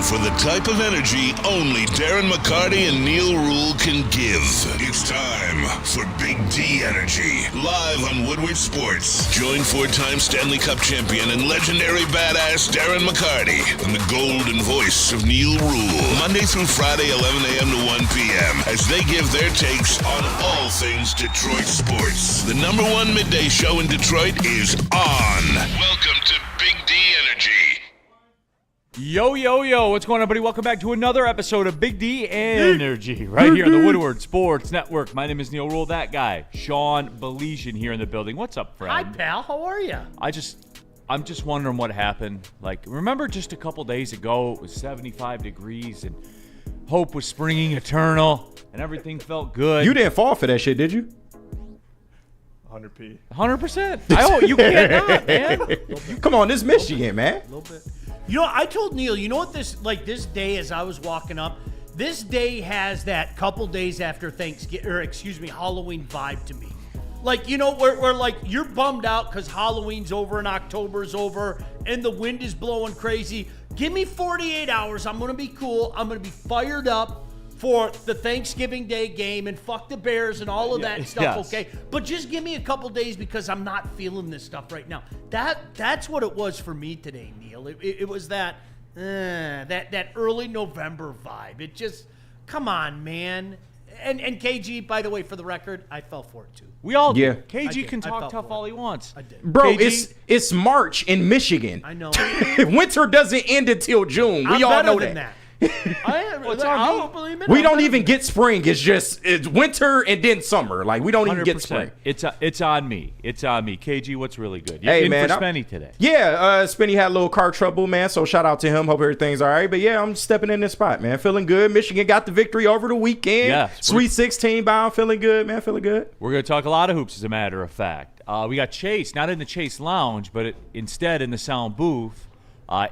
for the type of energy only Darren McCarty and Neil Rule can give. It's time for Big D Energy, live on Woodward Sports. Join four-time Stanley Cup champion and legendary badass Darren McCarty and the golden voice of Neil Rule, Monday through Friday, 11 a.m. to 1 p.m., as they give their takes on all things Detroit sports. The number one midday show in Detroit is on. Welcome to Big D Energy. Yo, yo, yo. What's going on, everybody? Welcome back to another episode of Big D Energy right here on the Woodward Sports Network. My name is Neil Rule, that guy. Sean Belesian here in the building. What's up, friend? Hi, pal. How are you? I'm just wondering what happened. Like, remember just a couple days ago, it was 75 degrees and hope was springing eternal and everything felt good. You didn't fall for that shit, did you? 100p. 100%. You cannot, man. Come on, this Michigan, man. A little bit. You know, I told Neil, you know what this day as I was walking up, this day has that couple days after Halloween vibe to me. Like, you know, where like you're bummed out because Halloween's over and October's over and the wind is blowing crazy. Give me 48 hours. I'm going to be cool. I'm going to be fired up for the Thanksgiving Day game and fuck the Bears and all of that stuff, yes. Okay? But just give me a couple days because I'm not feeling this stuff right now. That's what it was for me today, Neil. It was that early November vibe. It just, come on, man. And KG, by the way, for the record, I fell for it too. We all do. Yeah. KG can talk tough all he wants. I did. Bro, KG? it's March in Michigan. I know. Winter doesn't end until June. We I'm all better know than that. We don't even get spring. It's winter and then summer. Like, we don't even get spring. It's on me. It's on me. KG, what's really good? Hey, in man, for Spenny today. Yeah, Spenny had a little car trouble, man, so shout out to him. Hope everything's all right. But, yeah, I'm stepping in this spot, man. Feeling good. Michigan got the victory over the weekend. Yeah, Sweet 16 bound. Feeling good, man. Feeling good. We're going to talk a lot of hoops, as a matter of fact. We got Chase, not in the Chase Lounge, but instead in the sound booth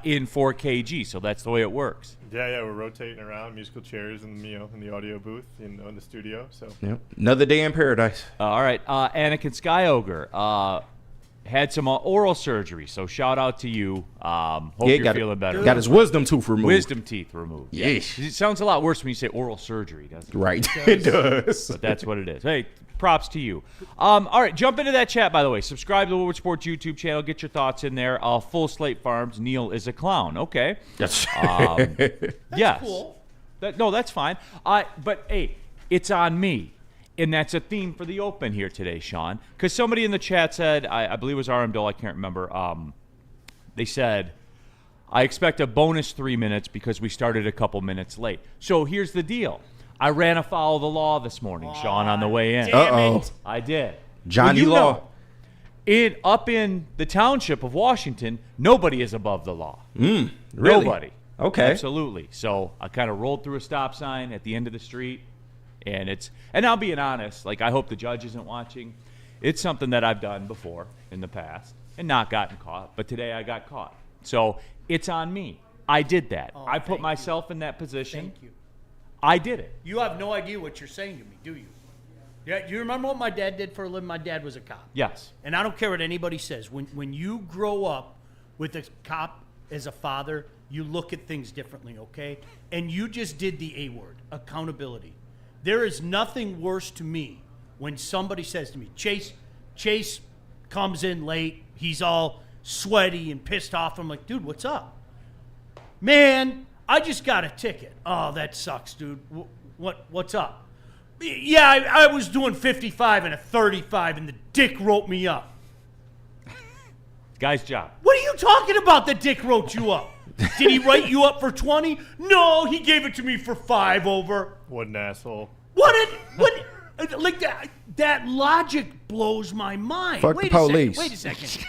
in 4KG, so that's the way it works. Yeah, we're rotating around musical chairs in the audio booth in the studio. So Yep. Another day in paradise. All right, Anakin Skyogre had some oral surgery, so shout out to you. Hope you're feeling better. Got his wisdom tooth removed. Wisdom teeth removed. Yes. It sounds a lot worse when you say oral surgery, doesn't it? Right. It does. But that's what it is. Hey, props to you. All right, jump into that chat, by the way. Subscribe to the Woodward Sports YouTube channel. Get your thoughts in there. Full Slate Farms, Neil is a clown. Okay. That's Yes. cool. That's fine. But, hey, it's on me. And that's a theme for the Open here today, Sean. Because somebody in the chat said, I believe it was Armdale, I can't remember. They said, I expect a bonus 3 minutes because we started a couple minutes late. So here's the deal. I ran afoul of the law this morning, Sean, on the way in. Damn it. I did. Johnny Law. Up in the township of Washington, nobody is above the law. Really? Nobody. Okay. Absolutely. So I kind of rolled through a stop sign at the end of the street, and I'll be honest, like, I hope the judge isn't watching. It's something that I've done before in the past and not gotten caught, but today I got caught. So it's on me. I did that. I put myself in that position. Thank you. I did it. You have no idea what you're saying to me, do you? Yeah, you remember what my dad did for a living? My dad was a cop. Yes. And I don't care what anybody says. When you grow up with a cop as a father, you look at things differently, okay? And you just did the A word, accountability. There is nothing worse to me when somebody says to me, Chase comes in late, he's all sweaty and pissed off. I'm like, dude, what's up? Man, I just got a ticket. Oh, that sucks, dude. What's up? Yeah, I was doing 55 and a 35, and the dick wrote me up. Guy's job. What are you talking about? The dick wrote you up. Did he write you up for 20? No, he gave it to me for 5 over. what an asshole. What? Like that logic blows my mind. Fuck the police. Wait a second.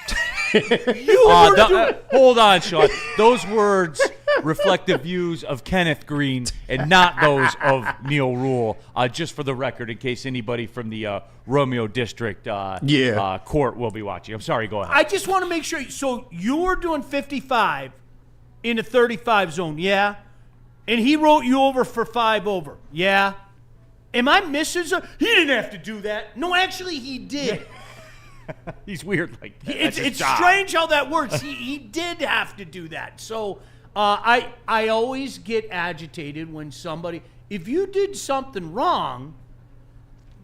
Hold on, Sean. Those words reflect the views of Kenneth Green and not those of Neil Rule. Just for the record, in case anybody from the Romeo District court will be watching. I'm sorry, go ahead. I just want to make sure. So you were doing 55 in a 35 zone, yeah? And he wrote you over for 5 over, yeah? Am I missing something? He didn't have to do that. No, actually, he did. He's weird like that. It's strange how that works. He did have to do that. So I always get agitated when somebody. If you did something wrong,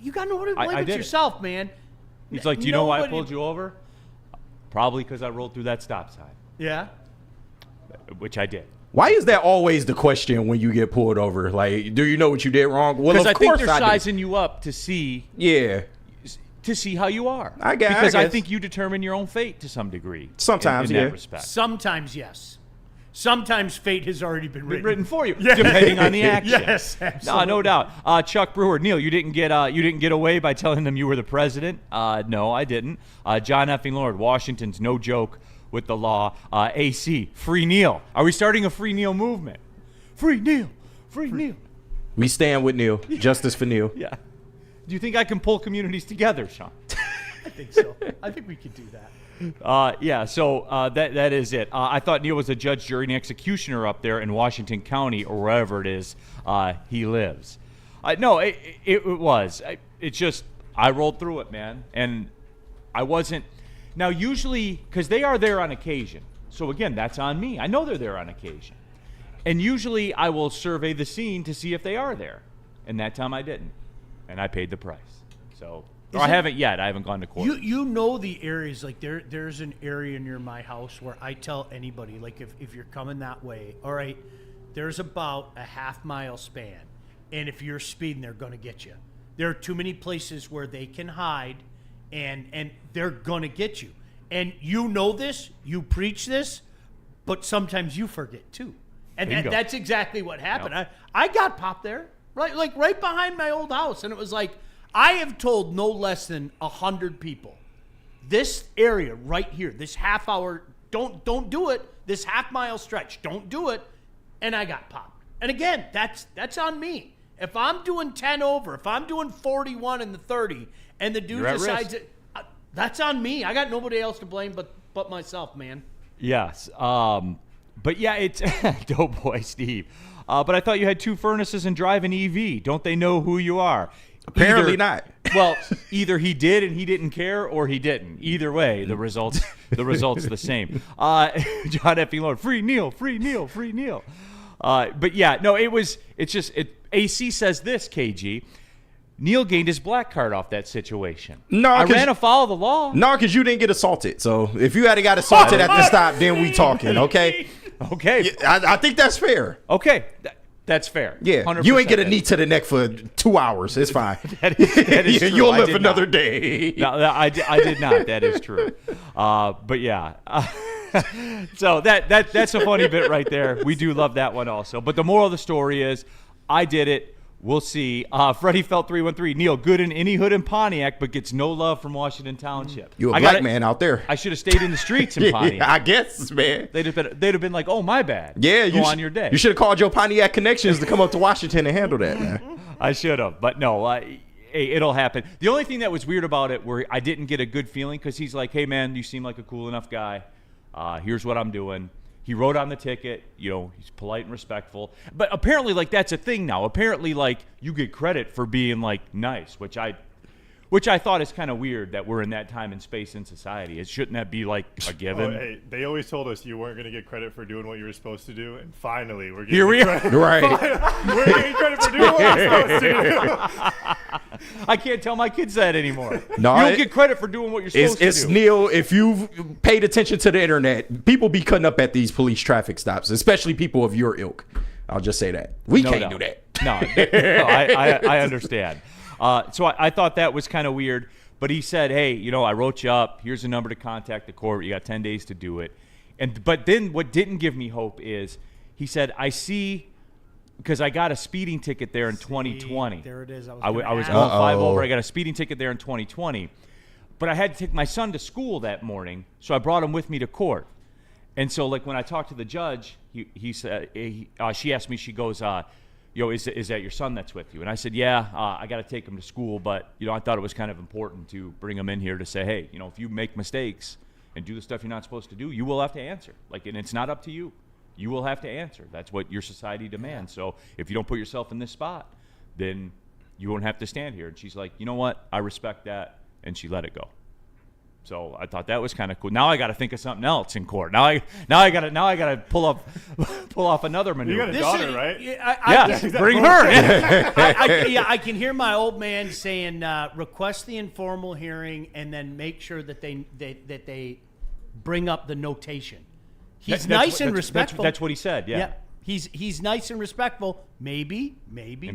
you got nowhere to blame it did it. yourself, man. He's like, do you know why I pulled you over? Probably because I rolled through that stop sign, Yeah. which I did. Why is that always the question when you get pulled over? Like, do you know what you did wrong? Well, Because of I think course they're I do. sizing you up to see how you are. I guess. Because I think you determine your own fate to some degree. Sometimes, in yeah. that respect. Sometimes, yes. Sometimes fate has already been Written for you, depending on the action. Yes, absolutely. No doubt. Chuck Brewer, Neil, you didn't get away by telling them you were the president. No, I didn't. John Effing Lord, Washington's no joke with the law. AC, free Neil. Are we starting a free Neil movement? Free Neil, free Neil. We stand with Neil. Justice for Neil. Yeah. Do you think I can pull communities together, Sean? I think so. I think we could do that. So that is it. I thought Neil was a judge, jury, and executioner up there in Washington County or wherever it is he lives. No, it was. It's just I rolled through it, man, and I wasn't. Now, usually, because they are there on occasion. So again, that's on me. I know they're there on occasion, and usually I will survey the scene to see if they are there. And that time I didn't, and I paid the price. So. I haven't yet. I haven't gone to court. You know the areas, like there's an area near my house where I tell anybody, like if you're coming that way, all right, there's about a half-mile span, and if you're speeding, they're going to get you. There are too many places where they can hide, and they're going to get you. And you know this, you preach this, but sometimes you forget too. And that's exactly what happened. Yep. I got popped there, right behind my old house, and it was like, I have told no less than 100 people, this area right here, this half hour, don't do it. This half-mile stretch, don't do it. And I got popped. And again, that's on me. If I'm doing 10 over, if I'm doing 41 in the 30, and the dude decides it, that's on me. I got nobody else to blame but myself, man. Yes. But yeah, it's Doughboy Steve. But I thought you had 2 furnaces and drive an EV. Don't they know wwho you are? Apparently not. Well, either he did and he didn't care, or he didn't. Either way, the result's the same. John F. Lord, free Neil, free Neil, free Neil. But yeah, no, AC says this, KG. Neil gained his black card off that situation. No, I ran afoul of the law. No, because you didn't get assaulted. So if you had got assaulted at the stop, then we talking, okay? Okay. Yeah, I think that's fair. Okay. That's fair. Yeah, 100% you ain't get a knee to the neck for 2 hours. It's fine. That is true. You'll I live did another not. day. No, I did not. That is true. But yeah. So that's a funny bit right there. We do love that one also. But the moral of the story is, I did it. We'll see. Freddie Felt 313. Neil, good in any hood in Pontiac, but gets no love from Washington Township. You a black man out there. I should have stayed in the streets in Pontiac. Yeah, I guess, man. They'd have been like, oh, my bad. Yeah, Go on your day. You should have called your Pontiac connections to come up to Washington and handle that, man. I should have, but no. Hey, it'll happen. The only thing that was weird about it, where I didn't get a good feeling, because he's like, hey, man, you seem like a cool enough guy. Here's what I'm doing. He wrote on the ticket, he's polite and respectful. But apparently, like, that's a thing now. Apparently, like, you get credit for being, like, nice, which I thought is kind of weird that we're in that time and space in society. Shouldn't that be, like, a given? Hey, they always told us you weren't going to get credit for doing what you were supposed to do, and finally, we're getting Here we credit. are. Right. We're getting credit for doing what we're supposed to do. I can't tell my kids that anymore. No, you don't get credit for doing what you're supposed to do. It's Neil. If you've paid attention to the internet, people be cutting up at these police traffic stops, especially people of your ilk. I'll just say that. We can't do that. No, I understand. So I thought that was kind of weird. But he said, hey, I wrote you up. Here's a number to contact the court. You got 10 days to do it. But then what didn't give me hope is he said, I see, because I got a speeding ticket there in 2020. There it is. I was going 5 over. I got a speeding ticket there in 2020. But I had to take my son to school that morning, so I brought him with me to court. And so, like, when I talked to the judge, he said, she asked me, she goes, is that your son that's with you? And I said, yeah, I got to take him to school, but, I thought it was kind of important to bring him in here to say, hey, if you make mistakes and do the stuff you're not supposed to do, you will have to answer. Like, and it's not up to you. You will have to answer. That's what your society demands. So if you don't put yourself in this spot, then you won't have to stand here. And she's like, you know what? I respect that. And she let it go. So I thought that was kind of cool. Now I got to think of something else in court. Now I got to pull off another maneuver. You got a daughter, right? Yeah, bring her. I can hear my old man saying, request the informal hearing and then make sure that they bring up the notation. He's nice and respectful. That's what he said. Yeah. He's nice and respectful. Maybe,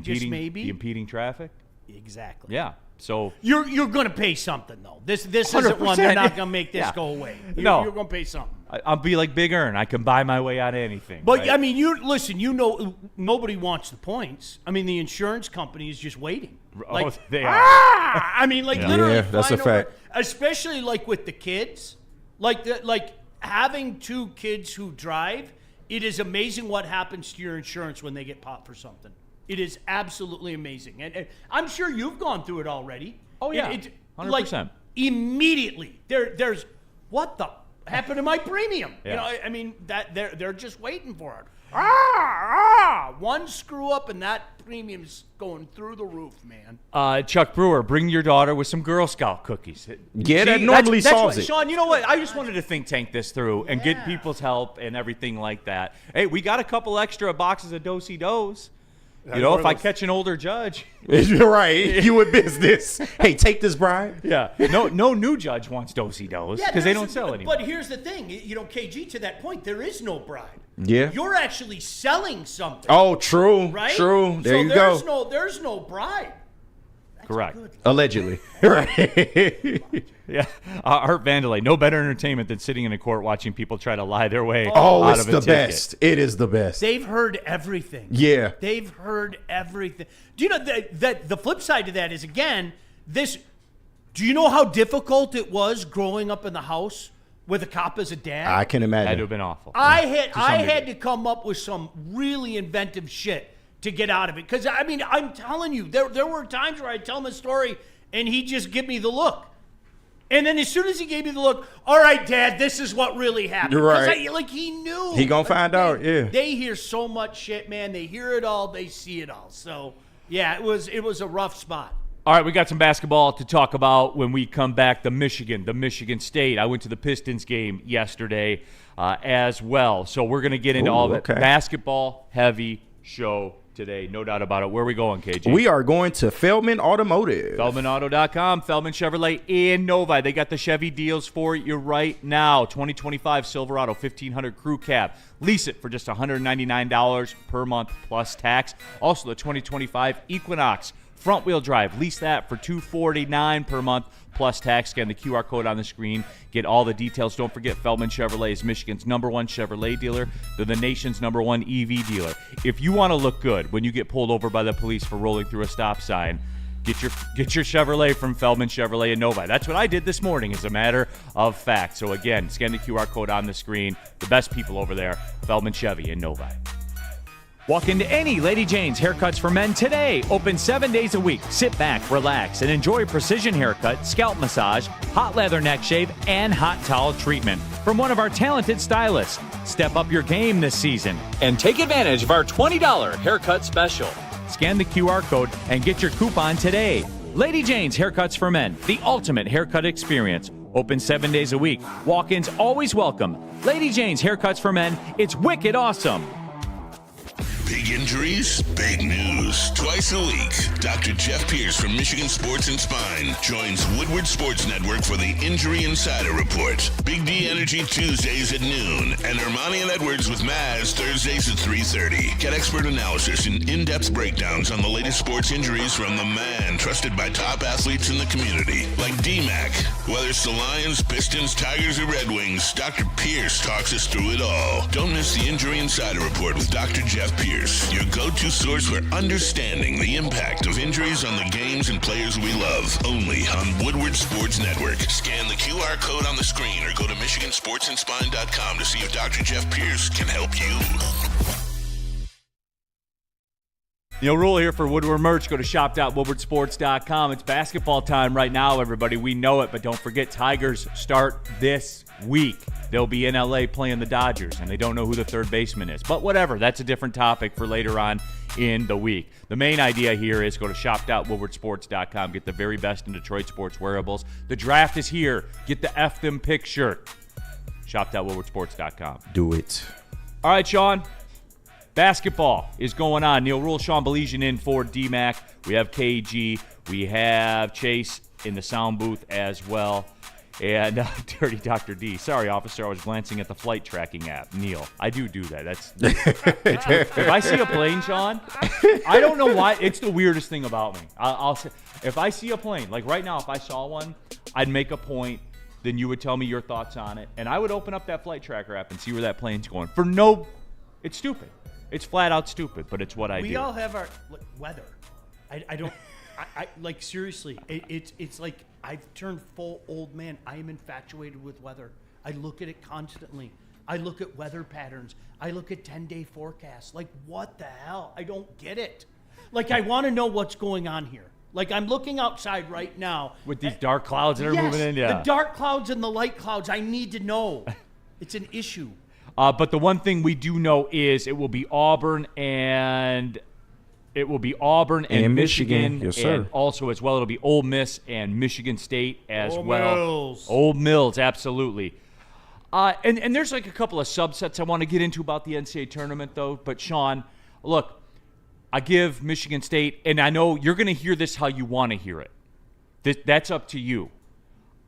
just maybe. The impeding traffic. Exactly. Yeah. So you're going to pay something though. This isn't one. They're not going to make this go away. You're going to pay something. I'll be like Big Earn. I can buy my way out of anything. But right? I mean, nobody wants the points. I mean, the insurance company is just waiting. They are. I mean, literally. Yeah, that's a fact. Especially with the kids, like having 2 kids who drive. It is amazing what happens to your insurance when they get popped for something. It is absolutely amazing. And I'm sure you've gone through it already. Oh, yeah. 100%. Immediately, there's what the happened to my premium? Yeah. I mean, that they're just waiting for it. One screw up and that premium's going through the roof, man. Chuck Brewer, bring your daughter with some Girl Scout cookies. Yeah, that normally solves it. Sean, you know what? I just wanted to think tank this through and get people's help and everything like that. Hey, we got a couple extra boxes of Do-Si-Dos. If I catch an older judge. You're right. You in business. Hey, take this bribe. Yeah. No new judge wants Do-Si-Dos because they don't sell anymore. But here's the thing. KG, to that point, there is no bribe. Yeah. You're actually selling something. Oh, true. Right? True. There you go. There's no bribe. That's correct. Good. Allegedly. Right. Yeah. Art Vandelay, no better entertainment than sitting in a court watching people try to lie their way Oh, out it's of a the ticket. best. It is the best. They've heard everything. Yeah. They've heard everything. Do you know that the flip side to that is, again, this. Do you know how difficult it was growing up in the house with a cop as a dad? I can imagine. Had to have been awful. I had to come up with some really inventive shit to get out of it. Because, I mean, I'm telling you, there were times where I'd tell him a story and he'd just give me the look. And then as soon as he gave me the look, all right, Dad, this is what really happened. You're right. He knew. He gonna find out, yeah. They hear so much shit, man. They hear it all. They see it all. So, yeah, it was a rough spot. All right, we got some basketball to talk about when we come back. The Michigan State. I went to the Pistons game yesterday as well. So we're going to get into all of it. Okay. Basketball-heavy show today, no doubt about it. Where are we going, KG? We are going to Feldman Automotive. FeldmanAuto.com, Feldman Chevrolet in Novi. They got the Chevy deals for you right now. 2025 Silverado 1500 Crew Cab. Lease it for just $199 per month plus tax. Also the 2025 Equinox front-wheel drive. Lease that for $249 per month plus tax. Scan the QR code on the screen. Get all the details. Don't forget, Feldman Chevrolet is Michigan's #1 Chevrolet dealer. They're the nation's #1 EV dealer. If you want to look good when you get pulled over by the police for rolling through a stop sign, get your Chevrolet from Feldman Chevrolet in Novi. That's what I did this morning, as a matter of fact. So again, scan the QR code on the screen. The best people over there, Feldman Chevy in Novi. Walk into any Lady Jane's Haircuts for Men today. Open 7 days a week. Sit back, relax, and enjoy precision haircut, scalp massage, hot leather neck shave, and hot towel treatment from one of our talented stylists. Step up your game this season and take advantage of our $20 haircut special. Scan the QR code and get your coupon today. Lady Jane's Haircuts for Men, the ultimate haircut experience. Open 7 days a week. Walk-ins always welcome. Lady Jane's Haircuts for Men. It's wicked awesome. Big injuries, big news. Twice a week, Dr. Jeff Pierce from Michigan Sports and Spine joins Woodward Sports Network for the Injury Insider Report. Big D Energy Tuesdays at noon, and Ermanni and Edwards with Maz Thursdays at 3:30. Get expert analysis and in-depth breakdowns on the latest sports injuries from the man trusted by top athletes in the community, like D-Mac. Whether it's the Lions, Pistons, Tigers, or Red Wings, Dr. Pierce talks us through it all. Don't miss the Injury Insider Report with Dr. Jeff Pierce, your go-to source for understanding the impact of injuries on the games and players we love. Only on Woodward Sports Network. Scan the QR code on the screen or go to MichiganSportsandSpine.com to see if Dr. Jeff Pierce can help you. Neil Rule here for Woodward Merch. Go to shop.woodwardsports.com. It's basketball time right now, everybody. We know it, but don't forget, Tigers start this week. They'll be in L.A. playing the Dodgers, and they don't know who the third baseman is. But whatever, that's a different topic for later on in the week. The main idea here is go to shop.woodwardsports.com. Get the very best in Detroit sports wearables. The draft is here. Get the F Them Pick shirt. Shop.woodwardsports.com. Do it. All right, Sean. Basketball is going on. Neil Rule, Sean Belizean in for DMAC. We have KG. We have Chase in the sound booth as well. And Dirty Dr. D. Sorry, officer, I was glancing at the flight tracking app. Neil, I do that. That's if I see a plane, Sean, I don't know why. It's the weirdest thing about me. I'll say, if I see a plane, like right now, if I saw one, I'd make a point. Then you would tell me your thoughts on it, and I would open up that flight tracker app and see where that plane's going. It's stupid. It's flat out stupid, but it's what I do. We all have our weather. I don't. I like seriously. It's like I've turned full old man. I am infatuated with weather. I look at it constantly. I look at weather patterns. I look at 10-day forecasts. Like, what the hell? I don't get it. Like, I want to know what's going on here. Like, I'm looking outside right now. With these dark clouds that are moving in, yeah. The dark clouds and the light clouds, I need to know. It's an issue. But the one thing we do know is it will be Auburn and Michigan. Yes, sir. And also as well, it'll be Ole Miss and Michigan State as Ole well. Mills. Ole Mills, absolutely. And there's like a couple of subsets I want to get into about the NCAA tournament, though. But, Sean, look, I give Michigan State, and I know you're going to hear this how you want to hear it. That's up to you.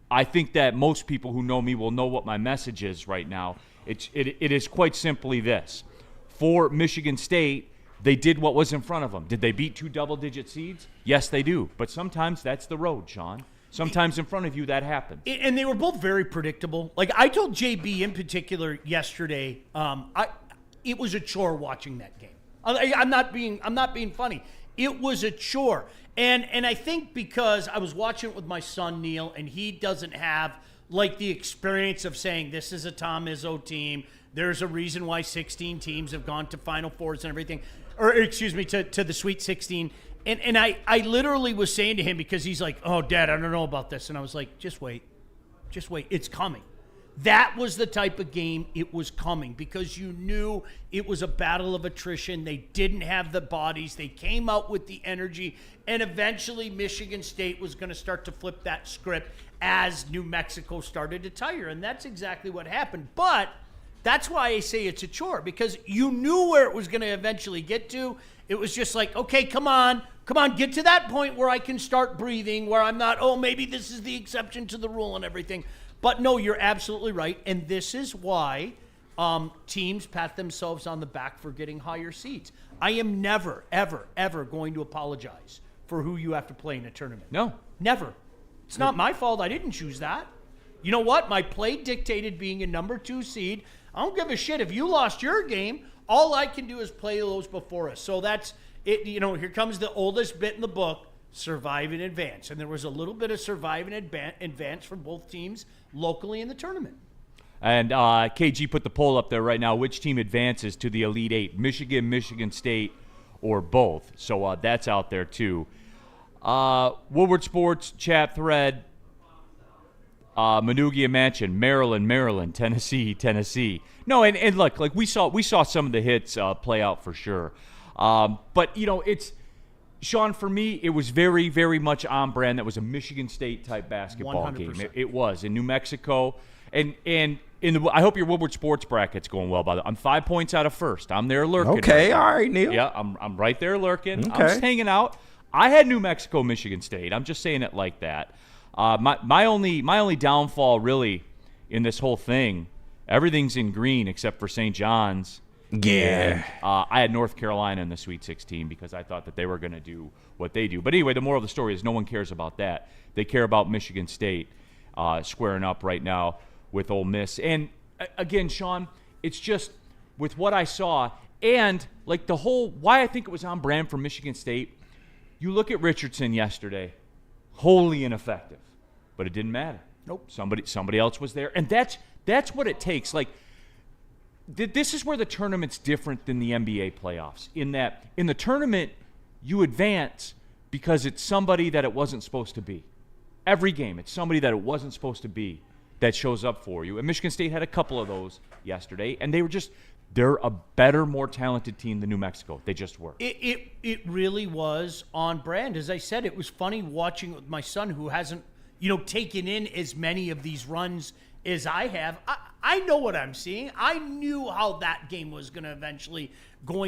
I think that most people who know me will know what my message is right now. It is quite simply this. For Michigan State, they did what was in front of them. Did they beat 2 double-digit seeds? Yes, they do. But sometimes that's the road, Sean. Sometimes in front of you that happens. And they were both very predictable. Like I told JB in particular yesterday, it was a chore watching that game. I'm not being funny. It was a chore. And I think because I was watching it with my son Neil, and he doesn't have like the experience of saying this is a Tom Izzo team. There's a reason why 16 teams have gone to Final Fours and everything, or excuse me, to the Sweet 16. And I literally was saying to him, because he's like, oh, Dad, I don't know about this. And I was like, just wait. It's coming. That was the type of game it was coming, because you knew it was a battle of attrition. They didn't have the bodies. They came out with the energy. And eventually Michigan State was going to start to flip that script as New Mexico started to tire. And that's exactly what happened. But that's why I say it's a chore, because you knew where it was going to eventually get to. It was just like, okay, come on, get to that point where I can start breathing, where I'm not, oh, maybe this is the exception to the rule and everything. But no, you're absolutely right. And this is why teams pat themselves on the back for getting higher seeds. I am never, ever, ever going to apologize for who you have to play in a tournament. No. Never. It's not my fault. I didn't choose that. You know what? My play dictated being a number 2 seed. I don't give a shit. If you lost your game, all I can do is play those before us. So that's it. You know, here comes the oldest bit in the book, survive in advance. And there was a little bit of survive in advance for both teams locally in the tournament. And KG put the poll up there right now. Which team advances to the Elite Eight? Michigan, Michigan State, or both? So that's out there too. Woodward Sports chat thread. Manugia Mansion, Maryland, Tennessee. No, and look, like we saw some of the hits play out for sure. But you know, it's Sean, for me, it was very, very much on brand. That was a Michigan State type basketball 100%. game. It was in New Mexico, and I hope your Woodward Sports bracket's going well. By the way, I'm 5 points out of first. I'm there lurking. Okay, all right, Neil. Yeah, I'm right there lurking. Okay. I'm just hanging out. I had New Mexico, Michigan State. I'm just saying it like that. My only downfall really in this whole thing, everything's in green except for St. John's. Yeah. And, I had North Carolina in the Sweet 16 because I thought that they were going to do what they do. But anyway, the moral of the story is no one cares about that. They care about Michigan State squaring up right now with Ole Miss. And again, Sean, it's just with what I saw and like the whole why I think it was on brand for Michigan State. You look at Richardson yesterday, wholly ineffective, but it didn't matter. Nope. Somebody else was there, and that's what it takes. Like. This is where the tournament's different than the NBA playoffs. In that, in the tournament, you advance because it's somebody that it wasn't supposed to be. Every game, it's somebody that it wasn't supposed to be that shows up for you. And Michigan State had a couple of those yesterday, and they're a better, more talented team than New Mexico. They just were. It really was on brand. As I said, it was funny watching with my son who hasn't, taken in as many of these runs as I have. I know what I'm seeing. I knew how that game was going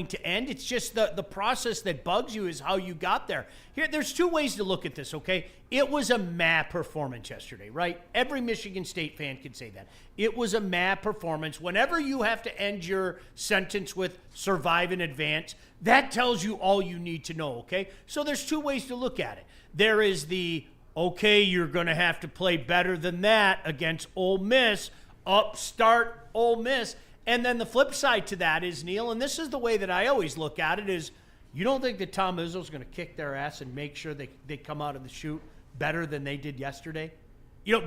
to end. It's just the process that bugs you is how you got there. There's two ways to look at this, okay? It was a meh performance yesterday, right? Every Michigan State fan could say that. It was a meh performance. Whenever you have to end your sentence with survive and advance, that tells you all you need to know, okay? So there's two ways to look at it. There is the, okay, you're going to have to play better than that against Ole Miss, upstart Ole Miss. And then the flip side to that is, Neil, and this is the way that I always look at it, is you don't think that Tom Izzo's going to kick their ass and make sure they come out of the chute better than they did yesterday?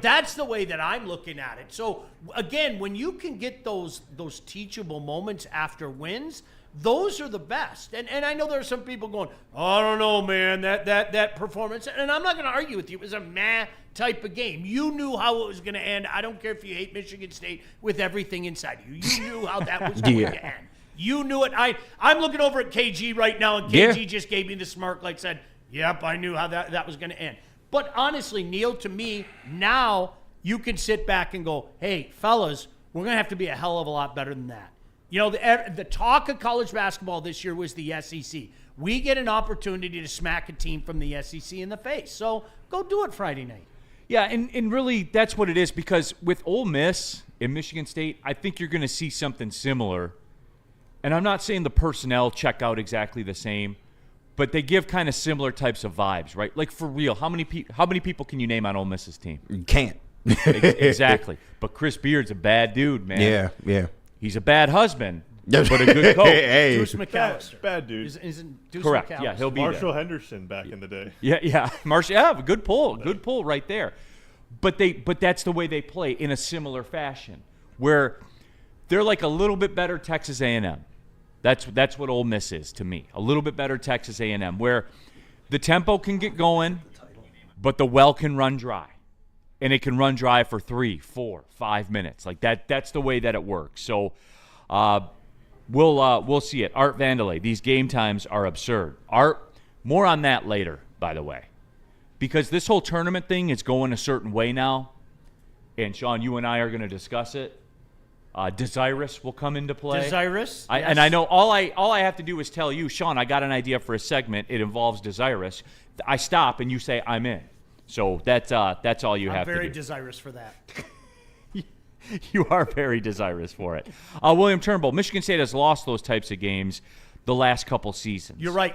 That's the way that I'm looking at it. So, again, when you can get those teachable moments after wins, those are the best. And I know there are some people going, oh, I don't know, man, that performance. And I'm not going to argue with you. It was a meh type of game. You knew how it was going to end. I don't care if you hate Michigan State with everything inside you. You knew how that was going to end. You knew it. I'm looking over at KG right now, and KG just gave me the smirk, like said, yep, I knew how that was going to end. But honestly, Neil, to me, now you can sit back and go, hey, fellas, we're going to have to be a hell of a lot better than that. The talk of college basketball this year was the SEC. We get an opportunity to smack a team from the SEC in the face. So go do it Friday night. Yeah, and really that's what it is, because with Ole Miss and Michigan State, I think you're going to see something similar. And I'm not saying the personnel check out exactly the same, but they give kind of similar types of vibes, right? Like, for real, how many people can you name on Ole Miss's team? You can't. Exactly. But Chris Beard's a bad dude, man. Yeah. He's a bad husband, but a good coach. Hey. Deuce McAllister. Bad dude. Isn't Deuce Correct. McAllister. Yeah, he'll be Marshall there. Henderson back in the day. Yeah. Marshall. Yeah, good pull. Good pull right there. But that's the way they play, in a similar fashion, where they're like a little bit better Texas A&M. That's what Ole Miss is to me. A little bit better Texas A&M, where the tempo can get going, but the well can run dry. And it can run dry for 3, 4, 5 minutes. Like that. That's the way that it works. So we'll see it. Art Vandelay. These game times are absurd. Art, more on that later, by the way, because this whole tournament thing is going a certain way now. And Sean, you and I are going to discuss it. Desirous will come into play. Desirous? Yes. And I know all I have to do is tell you, Sean, I got an idea for a segment. It involves Desirous. I stop and you say I'm in. So that's all you have to do. I'm very desirous for that. You are very desirous for it. William Turnbull, Michigan State has lost those types of games the last couple seasons. You're right,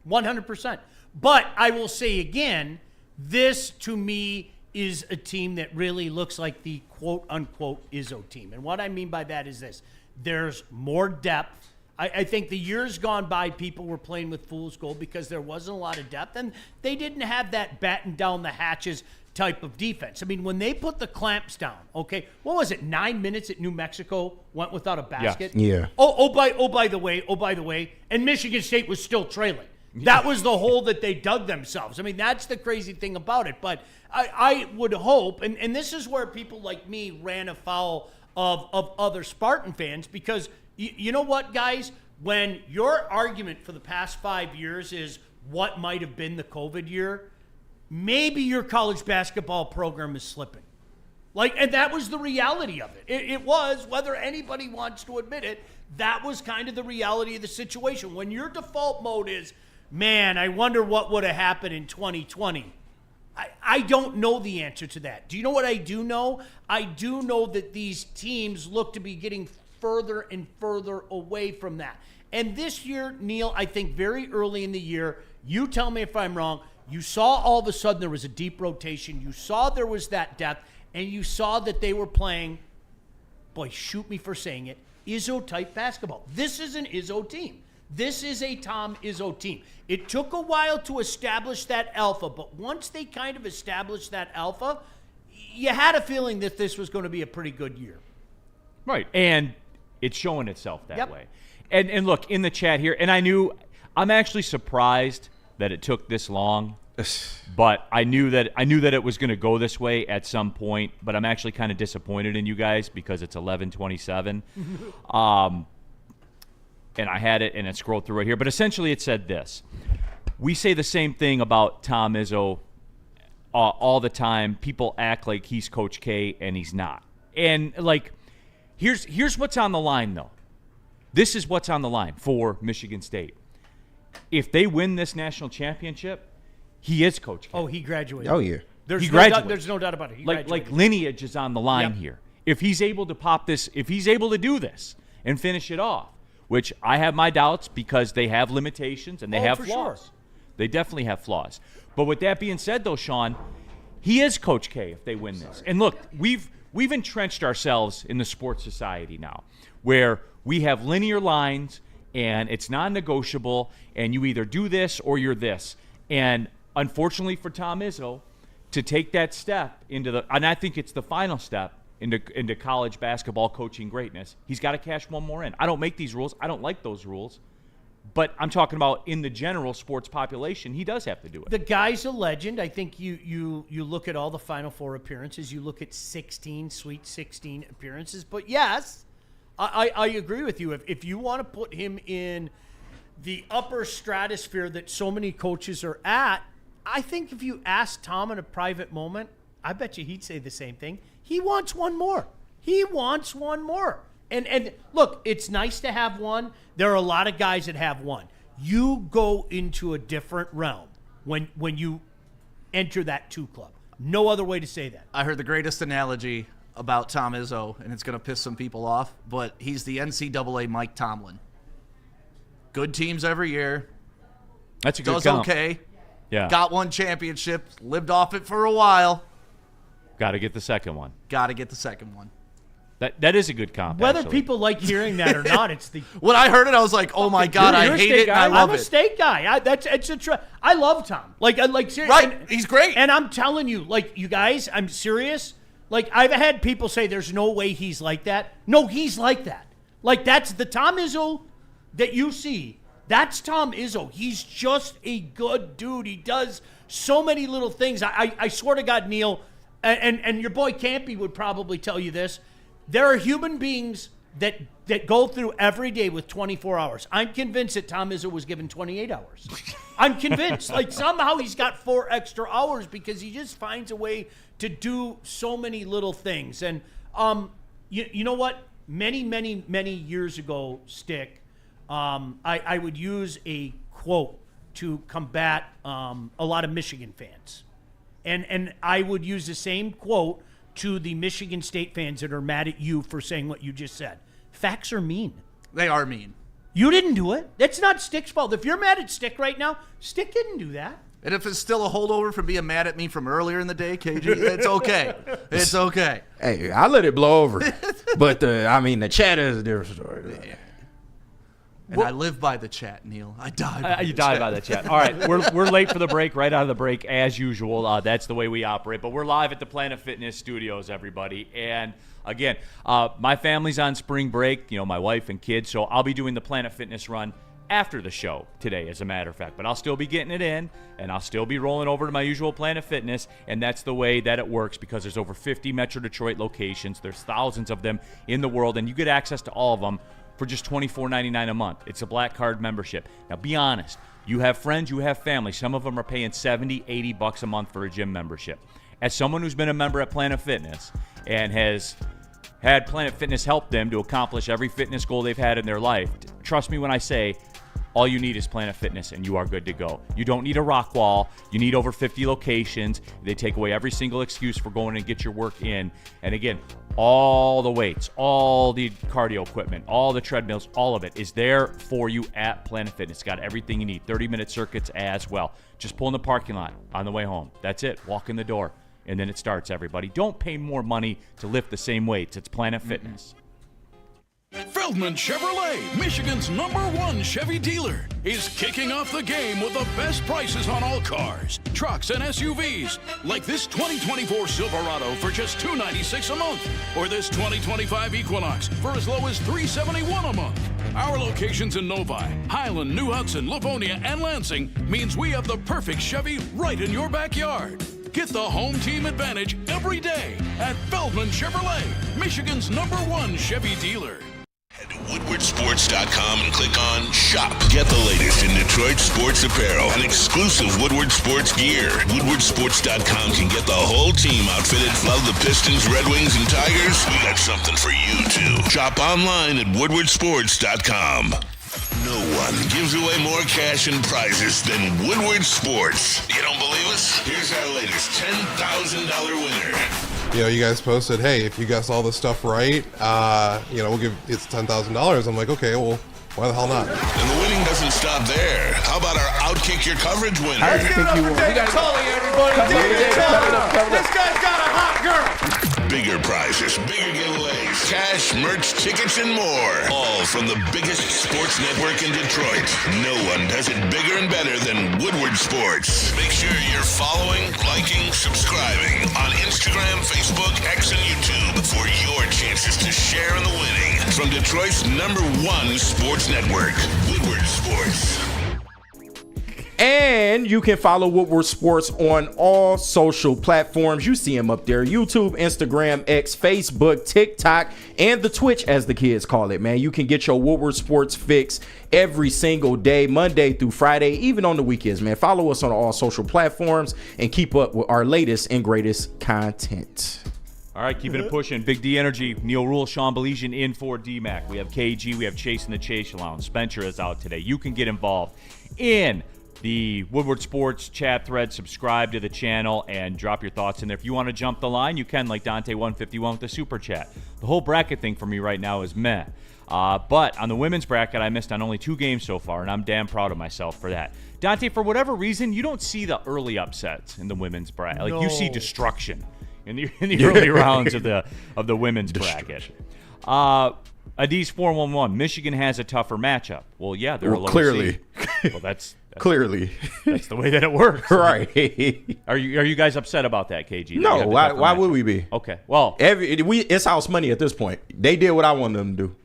100%. But I will say again, this to me is a team that really looks like the quote-unquote Izzo team. And what I mean by that is this. There's more depth. I think the years gone by, people were playing with fool's gold because there wasn't a lot of depth, and they didn't have that batten down the hatches type of defense. I mean, when they put the clamps down, okay, what was it, 9 minutes at New Mexico went without a basket? Yeah. By the way, and Michigan State was still trailing. That was the hole that they dug themselves. I mean, that's the crazy thing about it. But I would hope, and this is where people like me ran afoul of other Spartan fans, because you know what, guys? When your argument for the past 5 years is what might have been the COVID year, maybe your college basketball program is slipping. And that was the reality of it. It was, whether anybody wants to admit it, that was kind of the reality of the situation. When your default mode is, man, I wonder what would have happened in 2020. I don't know the answer to that. Do you know what I do know? I do know that these teams look to be getting further and further away from that. And this year, Neil, I think very early in the year, you tell me if I'm wrong, you saw all of a sudden there was a deep rotation. You saw there was that depth, and you saw that they were playing, boy, shoot me for saying it, Izzo-type basketball. This is an Izzo team. This is a Tom Izzo team. It took a while to establish that alpha, but once they kind of established that alpha, you had a feeling that this was going to be a pretty good year. Right, and it's showing itself that way. And look, in the chat here, and I knew I'm actually surprised that it took this long. But I knew that it was going to go this way at some point. But I'm actually kind of disappointed in you guys because it's 11:27. And I had it and I scrolled through it here. But essentially, it said this: we say the same thing about Tom Izzo all the time. People act like he's Coach K and he's not. And like, here's what's on the line though. This is what's on the line for Michigan State. If they win this national championship, he is Coach K. Oh, he graduated. Oh, yeah. There's no doubt about it. He like graduated. lineage is on the line Yep. here. If he's able to pop this, if he's able to do this and finish it off, which I have my doubts because they have limitations and they have for flaws. sure. They definitely have flaws. But with that being said, though, Sean, he is Coach K if they win this. And look, we've entrenched ourselves in the sports society now, where we have linear lines and it's non-negotiable, and you either do this or you're this. And unfortunately for Tom Izzo, to take that step into and I think it's the final step into college basketball coaching greatness, he's got to cash one more in. I don't make these rules. I don't like those rules. But I'm talking about in the general sports population, he does have to do it. The guy's a legend. I think you look at all the Final Four appearances. You look at 16, Sweet 16 appearances. But yes, I agree with you. If you want to put him in the upper stratosphere that so many coaches are at, I think if you ask Tom in a private moment, I bet you he'd say the same thing. He wants one more. He wants one more. And look, it's nice to have one. There are a lot of guys that have one. You go into a different realm when you enter that 2 club. No other way to say that. I heard the greatest analogy about Tom Izzo, and it's going to piss some people off, but he's the NCAA Mike Tomlin. Good teams every year. That's a good Does count. okay. Yeah. Got one championship. Lived off it for a while. Got to get the second one. Got to get the second one. That is a good comp. Whether actually. people like hearing that or not, it's the When I heard it, I was like, "Oh my god, You're I a hate state it. And guy. I love I'm a it." state guy. I love Tom. Like seriously. Right? He's great. And I'm telling you, like, you guys, I'm serious. Like, I've had people say there's no way he's like that. No, he's like that. Like, that's the Tom Izzo that you see. That's Tom Izzo. He's just a good dude. He does so many little things. I swear to God, Neil, and your boy Campy would probably tell you this. There are human beings that go through every day with 24 hours. I'm convinced that Tom Izzo was given 28 hours. I'm convinced. Like, somehow he's got 4 extra hours because he just finds a way to do so many little things. And you know what? Many years ago, Stick, I would use a quote to combat a lot of Michigan fans. And I would use the same quote to the Michigan State fans that are mad at you for saying what you just said. Facts are mean. They are mean. You didn't do it. That's not Stick's fault. If you're mad at Stick right now, Stick didn't do that. And if it's still a holdover from being mad at me from earlier in the day, KG, it's okay. It's okay. Hey, I let it blow over. But the chat is a different story. And I live by the chat, Neil. I die by You the died chat. by that chat. All right, we're late for the break, right out of the break, as usual. That's the way we operate. But we're live at the Planet Fitness studios, everybody. And, again, my family's on spring break, my wife and kids, so I'll be doing the Planet Fitness run after the show today, as a matter of fact. But I'll still be getting it in, and I'll still be rolling over to my usual Planet Fitness, and that's the way that it works because there's over 50 Metro Detroit locations. There's thousands of them in the world, and you get access to all of them for just $24.99 a month. It's a black card membership. Now, be honest. You have friends, you have family. Some of them are paying $70, $80 a month for a gym membership. As someone who's been a member at Planet Fitness and has had Planet Fitness help them to accomplish every fitness goal they've had in their life, trust me when I say all you need is Planet Fitness and you are good to go. You don't need a rock wall. You need over 50 locations. They take away every single excuse for going and get your work in. And again, all the weights, all the cardio equipment, all the treadmills, all of it is there for you at Planet Fitness. It's got everything you need, 30-minute circuits as well. Just pull in the parking lot on the way home. That's it. Walk in the door. And then it starts, everybody. Don't pay more money to lift the same weights. It's Planet Fitness. From Feldman Chevrolet, Michigan's #1 Chevy dealer, is kicking off the game with the best prices on all cars, trucks, and SUVs, like this 2024 Silverado for just $296 a month, or this 2025 Equinox for as low as $371 a month. Our locations in Novi, Highland, New Hudson, Livonia, and Lansing means we have the perfect Chevy right in your backyard. Get the home team advantage every day at Feldman Chevrolet, Michigan's #1 Chevy dealer. Head to woodwardsports.com and click on Shop. Get the latest in Detroit sports apparel and exclusive Woodward Sports gear. Woodwardsports.com can get the whole team outfitted. Love the Pistons, Red Wings, and Tigers? We got something for you, too. Shop online at woodwardsports.com. No one gives away more cash and prizes than Woodward Sports. You don't believe us? Here's our latest $10,000 winner. You guys posted, hey, if you guess all this stuff right, we'll give it's $10,000. I'm like, okay, well, why the hell not? And the winning doesn't stop there. How about our Outkick Your Coverage winner? How do you think you won? This guy's got a hot girl. Bigger prizes, bigger giveaways, cash, merch, tickets, and more. All from the biggest sports network in Detroit. No one does it bigger and better than Woodward Sports. Make sure you're following, liking, subscribing on Instagram, Facebook, X, and YouTube for your chances to share in the winning. From Detroit's #1 sports network, Woodward Sports. And you can follow Woodward Sports on all social platforms. You see him up there: YouTube, Instagram, X, Facebook, TikTok, and the Twitch, as the kids call it, man. You can get your Woodward Sports fix every single day, Monday through Friday, even on the weekends, man. Follow us on all social platforms and keep up with our latest and greatest content. All right, keeping it pushing. Big D Energy, Neil Rule, Sean Belizean in for D-Mac. We have KG, we have Chase in the Chase Lounge. Spencer is out today. You can get involved in the Woodward Sports chat thread. Subscribe to the channel and drop your thoughts in there. If you want to jump the line, you can, like Dante151 with the super chat. The whole bracket thing for me right now is meh. But on the women's bracket, I missed on only 2 games so far, and I'm damn proud of myself for that. Dante, for whatever reason, you don't see the early upsets in the women's bracket. Like, you see destruction in the early rounds of the women's bracket. Adiz 411, Michigan has a tougher matchup. Well, yeah, they're a lower clearly. Seed. Well, that's clearly. That's the way that it works. Right. Are you guys upset about that, KG? No, why would we be? Okay. Well, it's house money at this point. They did what I wanted them to do.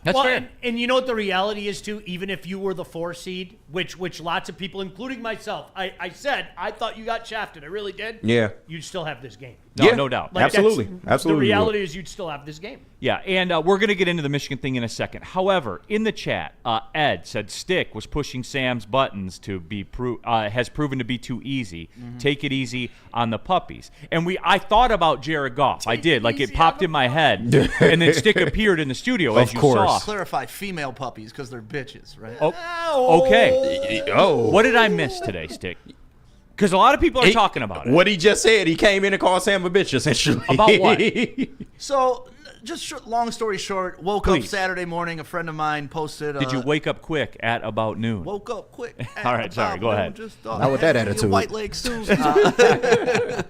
That's fair. And you know what the reality is, too? Even if you were the 4 seed, which lots of people, including myself, I said, I thought you got shafted. I really did. Yeah. You'd still have this game. No doubt. Like, Absolutely. The reality is you'd still have this game. Yeah, and we're going to get into the Michigan thing in a second. However, in the chat, Ed said Stick was pushing Sam's buttons to be has proven to be too easy. Mm-hmm. Take it easy on the puppies. And I thought about Jared Goff. I did. Like, it popped in my head. And then Stick appeared in the studio, as you saw. Clarify female puppies because they're bitches, right? Oh, okay. What did I miss today, Stick? Because a lot of people are talking about it. What he just said, he came in and called Sam a bitch, essentially. About what? So, just long story short, woke up Saturday morning, a friend of mine posted. Did you wake up quick at about noon? Woke up quick. All right, sorry, go ahead. Not with that attitude. White leg soon. But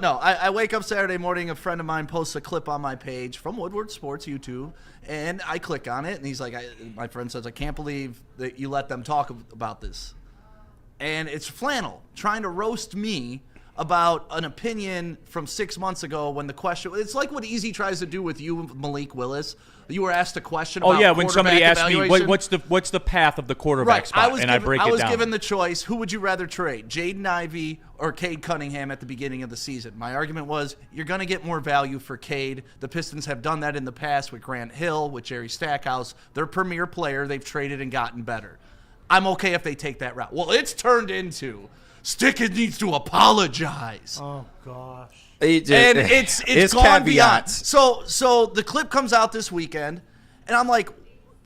no, I wake up Saturday morning, a friend of mine posts a clip on my page from Woodward Sports YouTube, and I click on it, and he's like, my friend says, I can't believe that you let them talk about this. And it's Flannel trying to roast me about an opinion from 6 months ago when the question, it's like what Easy tries to do with you, Malik Willis. You were asked a question about when somebody asked me, what's the path of the quarterback spot, I break it down. I was given the choice, who would you rather trade, Jaden Ivey or Cade Cunningham at the beginning of the season? My argument was, you're going to get more value for Cade. The Pistons have done that in the past with Grant Hill, with Jerry Stackhouse. They're a premier player. They've traded and gotten better. I'm okay if they take that route. Well, it's turned into Stick needs to apologize. Oh gosh. And it's gone beyond. So the clip comes out this weekend, and I'm like,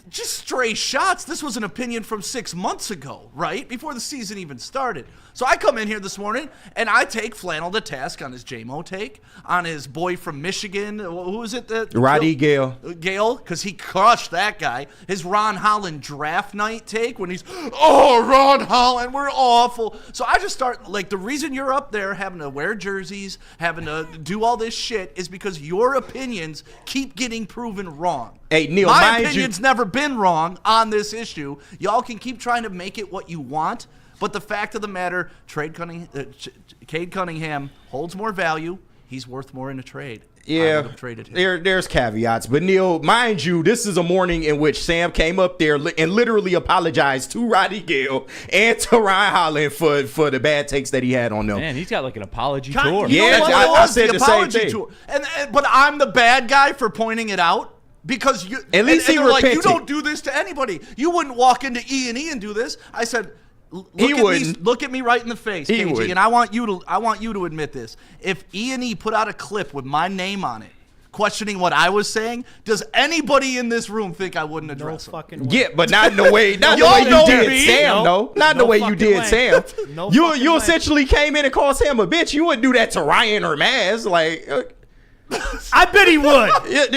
just stray shots. This was an opinion from 6 months ago, right? Before the season even started. So I come in here this morning, and I take Flannel to task on his J-Mo take, on his boy from Michigan. Who is it? Roddy Gale. Gale, because he crushed that guy. His Ron Holland draft night take when he's, Ron Holland, we're awful. So I just start, like, the reason you're up there having to wear jerseys, having to do all this shit is because your opinions keep getting proven wrong. Hey, Neil, my mind opinion's never been wrong on this issue. Y'all can keep trying to make it what you want, but the fact of the matter, Cade Cunningham holds more value. He's worth more in a trade. I Yeah, would have traded him. there's caveats. But, Neil, mind you, this is a morning in which Sam came up there and literally apologized to Roddy Gale and to Ryan Holland for the bad takes that he had on them. Man, he's got like an apology Con- tour. you know Yeah, what? I said the same apology thing. tour. But I'm the bad guy for pointing it out. Because you, At least and he they're like, you repented. don't do this to anybody. You wouldn't walk into E&E and do this. I said, He wouldn't. look at me right in the face, He KG, wouldn't. and I want you to admit this. If E&E put out a clip with my name on it, questioning what I was saying, does anybody in this room think I wouldn't No address them? fucking way. Yeah, but not in the way, Y'all you know did me. Sam, though. Not in the No way you fucking did way. Sam. No you fucking way. essentially came in and called Sam a bitch. You wouldn't do that to Ryan or Maz. Like, I bet he would. You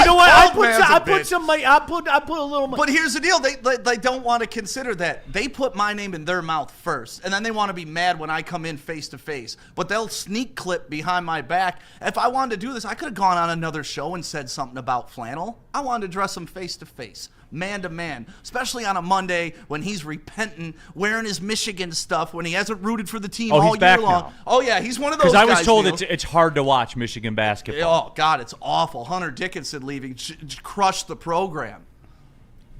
know what? I called Maz a put a little. But here's the deal: they don't want to consider that. They put my name in their mouth first, and then they want to be mad when I come in face to face. But they'll sneak clip behind my back. If I wanted to do this, I could have gone on another show and said something about flannel. I wanted to address him face to face, man to man, especially on a Monday when he's repentant, wearing his Michigan stuff, when he hasn't rooted for the team Oh, all he's year back long. now. Oh yeah, he's one of those Because I guys. was told Neil. it's hard to watch Michigan basketball. Oh God, it's awful. Hunter Dickinson leaving crushed the program.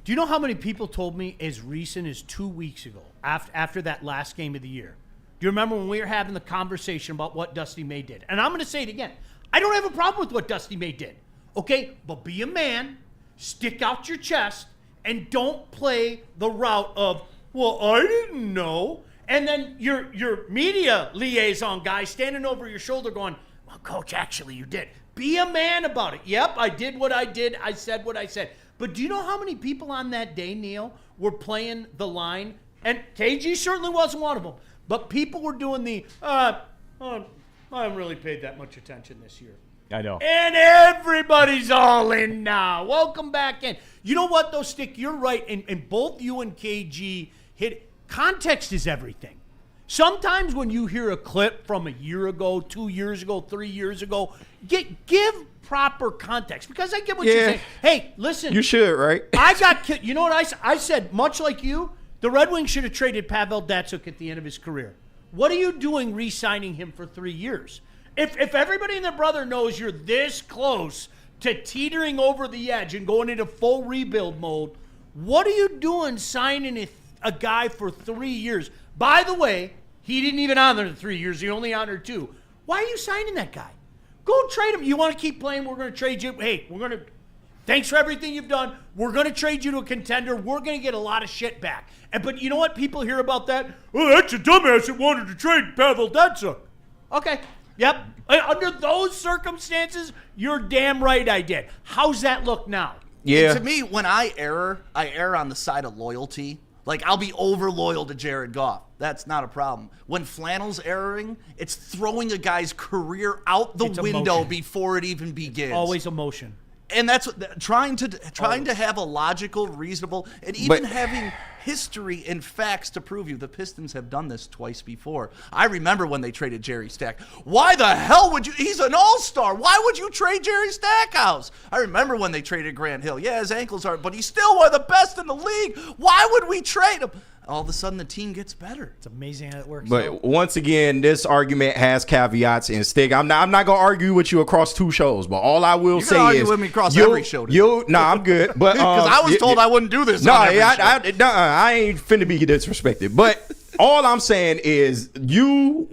Do you know how many people told me as recent as 2 weeks ago, after that last game of the year? Do you remember when we were having the conversation about what Dusty May did? And I'm going to say it again. I don't have a problem with what Dusty May did. Okay? But be a man, stick out your chest, and don't play the route of, well, I didn't know. And then your media liaison guy standing over your shoulder going, well, Coach, actually you did. Be a man about it. Yep, I did what I did. I said what I said. But do you know how many people on that day, Neil, were playing the line? And KG certainly wasn't one of them. But people were doing the, I haven't really paid that much attention this year. I know. And everybody's all in now. Welcome back in. You know what, though, Stick? You're right. And both you and KG hit. Context is everything. Sometimes when you hear a clip from a year ago, 2 years ago, 3 years ago, give proper context. Because I get what you're saying. Hey, listen. you should, right? You know what I said? Much like you, the Red Wings should have traded Pavel Datsyuk at the end of his career. What are you doing re-signing him for 3 years? If everybody and their brother knows you're this close to teetering over the edge and going into full rebuild mode, what are you doing signing a guy for 3 years? By the way, he didn't even honor the 3 years. He only honored 2. Why are you signing that guy? Go trade him. You want to keep playing? We're going to trade you. Hey, thanks for everything you've done. We're going to trade you to a contender. We're going to get a lot of shit back. But you know what? People hear about that. Oh, that's a dumbass that wanted to trade Pavel Datsyuk. Okay. Yep. Under those circumstances, you're damn right I did. How's that look now? Yeah. And to me, when I err on the side of loyalty. Like, I'll be over loyal to Jared Goff. That's not a problem. When flannel's erring, it's throwing a guy's career out the It's window emotion. before it even begins. Always emotion. And that's what, trying to have a logical, reasonable, and even having history and facts to prove you. The Pistons have done this twice before. I remember when they traded Jerry Stack. Why the hell would you? He's an all-star. Why would you trade Jerry Stackhouse? I remember when they traded Grant Hill. Yeah, his ankles are, but he's still one of the best in the league. Why would we trade him? All of a sudden, the team gets better. It's amazing how it works. But once again, this argument has caveats and Stick. I'm not gonna argue with you across 2 shows, but all I will say argue is with me across every show today. I'm good. But Because I was told I wouldn't do this. No, on every show. I ain't finna be disrespected. But all I'm saying is you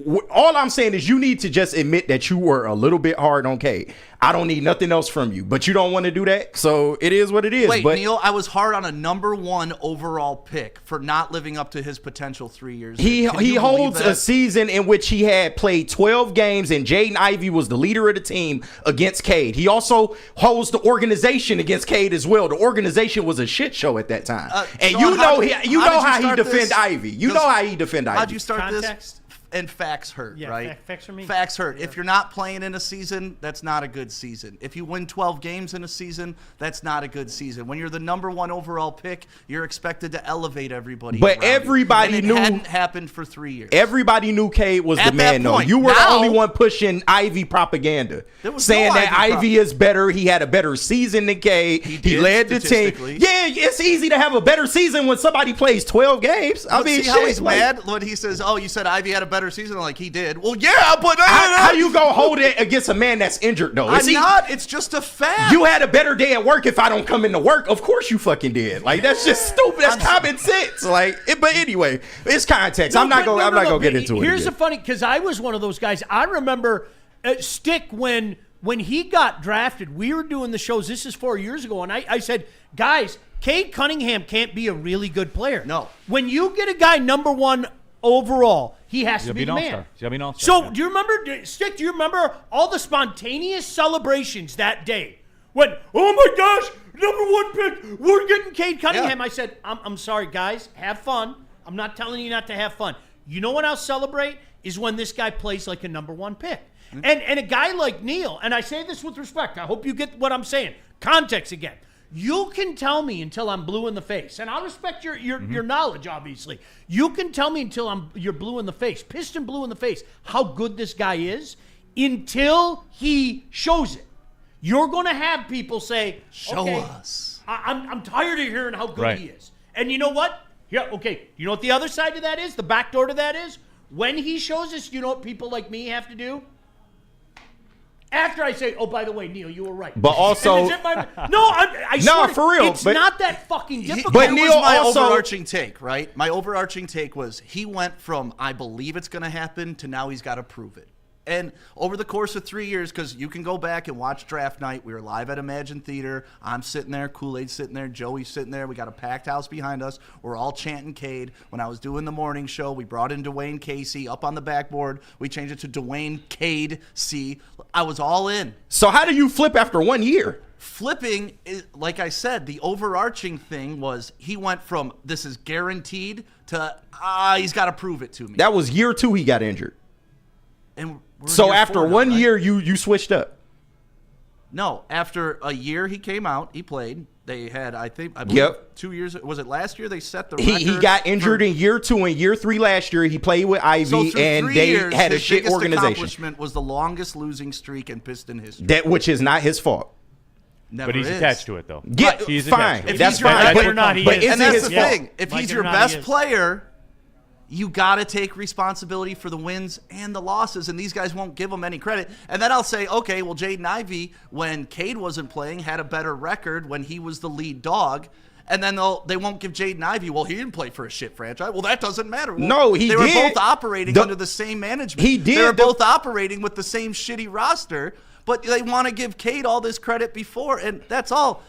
need to just admit that you were a little bit hard on Cade. I don't need nothing else from you, but you don't want to do that, so it is what it is. Wait, but Neil, I was hard on a number 1 overall pick for not living up to his potential 3 years. He Can you holds believe that? a season in which he had played 12 games and Jaden Ivey was the leader of the team against Cade. He also holds the organization against Cade as well. The organization was a shit show at that time. And Sean, you know how he start defend this? Ivy. You know how he defend Ivy. How'd you start Context? this? and facts hurt, Yeah, right? facts are mean. Facts hurt. If you're not playing in a season, that's not a good season. If you win 12 games in a season, that's not a good season. When you're the number 1 overall pick, you're expected to elevate everybody. But around you. everybody And knew- it hadn't happened for 3 years. Everybody knew Cade was At the that man, though. point. You were the Now- only one pushing Ivy propaganda, There was saying no that Ivy Ivy is better. He had a better season than Cade. He did, led the team. statistically. Yeah, it's easy to have a better season when somebody plays 12 games. I But mean, see how shit, he's like, mad when he says, "Oh, you said Ivy had a better season." Like he did. Well, yeah, but How you go hold it against a man that's injured, though? I'm not. It's just a fact. You had a better day at work if I don't come into work. Of course you fucking did. Like, that's just stupid. That's common sense. Like, but anyway, it's context. I'm not gonna get into it. Here's again. the funny, because I was one of those guys. I remember Stick when he got drafted. We were doing the shows. This is 4 years ago, and I said, guys, Cade Cunningham can't be a really good player. No. When you get a guy number 1 overall, he has to be the man. He's gotta be an all-star. So do you remember, Stick? Do you remember all the spontaneous celebrations that day? When, oh my gosh, number 1 pick, we're getting Cade Cunningham. Yeah. I said, I'm sorry, guys, have fun. I'm not telling you not to have fun. You know what I'll celebrate is when this guy plays like a number 1 pick. And a guy like Neil, and I say this with respect, I hope you get what I'm saying. Context again. You can tell me until I'm blue in the face, and I'll respect your knowledge, obviously. You can tell me until you're blue in the face, pissed and blue in the face, how good this guy is until he shows it. You're going to have people say, Show okay, us. I'm tired of hearing how good Right. he is. And you know what? Yeah, okay. You know what the other side of that is? The back door to that is? When he shows us, you know what people like me have to do? After I say, oh, by the way, Neil, you were right. But also- And is it I swear for real, it's but- not that fucking difficult. But Here Neil was my also- overarching take, right? My overarching take was he went from I believe it's going to happen to now he's got to prove it. And over the course of 3 years, because you can go back and watch draft night. We were live at Imagine Theater. I'm sitting there. Kool-Aid's sitting there. Joey's sitting there. We got a packed house behind us. We're all chanting Cade. When I was doing the morning show, we brought in Dwayne Casey up on the backboard. We changed it to Dwayne Cade C. I was all in. So how do you flip after 1 year? Flipping, like I said, the overarching thing was he went from this is guaranteed to he's got to prove it to me. That was year 2 he got injured. And we're So year after 4 now, 1 right? year, you switched up. No, after a year he came out, he played. They had, I believe Yep. 2 years. Was it last year they set the He record? got injured for- in year 2 and year 3 last year. He played with Ivy, so through and 3 they years, had a his shit biggest organization. accomplishment was the longest losing streak in Piston history. That which is not his fault. Never But he's is. attached to it, though. Yeah, He's fine. attached to it. That's If he's your fine. best- Like it or not, he but is. is And it that's his the fault? thing. If Like he's it or your not, he best is. player, you got to take responsibility for the wins and the losses, and these guys won't give him any credit. And then I'll say, okay, well, Jaden Ivey, when Cade wasn't playing, had a better record when he was the lead dog. And then they won't give Jaden Ivey, well, he didn't play for a shit franchise. Well, that doesn't matter. Well, No, he They were did. both operating under the same management. He did. They were both operating with the same shitty roster, but they want to give Cade all this credit before, and that's all.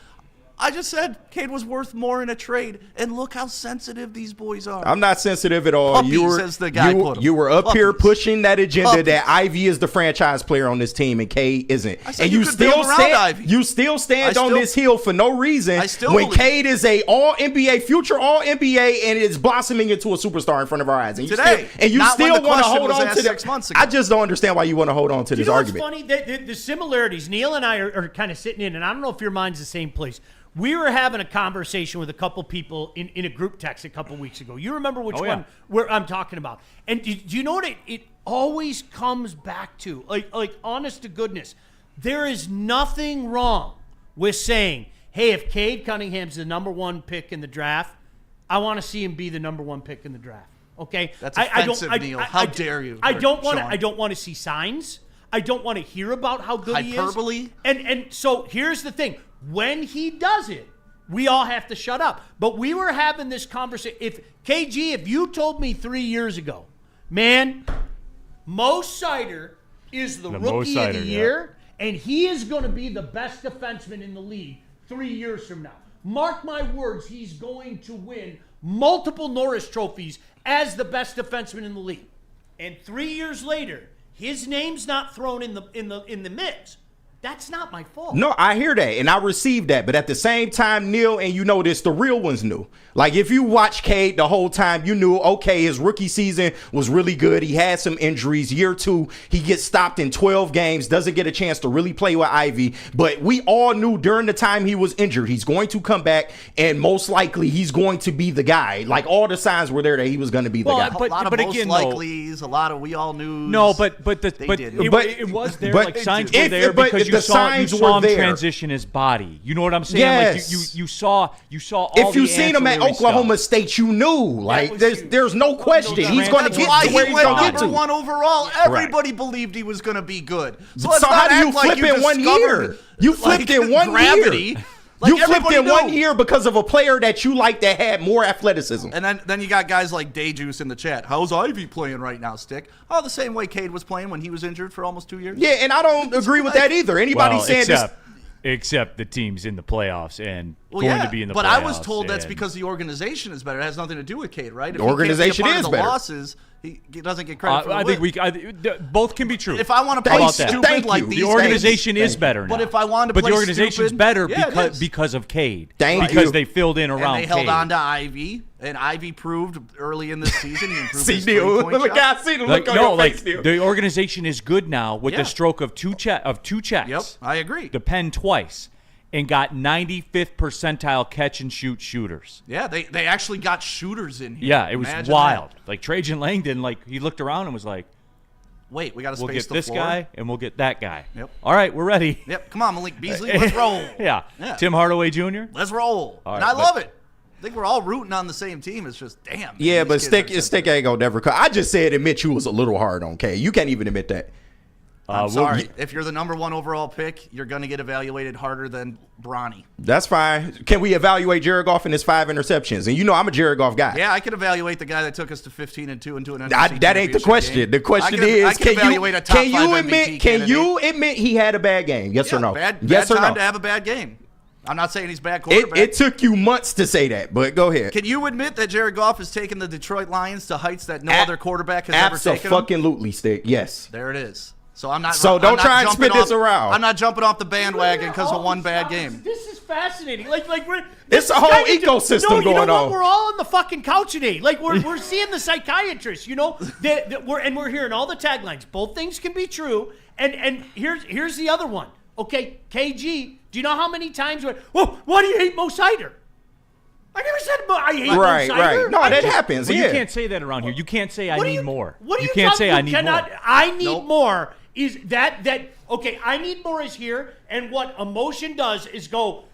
I just said Cade was worth more in a trade, and look how sensitive these boys are. I'm not sensitive at all. Puppies, as the guy put 'em. You were up here Puppies. pushing that agenda Puppies. that Ivy is the franchise player on this team and Cade isn't. I said And you you could still build around stand. Ivy. You still stand I on still- this hill for no reason. I still when believe- Cade is a All NBA, future All NBA, and is blossoming into a superstar in front of our eyes. And you Today, still, and you not when still the want to question hold was on asked to 6 months ago. I just don't understand why you want to hold on to You this know argument. what's funny? The similarities. Neil and I are kind of sitting in, and I don't know if your mind's the same place. We were having a conversation with a couple people in a group text a couple weeks ago. You remember which Oh, yeah. one where I'm talking about? And do you know what it always comes back to? Like honest to goodness, there is nothing wrong with saying, hey, if Cade Cunningham's the number 1 pick in the draft, I want to see him be the number 1 pick in the draft. Okay, That's offensive, Neil. How dare you, I don't want to. Sean. I don't want to see signs. I don't want to hear about how good Hyperbole? he is. And so here's the thing. When he does it, we all have to shut up. But we were having this conversation. If you told me 3 years ago, man, Mo Sider is the Mo rookie of Sider, the yeah. year, and he is going to be the best defenseman in the league 3 years from now. Mark my words, he's going to win multiple Norris trophies as the best defenseman in the league. And 3 years later, his name's not thrown in the mix. That's not my fault. No, I hear that, and I receive that. But at the same time, Neil, and you know this, the real ones knew. Like, if you watch Cade the whole time, you knew, okay, his rookie season was really good. He had some injuries. Year 2, he gets stopped in 12 games, doesn't get a chance to really play with Ivy. But we all knew during the time he was injured, he's going to come back, and most likely he's going to be the guy. Like, all the signs were there that he was going to be the guy. A lot of most likelies, a lot of we all knew. No, but it was there. Like, signs were there because you saw him transition his body. You know what I'm saying? Yes. Like you saw all if you the seen him at Oklahoma State, you knew. Like, there's no question. He's going to get to where he's going to get to. Number 1 overall. Everybody believed he was going to be good. So how do you flip in 1 year? You flipped in 1 year. You flipped in 1 year because of a player that you like that had more athleticism. And then you got guys like Dayjuice in the chat. How's Ivy playing right now, Stick? Oh, the same way Cade was playing when he was injured for almost 2 years. Yeah, and I don't agree with that either. Anybody saying this... Except the team's in the playoffs and going to be in the playoffs. But I was told that's because the organization is better. It has nothing to do with Cade, right? If the organization is better. Losses, he doesn't get credit for the win. Both can be true. If I want to play stupid like these the organization is better now. But if I wanted to play the organization's stupid, better because of Cade. Because they filled in around and they held on to Ivy, and Ivy proved early in the season he improved his look on your face, Neil. The organization is good now with the stroke of two checks. Yep, I agree. Depend twice. And got 95th percentile catch and shoot shooters. Yeah, they actually got shooters in here. Yeah, it was wild. That. Like Trajan Langdon, he looked around and was like, "Wait, we got to space We'll get the this floor. Guy and we'll get that guy." Yep. All right, we're ready. Yep. Come on, Malik Beasley, let's roll. Yeah. Tim Hardaway Jr. Let's roll. All and right, I love it. I think we're all rooting on the same team. It's just damn. Man, yeah, but Stick ain't gonna never cut. I just said admit you was a little hard on K. You can't even admit that. I'm sorry. If you're the number 1 overall pick, you're going to get evaluated harder than Bronny. That's fine. Can we evaluate Jared Goff and his 5 interceptions? And you know I'm a Jared Goff guy. Yeah, I can evaluate the guy that took us to 15-2 into an NFC that ain't the question. Game. The question is, can you admit he had a bad game? Yes or no? Bad yes or time no? to have a bad game. I'm not saying he's bad quarterback. It took you months to say that, but go ahead. Can you admit that Jared Goff has taken the Detroit Lions to heights that no other quarterback has ever taken them? Absolutely, Stick. Yes. There it is. So I'm not. So don't try and spin this around. I'm not jumping off the bandwagon because of one bad game. This is fascinating. It's a whole ecosystem going on. We're all on the fucking couch today. Like we're seeing the psychiatrist. You know, we're hearing all the taglines. Both things can be true. And here's the other one. Okay, KG. Do you know how many times why do you hate Mo Sider? I never said I hate Mo Sider. Right. No, that happens. You can't say that around here. You can't say I need more. What you can't say I need more. I need more. Is that okay? I need more is here, and what emotion does is go.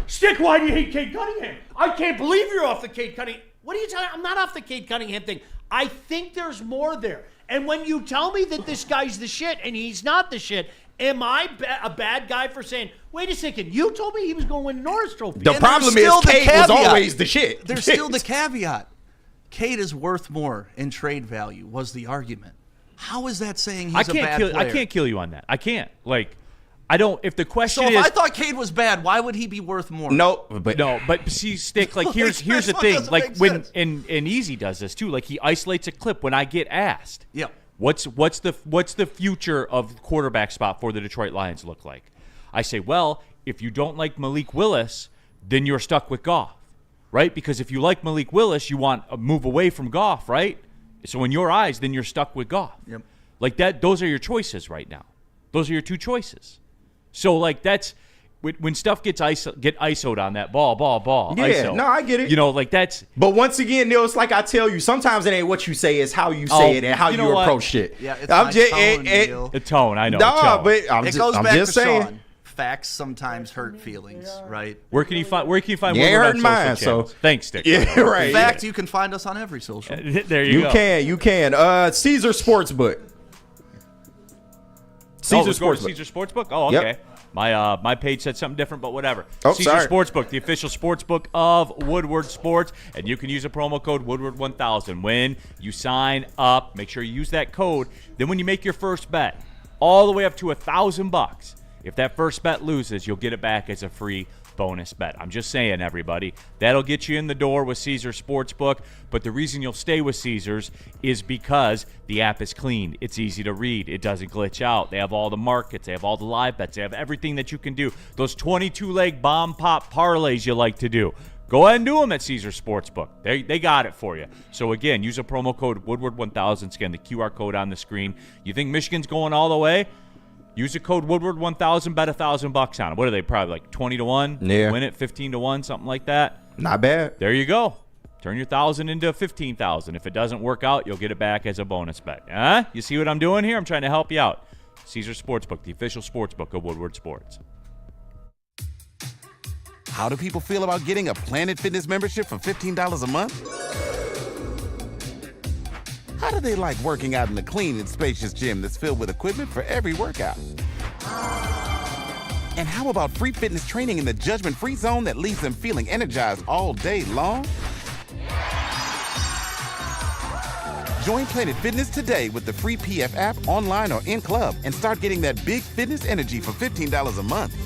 Stick. Why do you hate Cade Cunningham? I can't believe you're off the Cade Cunningham. What are you talking? I'm not off the Cade Cunningham thing. I think there's more there. And when you tell me that this guy's the shit and he's not the shit, am I a bad guy for saying, wait a second, you told me he was going to win the Norris Trophy? The problem is Cade was always the shit. There's still the caveat. Cade is worth more in trade value was the argument. How is that saying he's a bad player? I can't kill you on that. I can't. I don't. If the question is, if I thought Cade was bad, why would he be worth more? But see, Stick. Here's the thing. When and Easy does this too. He isolates a clip when I get asked. Yeah. What's the future of the quarterback spot for the Detroit Lions look like? I say, well, if you don't like Malik Willis, then you're stuck with Goff, right? Because if you like Malik Willis, you want a move away from Goff, right? So in your eyes, then you're stuck with Goff. Yep. Those are your choices right now. Those are your two choices. So that's when stuff get ISO'd on that ball. Yeah, ISO, no, I get it. That's. But once again, Neil, it's like I tell you, sometimes it ain't what you say, it's how you say it and how you approach shit. Yeah, it's tone, the tone. I know. No, but it goes back to saying. Sean. Facts sometimes hurt feelings, right? Where can you find? You ain't hurting mine, so thanks, Stick. Yeah, right. In fact, you can find us on every social. There you go. You can. Caesar Sportsbook. Caesar Sportsbook. Oh, okay. Yep. My page said something different, but whatever. Caesar sorry. Sportsbook, the official sportsbook of Woodward Sports, and you can use a promo code Woodward1000 when you sign up. Make sure you use that code. Then when you make your first bet, all the way up to $1,000, if that first bet loses, you'll get it back as a free bonus bet. I'm just saying, everybody. That'll get you in the door with Caesars Sportsbook, but the reason you'll stay with Caesars is because the app is clean. It's easy to read. It doesn't glitch out. They have all the markets. They have all the live bets. They have everything that you can do. Those 22-leg bomb pop parlays you like to do. Go ahead and do them at Caesars Sportsbook. They got it for you. So, again, use a promo code Woodward1000. Scan the QR code on the screen. You think Michigan's going all the way? Use the code Woodward1000. Bet $1,000 on it. What are they? Probably like 20 to 1? Yeah. Win it 15 to 1, something like that. Not bad. There you go. Turn your 1,000 into 15,000. If it doesn't work out, you'll get it back as a bonus bet. You see what I'm doing here? I'm trying to help you out. Caesars Sportsbook, the official sportsbook of Woodward Sports. How do people feel about getting a Planet Fitness membership for $15 a month? How do they like working out in a clean and spacious gym that's filled with equipment for every workout? And how about free fitness training in the judgment-free zone that leaves them feeling energized all day long? Join Planet Fitness today with the free PF app, online or in club, and start getting that big fitness energy for $15 a month.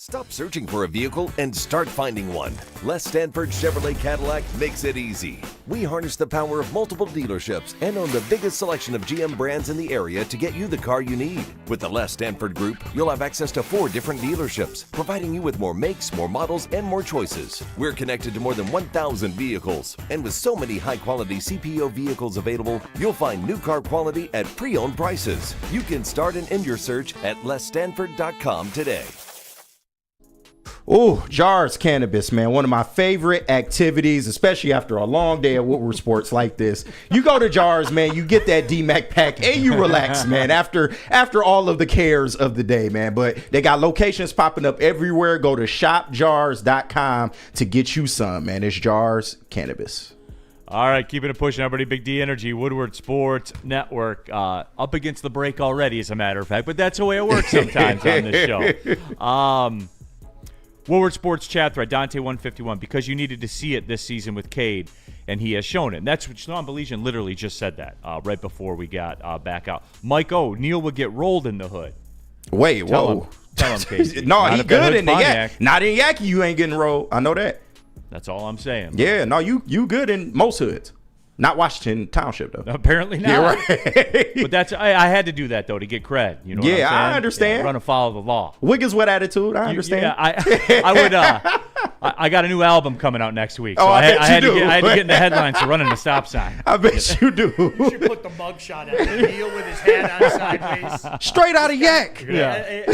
Stop searching for a vehicle and start finding one. Les Stanford Chevrolet Cadillac makes it easy. We harness the power of multiple dealerships and own the biggest selection of GM brands in the area to get you the car you need. With the Les Stanford Group, you'll have access to 4 different dealerships, providing you with more makes, more models, and more choices. We're connected to more than 1,000 vehicles, and with so many high-quality CPO vehicles available, you'll find new car quality at pre-owned prices. You can start and end your search at lesstanford.com today. Oh, Jars Cannabis, man. One of my favorite activities, especially after a long day of Woodward Sports like this. You go to Jars, man, you get that DMAC pack, and you relax, man, after all of the cares of the day, man. But they got locations popping up everywhere. Go to shopjars.com to get you some, man. It's Jars Cannabis. All right, keeping it pushing, everybody. Big D Energy, Woodward Sports Network. Up against the break already, as a matter of fact. But that's the way it works sometimes on this show. Woodward Sports chat thread, Dante151, because you needed to see it this season with Cade, and he has shown it. And that's what Sean Belizian literally just said that right before we got back out. Mike O, Neil would get rolled in the hood. Wait, Tell him, Casey. No, he good in the yak. Not in Yaki, you ain't getting rolled. I know that. That's all I'm saying. Yeah, no, you good in most hoods. Not Washington Township, though. Apparently not. Yeah, right. But that's I had to do that, though, to get cred. You know what I'm saying? I understand. Yeah, run and follow the law. Wiggins with attitude, I understand. Yeah, I would. I got a new album coming out next week. So I had to get in the headlines for running the stop sign. I bet you do. You should put the mugshot at Neil with his hat on sideways. Straight out of Yak. Yeah.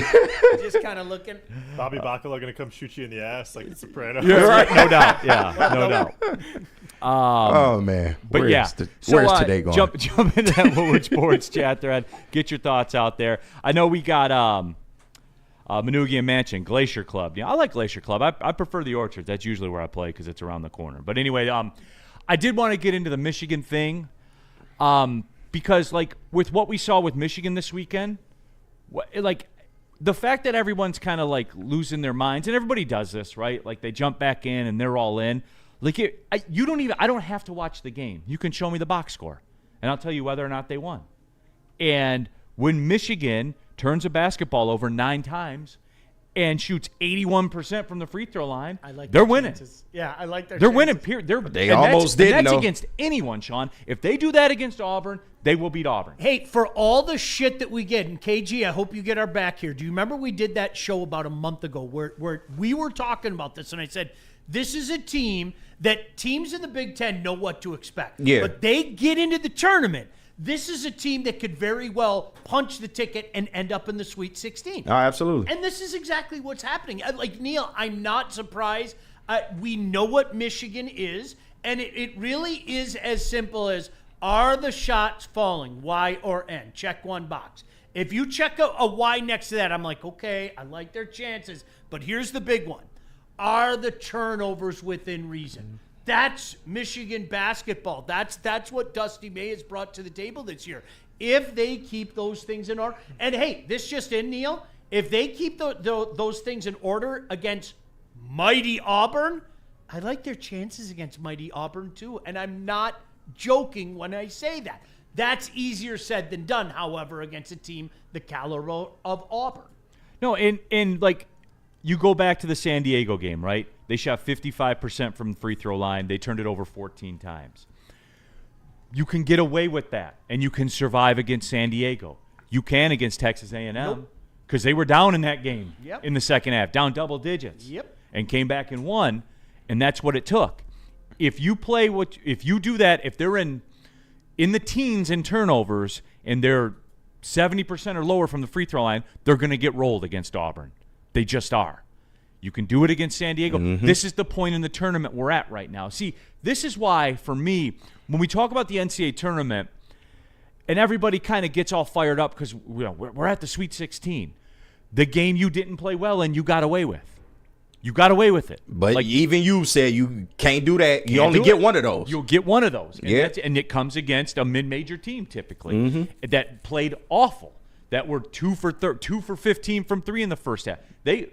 Just kind of looking. Bobby Bacala gonna come shoot you in the ass like the Sopranos. Yeah, right. No doubt. Yeah, no doubt. Oh man, but where's today going? Jump into that Woodward Sports chat thread. Get your thoughts out there. I know we got Manugian Mansion, Glacier Club. Yeah, I like Glacier Club. I prefer the Orchards. That's usually where I play because it's around the corner. But anyway, I did want to get into the Michigan thing because, like, with what we saw with Michigan this weekend, like the fact that everyone's kind of like losing their minds, and everybody does this, right? Like they jump back in and they're all in. Like I don't have to watch the game. You can show me the box score, and I'll tell you whether or not they won. And when Michigan turns a basketball over 9 times and shoots 81% from the free throw line, they're winning. Chances. Yeah, I like their They're chances. winning, period. They almost didn't, That's though. against anyone, Sean. If they do that against Auburn, they will beat Auburn. Hey, for all the shit that we get, and KG, I hope you get our back here. Do you remember we did that show about a month ago where we were talking about this, and I said, this is a team that teams in the Big Ten know what to expect. Yeah. But they get into the tournament. This is a team that could very well punch the ticket and end up in the Sweet 16. Oh, absolutely. And this is exactly what's happening. Like, Neil, I'm not surprised. We know what Michigan is, and it really is as simple as, are the shots falling, Y or N? Check one box. If you check a Y next to that, I'm like, okay, I like their chances. But here's the big one. Are the turnovers within reason? That's Michigan basketball. That's what Dusty May has brought to the table this year. If they keep those things in order, and hey, this just in, Neil, if they keep those things in order against mighty Auburn, I like their chances against mighty Auburn too. And I'm not joking when I say that. That's easier said than done, however, against a team the caliber of Auburn. No, and like, you go back to the San Diego game, right? They shot 55% from the free throw line. They turned it over 14 times. You can get away with that, and you can survive against San Diego. You can against Texas A&M because they were down in that game in the second half, down double digits, and came back and won, and that's what it took. If you do that, if they're in the teens in turnovers and they're 70% or lower from the free throw line, they're going to get rolled against Auburn. They just are. You can do it against San Diego. This is the point in the tournament we're at right now. See, this is why, for me, when we talk about the NCAA tournament, and everybody kind of gets all fired up because we're at the Sweet 16, the game you didn't play well and you got away with. You got away with it. But even you said you can't do that. You only get one of those. You'll get one of those. And and it comes against a mid-major team typically that played awful, that were 2 for 15 from 3 in the first half. They,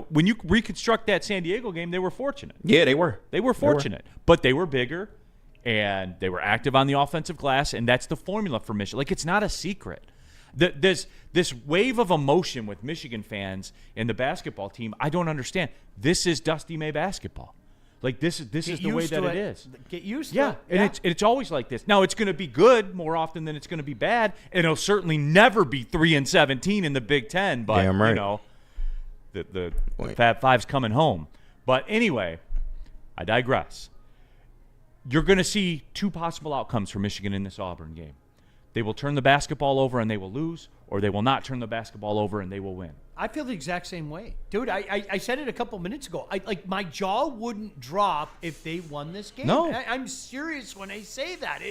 when you reconstruct that San Diego game, they were fortunate. Yeah, they were. They were fortunate. But they were bigger, and they were active on the offensive glass, and that's the formula for Michigan. Like, it's not a secret. This wave of emotion with Michigan fans and the basketball team, I don't understand. This is Dusty May basketball. Like, this is the way that it is. Get used to it. And it's always like this. Now, it's going to be good more often than it's going to be bad, and it'll certainly never be 3-17 in the Big Ten. But damn right. The Fab Five's coming home. But anyway, I digress. You're going to see two possible outcomes for Michigan in this Auburn game. They will turn the basketball over and they will lose, or they will not turn the basketball over and they will win. I feel the exact same way. Dude, I said it a couple minutes ago. My jaw wouldn't drop if they won this game. No. I'm serious when I say that.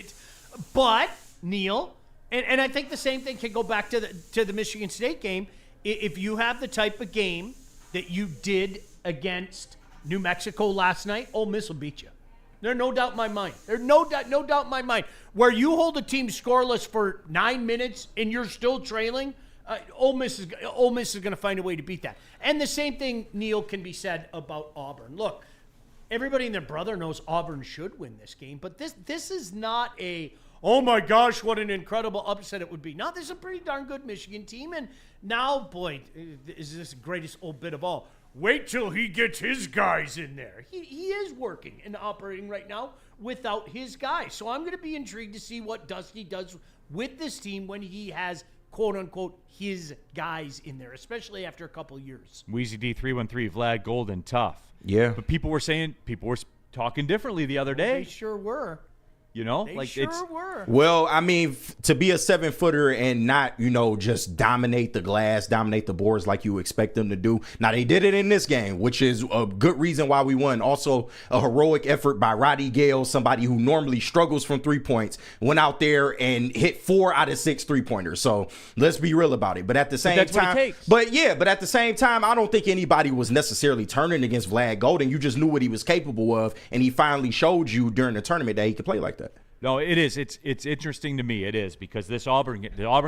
But, Neil, and I think the same thing can go back to the Michigan State game. If you have the type of game that you did against New Mexico last night, Ole Miss will beat you. There's no doubt in my mind. There's no doubt in my mind. Where you hold a team scoreless for 9 minutes and you're still trailing, Ole Miss is going to find a way to beat that. And the same thing, Neil, can be said about Auburn. Look, everybody and their brother knows Auburn should win this game, but this is not a, oh my gosh, what an incredible upset it would be. No, this is a pretty darn good Michigan team, and now, boy, is this the greatest old bit of all. Wait till he gets his guys in there. He is working and operating right now without his guys. So I'm going to be intrigued to see what Dusty does with this team when he has, quote-unquote, his guys in there, especially after a couple years. Weezy D313, Vlad Golden, tough. Yeah. But people were talking differently the other day. They sure were. They sure were. Well, I mean, to be a 7-footer and not, just dominate the glass, dominate the boards like you expect them to do. Now, they did it in this game, which is a good reason why we won. Also, a heroic effort by Roddy Gale, somebody who normally struggles from 3 points, went out there and hit 4 out of 6 3-pointers. So let's be real about it. But at the same time, but at the same time, I don't think anybody was necessarily turning against Vlad Golden. You just knew what he was capable of, and he finally showed you during the tournament that he could play like that. No, it is. It's interesting to me. It is, because the Auburn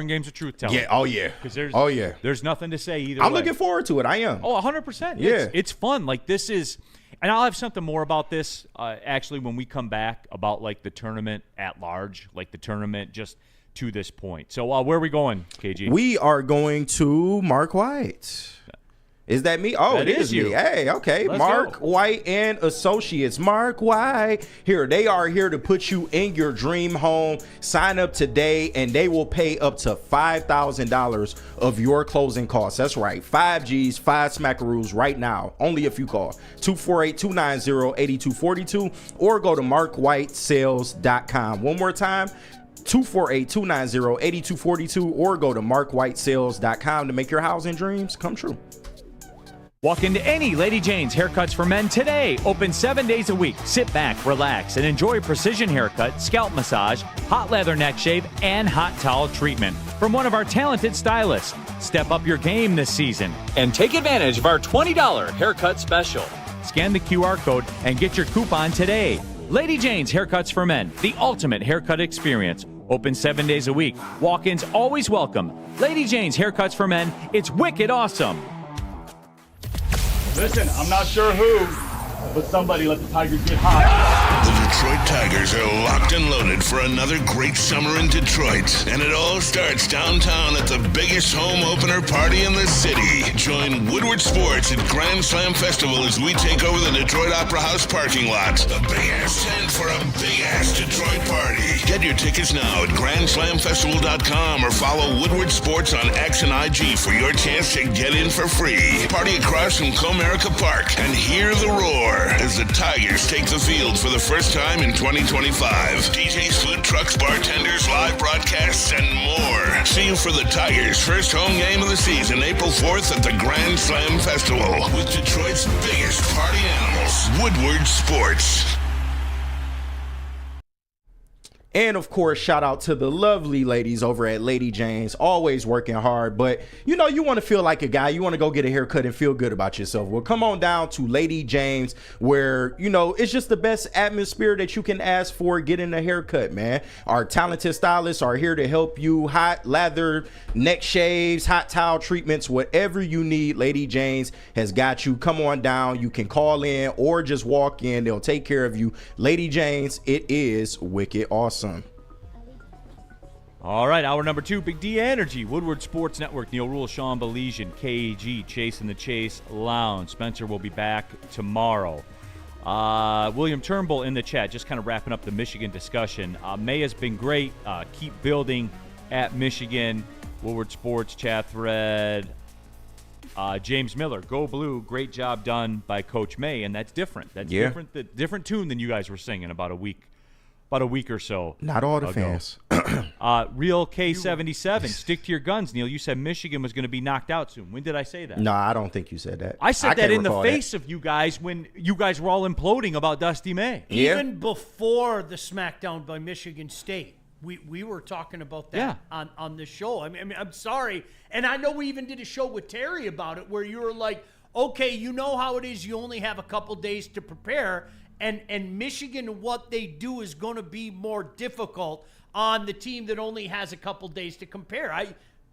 game's a truth telling. Yeah. Oh yeah. Because there's nothing to say either. I'm looking forward to it. I am. Oh, 100%. Yeah. It's fun. Like, this is, and I'll have something more about this actually when we come back about like the tournament at large, like the tournament just to this point. So where are we going, KG? We are going to Mark White. Is that me? Oh, it is me. You. Hey, okay. Let's Mark go. White and Associates. Mark White. They are here to put you in your dream home. Sign up today, and they will pay up to $5,000 of your closing costs. That's right. 5 G's, 5 smackaroos right now. Only if you call 248-290-8242 or go to markwhitesales.com. One more time. 248-290-8242 or go to markwhitesales.com to make your housing dreams come true. Walk into any Lady Jane's Haircuts for Men today. Open 7 days a week. Sit back, relax, and enjoy precision haircut, scalp massage, hot leather neck shave, and hot towel treatment from one of our talented stylists. Step up your game this season and take advantage of our $20 haircut special. Scan the QR code and get your coupon today. Lady Jane's Haircuts for Men, the ultimate haircut experience. Open 7 days a week. Walk-ins always welcome. Lady Jane's Haircuts for Men. It's wicked awesome. Listen, I'm not sure who, but somebody let the Tigers get hot. The Detroit Tigers are locked and loaded for another great summer in Detroit. And it all starts downtown at the biggest home opener party in the city. Join Woodward Sports at Grand Slam Festival as we take over the Detroit Opera House parking lot. A big-ass tent for a big-ass Detroit party. Get your tickets now at GrandSlamFestival.com or follow Woodward Sports on X and IG for your chance to get in for free. Party across from Comerica Park and hear the roar as the Tigers take the field for the first time in 2025. DJs, food trucks, bartenders, live broadcasts, and more. See you for the Tigers' first home game of the season, April 4th at the Grand Slam Festival with Detroit's biggest party animals, Woodward Sports. And of course, shout out to the lovely ladies over at Lady Jane's, always working hard. But you know, you want to feel like a guy, you want to go get a haircut and feel good about yourself. Well, come on down to Lady Jane's, where, you know, it's just the best atmosphere that you can ask for getting a haircut, man. Our talented stylists are here to help you. Hot lather, neck shaves, hot towel treatments, whatever you need, Lady Jane's has got you. Come on down. You can call in or just walk in. They'll take care of you. Lady Jane's, it is wicked awesome. All right, hour number 2, Big D Energy, Woodward Sports Network, Neil Rule, Sean Belizean, KG, Chasing the Chase Lounge. Spencer will be back tomorrow. William Turnbull in the chat, just kind of wrapping up the Michigan discussion. May has been great. Keep building at Michigan. Woodward Sports chat thread. James Miller, go blue. Great job done by Coach May, and that's different. That's different tune than you guys were singing about a week or so. Not all the ago. fans. Real K77, stick to your guns, Neil. You said Michigan was going to be knocked out soon. When did I say that? No, I don't think you said that. I said that in the face of you guys when you guys were all imploding about Dusty May. Even before the smackdown by Michigan State, we were talking about that on the show. I mean, I'm sorry. And I know we even did a show with Terry about it where you were like, okay, you know how it is. You only have a couple days to prepare. And Michigan, what they do is going to be more difficult on the team that only has a couple days to compare.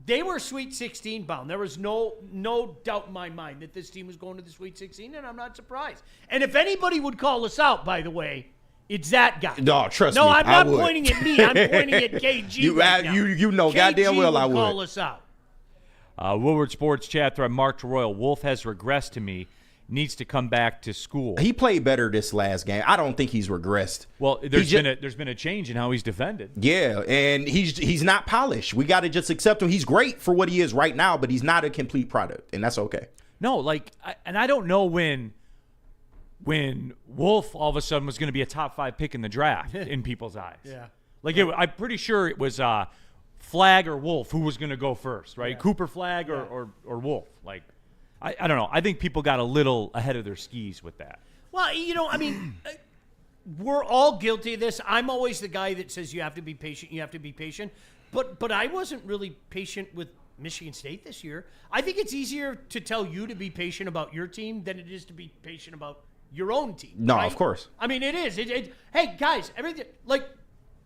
They were Sweet 16 bound. There was no doubt in my mind that this team was going to the Sweet 16, and I'm not surprised. And if anybody would call us out, by the way, it's that guy. No, trust me. No, I'm not pointing at me. I'm pointing at KG. You know goddamn well I would. Call us out. Woodward Sports chat thread, Mark Royal. Wolf has regressed to me. Needs to come back to school. He played better this last game. I don't think he's regressed. Well, there's been a change in how he's defended. Yeah, and he's not polished. We got to just accept him. He's great for what he is right now, but he's not a complete product, and that's okay. No, I don't know when Wolf all of a sudden was going to be a top 5 pick in the draft in people's eyes. Yeah. I'm pretty sure it was Flag or Wolf who was going to go first, right? Yeah. Cooper Flag or Wolf. I don't know. I think people got a little ahead of their skis with that. Well, I mean, we're all guilty of this. I'm always the guy that says you have to be patient. You have to be patient. But I wasn't really patient with Michigan State this year. I think it's easier to tell you to be patient about your team than it is to be patient about your own team. No, right? of course. I mean, it is. Hey, guys, everything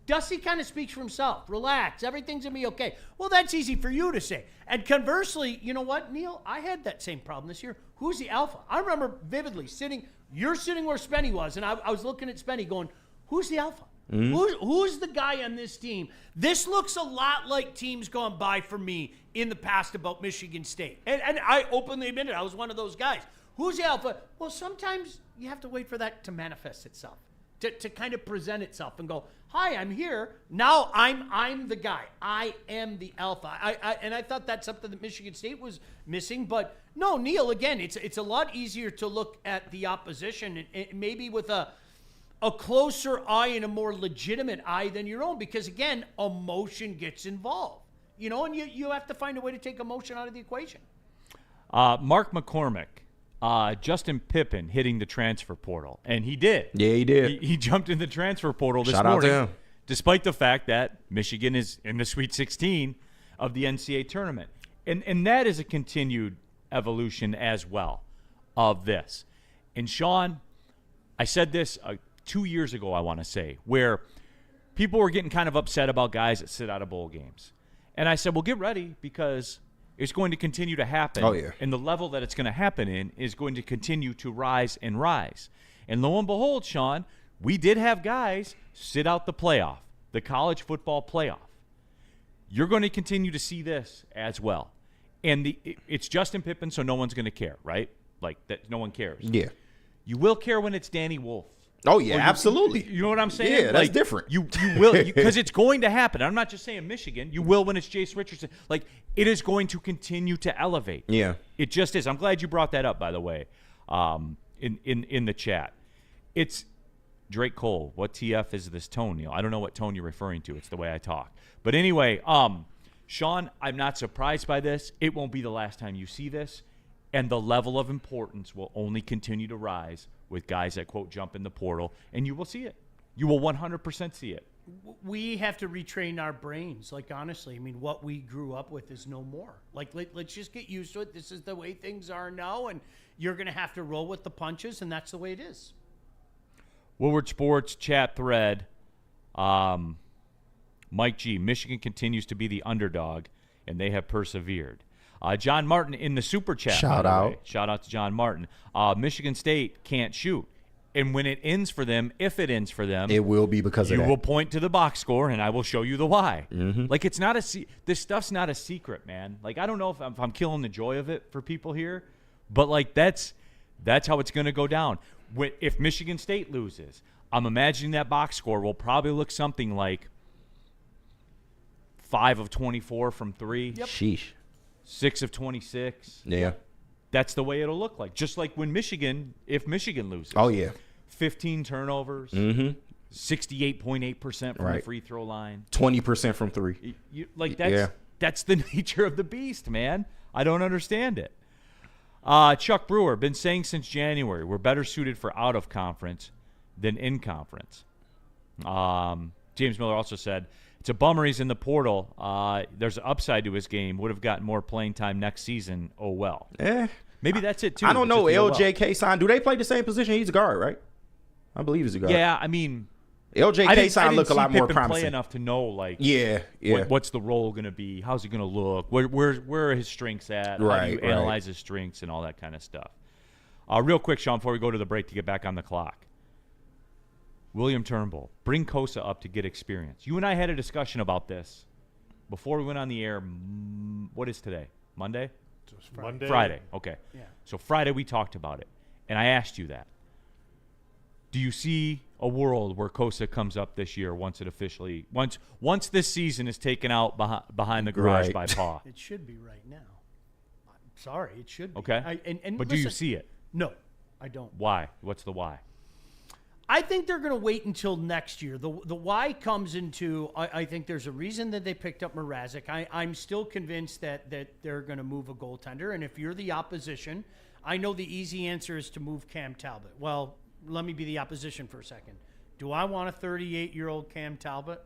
Dusty kind of speaks for himself. Relax. Everything's going to be okay. Well, that's easy for you to say. And conversely, you know what, Neil? I had that same problem this year. Who's the alpha? I remember vividly you're sitting where Spenny was, and I was looking at Spenny going, who's the alpha? Mm-hmm. Who's the guy on this team? This looks a lot like teams gone by for me in the past about Michigan State. And I openly admit it. I was one of those guys. Who's the alpha? Well, sometimes you have to wait for that to manifest itself. To kind of present itself and go, hi, I'm here. Now I'm the guy. I am the alpha. And I thought that's something that Michigan State was missing. But no, Neil, again, it's a lot easier to look at the opposition and maybe with a a closer eye and a more legitimate eye than your own, because again, emotion gets involved, and you have to find a way to take emotion out of the equation. Mark McCormick, Justin Pippen hitting the transfer portal, and he did. Yeah, he did. He jumped in the transfer portal this Shout morning, out to him. despite the fact that Michigan is in the Sweet 16 of the NCAA tournament. And that is a continued evolution as well of this. And Sean, I said this 2 years ago, I want to say, where people were getting kind of upset about guys that sit out of bowl games. And I said, well, get ready, because it's going to continue to happen. Oh, yeah. And the level that it's going to happen in is going to continue to rise and rise. And lo and behold, Sean, we did have guys sit out the playoff, the college football playoff. You're going to continue to see this as well. And it's Justin Pippen, so no one's going to care, right? Like, that, no one cares. Yeah. You will care when it's Danny Wolf. Oh, yeah, absolutely. You know what I'm saying? Yeah, that's different. You will, because it's going to happen. I'm not just saying Michigan. You will when it's Jace Richardson. Like, it is going to continue to elevate. Yeah. It just is. I'm glad you brought that up, by the way, in the chat. It's Drake Cole. What TF is this tone, Neil? I don't know what tone you're referring to. It's the way I talk. But anyway, Sean, I'm not surprised by this. It won't be the last time you see this. And the level of importance will only continue to rise with guys that, quote, jump in the portal. And you will see it. You will 100% see it. We have to retrain our brains. Like, honestly, I mean, what we grew up with is no more. Like, let's just get used to it. This is the way things are now, and you're going to have to roll with the punches, and that's the way it is. Woodward Sports chat thread. Mike G. Michigan continues to be the underdog, and they have persevered. John Martin in the super chat. Shout out. Shout out to John Martin. Michigan State can't shoot. And when it ends for them, if it ends for them, it will be because of that. You will point to the box score, and I will show you the why. Mm-hmm. Like, it's not this stuff's not a secret, man. Like, I don't know if I'm killing the joy of it for people here, but like that's how it's going to go down. If Michigan State loses, I'm imagining that box score will probably look something like 5 of 24 from 3. Yep. Sheesh. 6 of 26. Yeah. That's the way it'll look like. Just like when if Michigan loses. Oh, yeah. 15 turnovers. Mm-hmm. 68.8% from the free throw line. 20% from 3. That's the nature of the beast, man. I don't understand it. Chuck Brewer, been saying since January, we're better suited for out of conference than in conference. James Miller also said, it's a bummer he's in the portal. There's an upside to his game. Would have gotten more playing time next season. Oh, well. Maybe that's it, too. I don't know. LJK signed. Do they play the same position? He's a guard, right? I believe he's a guard. Yeah, I mean, LJK signed look a lot more promising. Play enough to know, like, yeah. What's the role going to be? How's he going to look? Where are his strengths at? How do you analyze his strengths and all that kind of stuff? Real quick, Sean, before we go to the break to get back on the clock. William Turnbull, bring Kosa up to get experience. You and I had a discussion about this before we went on the air. What is today? Monday? Monday. Friday. Okay. Yeah. So Friday we talked about it, and I asked you that. Do you see a world where Kosa comes up this year once this season is taken out behind the garage by Paw? It should be right now. I'm sorry, it should be. Okay. But do you see it? No, I don't. Why? What's the why? I think they're going to wait until next year. The why comes into, I think there's a reason that they picked up Mrazek. I'm still convinced that they're going to move a goaltender. And if you're the opposition, I know the easy answer is to move Cam Talbot. Well, let me be the opposition for a second. Do I want a 38-year-old Cam Talbot?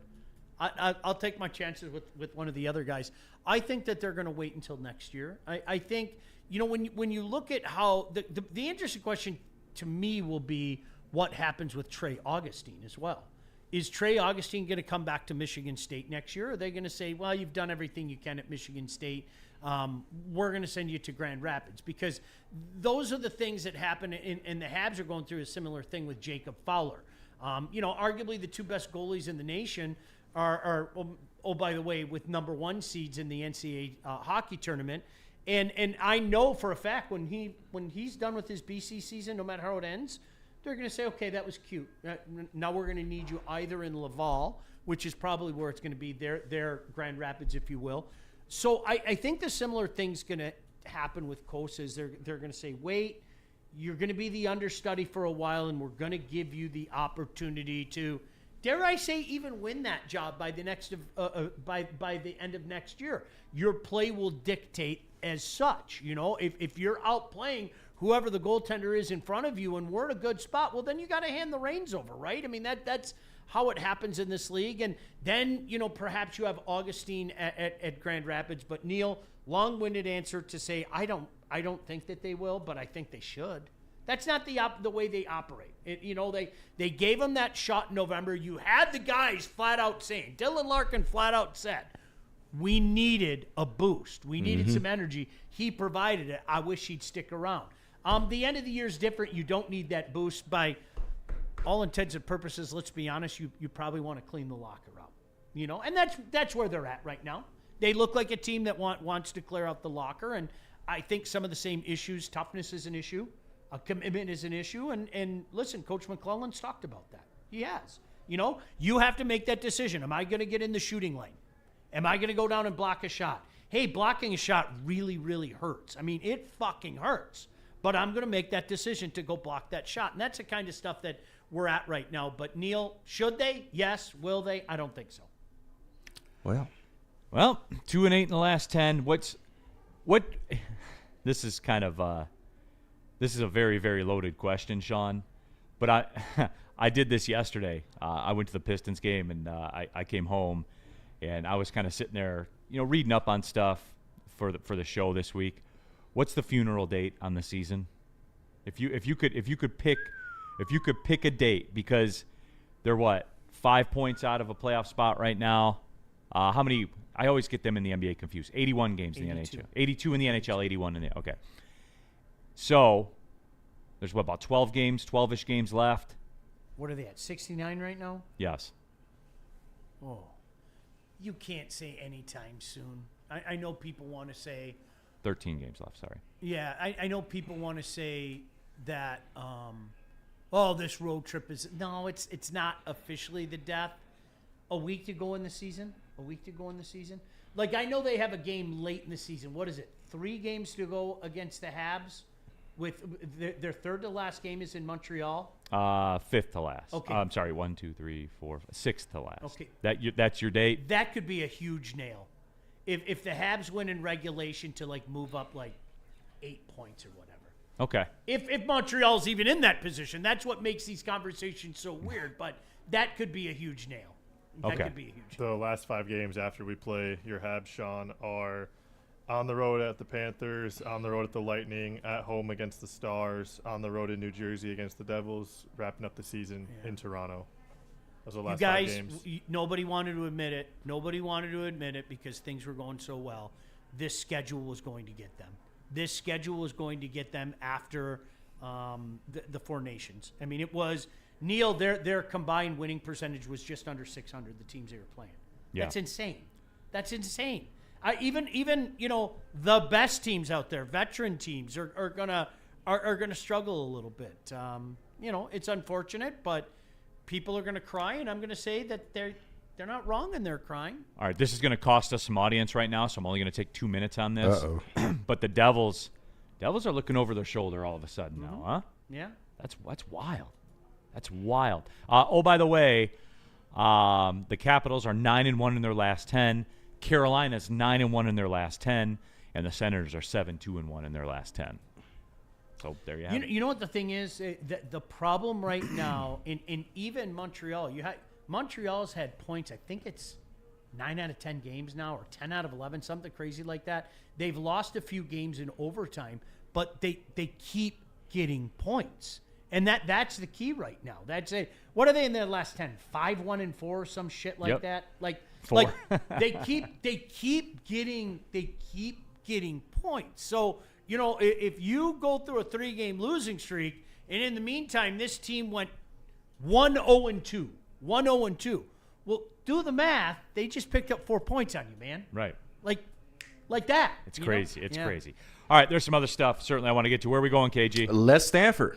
I'll take my chances with one of the other guys. I think that they're going to wait until next year. I think, when you look at how the interesting question to me will be, what happens with Trey Augustine as well? Is Trey Augustine going to come back to Michigan State next year? Or are they going to say, well, you've done everything you can at Michigan State. We're going to send you to Grand Rapids? Because those are the things that happen, and the Habs are going through a similar thing with Jacob Fowler. Arguably the two best goalies in the nation are by the way, with number 1 seeds in the NCAA hockey tournament. And I know for a fact when he's done with his BC season, no matter how it ends, they're going to say, okay, that was cute. Now we're going to need you either in Laval, which is probably where it's going to be, their Grand Rapids, if you will. So I think the similar thing's going to happen with Kosa is they're going to say, wait, you're going to be the understudy for a while, and we're going to give you the opportunity to, dare I say, even win that job by the by the end of next year. Your play will dictate as such. If you're outplaying whoever the goaltender is in front of you and we're in a good spot, well, then you got to hand the reins over, right? I mean, that's how it happens in this league. And then, perhaps you have Augustine at Grand Rapids. But, Neil, long-winded answer to say I don't think that they will, but I think they should. That's not the way they operate. They gave him that shot in November. You had the guys flat out saying, Dylan Larkin flat out said, we needed a boost. We needed some energy. He provided it. I wish he'd stick around. The end of the year is different. You don't need that boost. By all intents and purposes, let's be honest, you probably want to clean the locker out. And that's where they're at right now. They look like a team that wants to clear out the locker, and I think some of the same issues, toughness is an issue, commitment is an issue, and listen, Coach McClellan's talked about that. He has. You have to make that decision. Am I going to get in the shooting lane? Am I going to go down and block a shot? Hey, blocking a shot really, really hurts. I mean, it fucking hurts. But I'm going to make that decision to go block that shot. And that's the kind of stuff that we're at right now. But, Neil, should they? Yes. Will they? I don't think so. Well, 2-8 in the last 10. This is kind of this is a very, very loaded question, Sean. But I did this yesterday. I went to the Pistons game, and I came home, and I was kind of sitting there, reading up on stuff for the show this week. What's the funeral date on the season? If you could pick a date, because they're 5 points out of a playoff spot right now. How many? I always get them in the NBA confused. 81 games in the NHL. 82 in the NHL, 81 in the okay. So there's about 12-ish games left. What are they at? 69 right now? Yes. Oh, you can't say anytime soon. I know people want to say 13 games left, sorry. Yeah, I know people want to say that, this road trip is... No, it's not officially the death. A week to go in the season? Like, I know they have a game late in the season. What is it? 3 games to go against the Habs? With their third to last game is in Montreal? Fifth to last. Okay. I'm sorry, 1, 2, 3, 4, 6th to last. Okay. That's your date? That could be a huge nail. If the Habs win in regulation to move up 8 points or whatever. Okay. If Montreal's even in that position, that's what makes these conversations so weird. But that could be a huge nail. That could be a huge nail. The last 5 games after we play your Habs, Sean, are on the road at the Panthers, on the road at the Lightning, at home against the Stars, on the road in New Jersey against the Devils, wrapping up the season in Toronto. Those are the last 5 games. Nobody wanted to admit it. Nobody wanted to admit it because things were going so well. This schedule was going to get them. This schedule was going to get them after the 4 nations. I mean, it was, Neil, their combined winning percentage was just under 600, the teams they were playing. Yeah. That's insane. Even the best teams out there, veteran teams, are gonna struggle a little bit. It's unfortunate, but people are gonna cry, and I'm gonna say that they're not wrong in their crying. All right, this is gonna cost us some audience right now, so I'm only gonna take 2 minutes on this. But the Devils are looking over their shoulder all of a sudden now, huh? Yeah, that's wild. That's wild. By the way, the Capitals are 9-1 in their last 10. Carolina's 9-1 in their last 10, and the Senators are 7-2-1 in their last 10. So there you have it. You know what the thing is? The problem right now, in even Montreal, Montreal's had points. I think it's 9 out of 10 games now, or 10 out of 11, something crazy like that. They've lost a few games in overtime, but they keep getting points, and that's the key right now. That's it. What are they in their last 10? 5-1-4, some shit like that. Like they keep getting points. So, if you go through a 3-game losing streak, and in the meantime this team went 1-0-2. Well, do the math. They just picked up 4 points on you, man. Right. Like that. It's crazy. It's crazy. All right, there's some other stuff certainly I want to get to. Where are we going, KG? Les Stanford.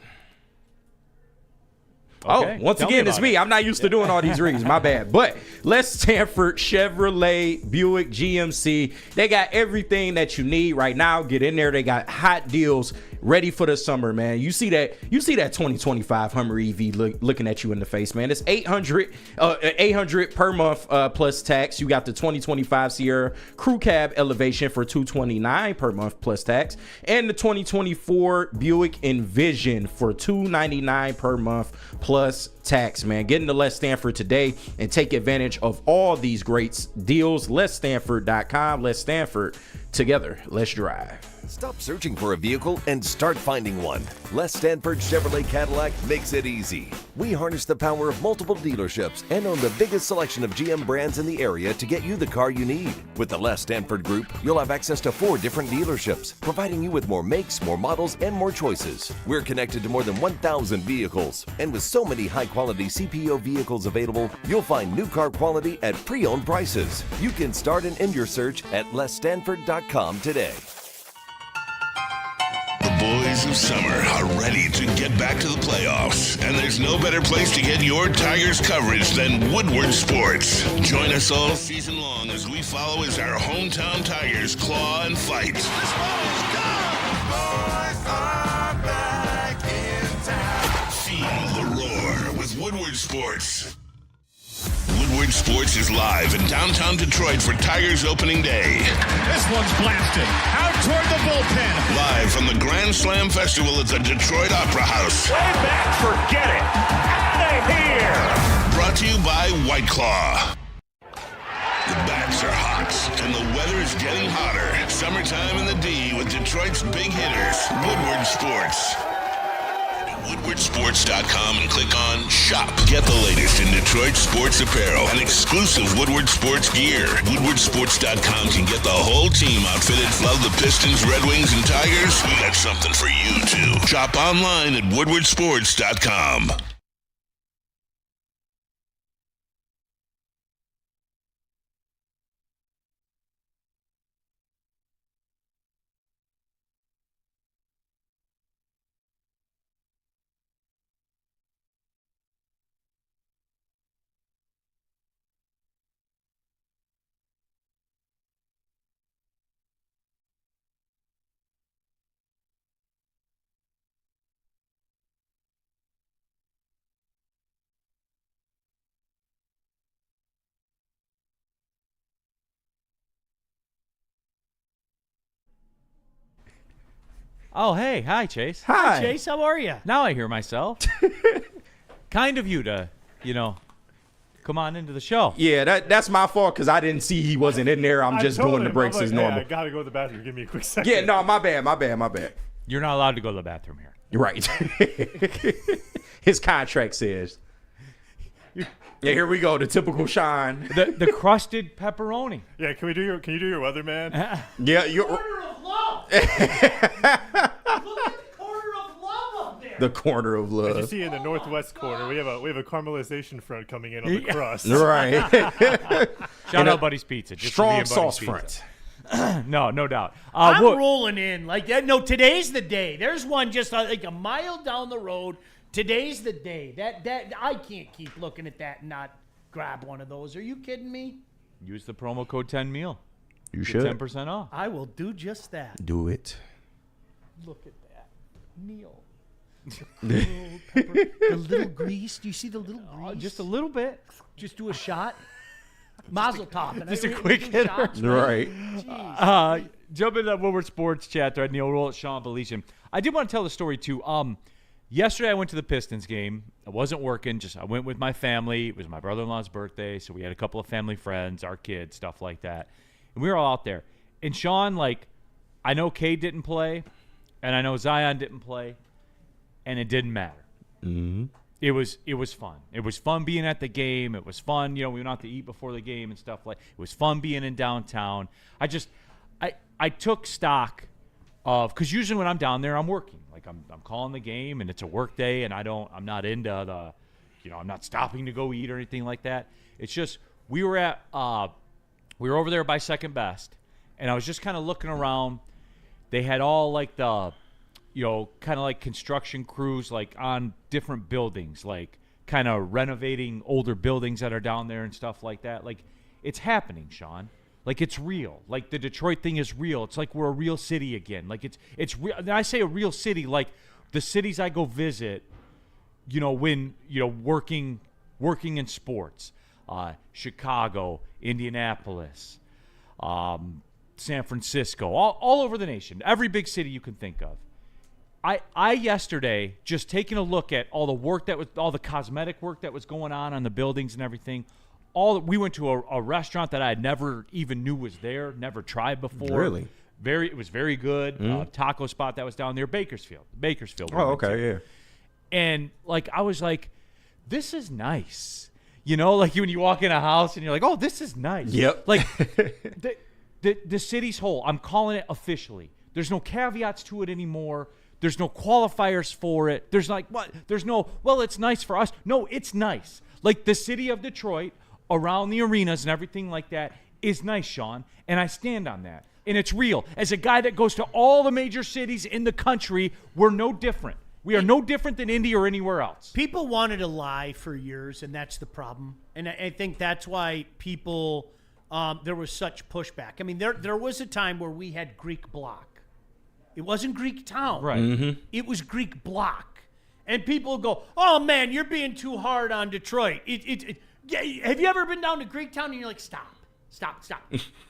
Okay. Once again, it's me. I'm not used to doing all these reads. My bad. But Les Stanford Chevrolet Buick GMC. They got everything that you need right now. Get in there. They got hot deals ready for the summer, man. You see that 2025 Hummer EV looking at you in the face, man. It's $800 per month plus tax. You got the 2025 Sierra Crew Cab Elevation for $229 per month plus tax, and the 2024 Buick Envision for $299 per month plus tax, man. Get into Les Stanford today and take advantage of all these great deals. LesStanford.com. Les Stanford, together, let's drive. Stop searching for a vehicle and start finding one. Les Stanford Chevrolet Cadillac makes it easy. We harness the power of multiple dealerships and own the biggest selection of GM brands in the area to get you the car you need. With the Les Stanford Group, you'll have access to 4 different dealerships, providing you with more makes, more models, and more choices. We're connected to more than 1,000 vehicles, and with so many high-quality CPO vehicles available, you'll find new car quality at pre-owned prices. You can start and end your search at lesstanford.com today. The boys of summer are ready to get back to the playoffs, and there's no better place to get your Tigers coverage than Woodward Sports. Join us all season long as we follow as our hometown Tigers claw and fight. This ball is gone. Boys are back in town. Feel the roar with Woodward Sports. Woodward Sports is live in downtown Detroit for Tigers opening day. This one's blasted out toward the bullpen. Live from the Grand Slam Festival at the Detroit Opera House. Way back, forget it. Out of here. Brought to you by White Claw. The bats are hot, and the weather is getting hotter. Summertime in the D with Detroit's big hitters. Woodward Sports. WoodwardSports.com and click on Shop. Get the latest in Detroit sports apparel and exclusive Woodward Sports gear. WoodwardSports.com can get the whole team outfitted. Love the Pistons, Red Wings, and Tigers? We got something for you, too. Shop online at WoodwardSports.com. Oh, hey. Hi, Chase. Hi. Chase, how are you? Now I hear myself. Kind of you to, come on into the show. Yeah, that's my fault because I didn't see he wasn't in there. I'm just doing the breaks as normal. I gotta go to the bathroom. Give me a quick second. Yeah, no, my bad. You're not allowed to go to the bathroom here. You're right. His contract says. Yeah, here we go. The typical Sean. The crusted pepperoni. Yeah, can you do your weatherman? Yeah, you're. Corner of love. Look at the corner of love up there. The corner of love. As you see in the northwest corner, we have a caramelization front coming in on the crust. Right. Shout out Buddy's Pizza. Just for me Strong and Buddy's sauce Pizza. front. No doubt. I'm rolling in like that. No, today's the day. There's one just like a mile down the road. Today's the day. That I can't keep looking at that and not grab one of those. Are you kidding me? Use the promo code 10meal. You Get should. 10% off. I will do just that. Do it. Look at that. Neil. The little grease. Do you see the little grease? Just a little bit. Just do a shot. Mazel tov. Just a quick hitter. Right. Jump into that Woodward Sports chat thread. Neil Roll at Sean Belician. I did want to tell the story too. Yesterday I went to the Pistons game. I wasn't working. I went with my family. It was my brother-in-law's birthday, so we had a couple of family friends, our kids, stuff like that. And we were all out there. And Sean, I know Cade didn't play, and I know Zion didn't play, and it didn't matter. Mm-hmm. It was fun. It was fun being at the game. It was fun. We went out to eat before the game and stuff like. It was fun being in downtown. I took stock of, because usually when I'm down there, I'm working. I'm calling the game and it's a work day, and I'm not into the, I'm not stopping to go eat or anything like that. It's just we were over there by second best, and I was just kind of looking around. They had all the, kind of like construction crews on different buildings, kind of renovating older buildings that are down there and stuff like that. Like, it's happening, Sean. Like, it's real. Like, the Detroit thing is real. It's like we're a real city again. Like, it's real. And I say a real city, like the cities I go visit, when, working in sports. Chicago, Indianapolis, San Francisco, all over the nation. Every big city you can think of. I yesterday, just taking a look at all the cosmetic work that was going on the buildings and everything. We went to a restaurant that I never even knew was there, never tried before. Really? It was very good. Taco spot that was down there, Bakersfield. Oh, okay, yeah. And I was like, this is nice. Like when you walk in a house and you're like, oh, this is nice. Yep. Like the city's whole, I'm calling it officially. There's no caveats to it anymore. There's no qualifiers for it. There's it's nice for us. No, it's nice. Like the city of Detroit, around the arenas and everything like that is nice, Sean. And I stand on that. And it's real. As a guy that goes to all the major cities in the country, we're no different. We are no different than Indy or anywhere else. People wanted to lie for years, and that's the problem. And I think that's why people, there was such pushback. I mean, there was a time where we had Greek block. It wasn't Greek town. Right. Mm-hmm. It was Greek block. And people go, oh, man, you're being too hard on Detroit. Have you ever been down to Greek town and you're like, stop.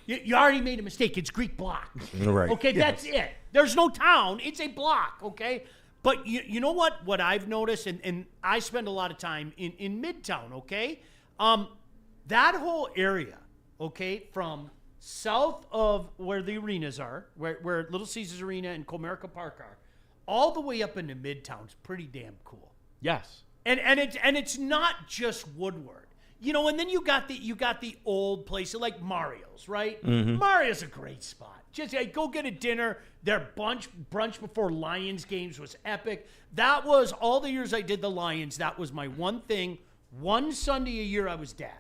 You already made a mistake. It's Greek block. Right. Okay, that's it. There's no town. It's a block, okay? But you know what I've noticed, and I spend a lot of time in Midtown, okay? That whole area, okay, from south of where the arenas are, where Little Caesars Arena and Comerica Park are, all the way up into Midtown is pretty damn cool. Yes. And it's not just Woodward. And then you got the old places like Mario's, right? Mm-hmm. Mario's a great spot. Just go get a dinner. Their brunch before Lions games was epic. That was all the years I did the Lions. That was my one thing. One Sunday a year I was dad.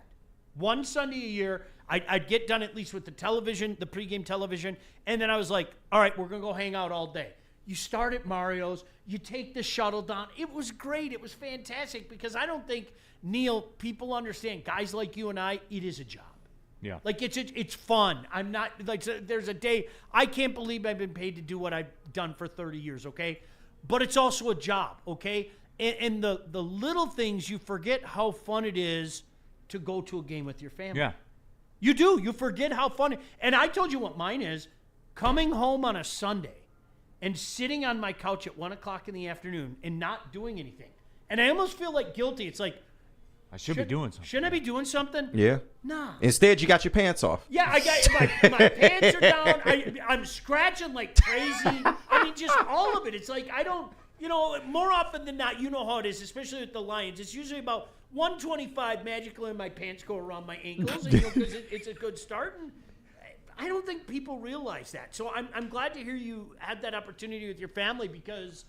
One Sunday a year I'd get done at least with the television, the pregame television, and then I was like, all right, we're gonna go hang out all day. You start at Mario's. You take the shuttle down. It was great. It was fantastic because I don't think, Neil, people understand. Guys like you and I, it is a job. Yeah. Like it's fun. I'm not like there's a day I can't believe I've been paid to do what I've done for 30 years, okay? But it's also a job, okay? And the little things, you forget how fun it is to go to a game with your family. Yeah. You do. You forget how fun and I told you what mine is. Coming home on a Sunday and sitting on my couch at 1:00 in the afternoon and not doing anything. And I almost feel like guilty. It's like, I should be doing something. Shouldn't I be doing something? Yeah. Nah. Instead, you got your pants off. Yeah, I got my pants are down. I'm scratching like crazy. I mean, just all of it. It's like I don't, more often than not, you know how it is, especially with the Lions. It's usually about 125 magically, and my pants go around my ankles, because it's a good start. And I don't think people realize that. So I'm glad to hear you had that opportunity with your family because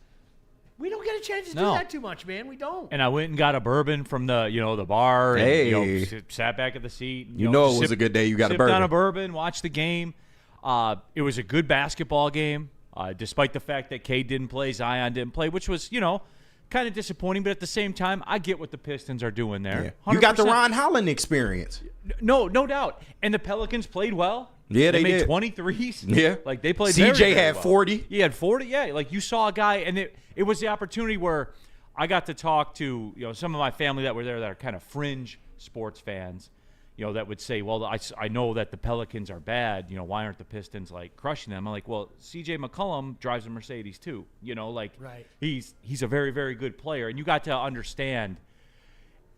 we don't get a chance to do that too much, man. We don't. And I went and got a bourbon from the bar. And, Hey. sat back at the seat. You know it was a good day. You got a sipped on bourbon. a bourbon, watched the game. It was a good basketball game, despite the fact that Cade didn't play, Zion didn't play, which was, kind of disappointing. But at the same time, I get what the Pistons are doing there. Yeah. You got the 100%. Ron Holland experience. No doubt. And the Pelicans played well. Yeah, they made did. 23s. Yeah. Like they played CJ very, very had well. 40. He had 40. Yeah, like you saw a guy, and it was the opportunity where I got to talk to some of my family that were there that are kind of fringe sports fans, that would say, well, I know that the Pelicans are bad. Why aren't the Pistons like crushing them? I'm like, well, CJ McCollum drives a Mercedes too. Right. He's a very, very good player, and you got to understand.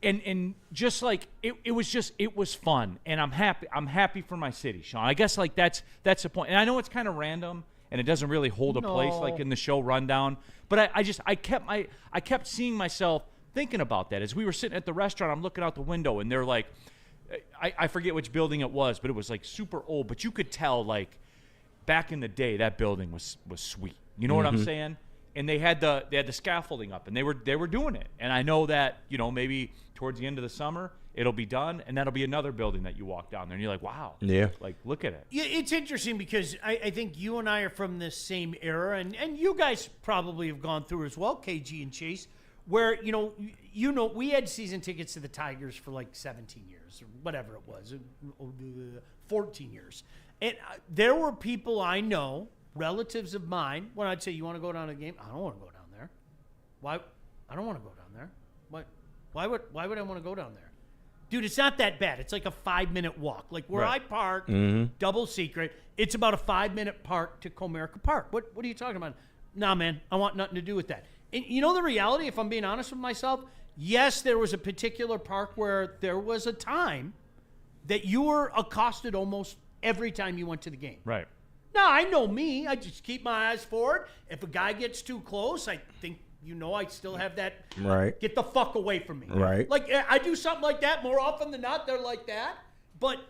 And just like it was fun, and I'm happy for my city, Sean. I guess like that's the point. And I know it's kind of random, and it doesn't really hold a place like in the show rundown. But I kept seeing myself thinking about that as we were sitting at the restaurant. I'm looking out the window, and they're like, I forget which building it was, but it was like super old. But you could tell like back in the day that building was sweet. You know what I'm saying? And they had the scaffolding up, and they were doing it. And I know that maybe towards the end of the summer it'll be done, and that'll be another building that you walk down there, and you're like, wow, yeah, like look at it. Yeah, it's interesting because I think you and I are from this same era, and you guys probably have gone through as well, KG and Chase, where, we had season tickets to the Tigers for like 17 years or whatever it was, 14 years. And there were people I know, relatives of mine, when I'd say, you want to go down to the game? I don't want to go down there. Why? I don't want to go down there. Why would I want to go down there? Dude, it's not that bad. It's like a 5-minute walk. Like where I park, double secret, it's about a 5-minute park to Comerica Park. What are you talking about? Nah, man, I want nothing to do with that. And you know the reality, if I'm being honest with myself? Yes, there was a particular park where there was a time that you were accosted almost every time you went to the game. Right. Now, I know me. I just keep my eyes forward. If a guy gets too close, I think, I still have that. Right. Get the fuck away from me. Right. Like, I do something like that more often than not. They're like that. But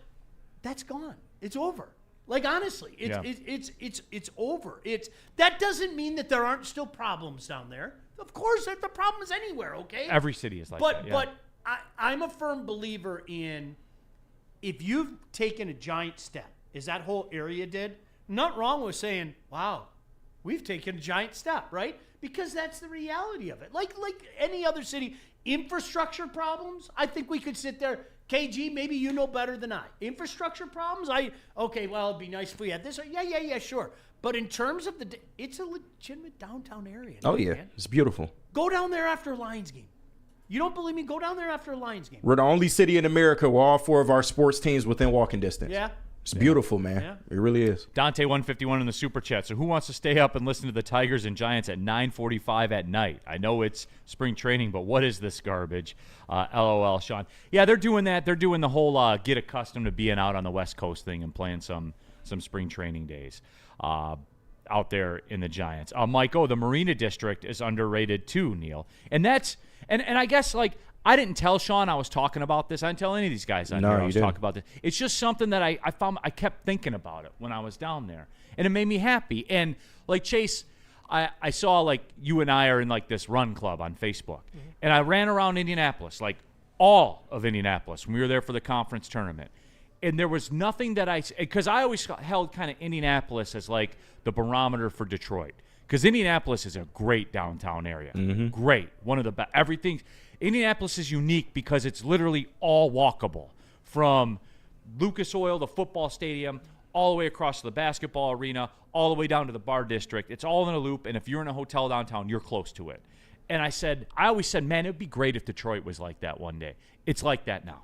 that's gone. It's over. Like, honestly, it's over. That doesn't mean that there aren't still problems down there. Of course, there are problems anywhere, okay? Every city is like that, yeah. But I'm a firm believer in if you've taken a giant step, as that whole area did, not wrong with saying, wow, we've taken a giant step, right? Because that's the reality of it. Like any other city, infrastructure problems, I think we could sit there. KG, maybe you know better than I. Infrastructure problems, it'd be nice if we had this. Yeah, sure. But in terms of it's a legitimate downtown area. Oh, yeah. Man. It's beautiful. Go down there after a Lions game. You don't believe me? Go down there after a Lions game. We're the only city in America where all 4 of our sports teams within walking distance. Yeah. It's beautiful, man. Yeah. It really is. Dante 151 in the super chat. So who wants to stay up and listen to the Tigers and Giants at 9:45 at night? I know it's spring training, but what is this garbage? LOL, Sean. Yeah, they're doing that. They're doing the whole get accustomed to being out on the West Coast thing and playing some spring training days out there in the Giants. Mike, the Marina District is underrated too, Neil. And that's and I guess I didn't tell Sean I was talking about this. I didn't tell any of these guys on here I was talking about this. It's just something that I found. I kept thinking about it when I was down there, and it made me happy. And Chase, I saw you and I are in this run club on Facebook, and I ran around Indianapolis, all of Indianapolis when we were there for the conference tournament. And there was nothing that because I always held kind of Indianapolis as the barometer for Detroit, because Indianapolis is a great downtown area, great, one of the best. Everything. Indianapolis is unique because it's literally all walkable from Lucas Oil, the football stadium, all the way across to the basketball arena, all the way down to the bar district. It's all in a loop, and if you're in a hotel downtown, you're close to it. And I always said, man, it would be great if Detroit was like that one day. It's like that now.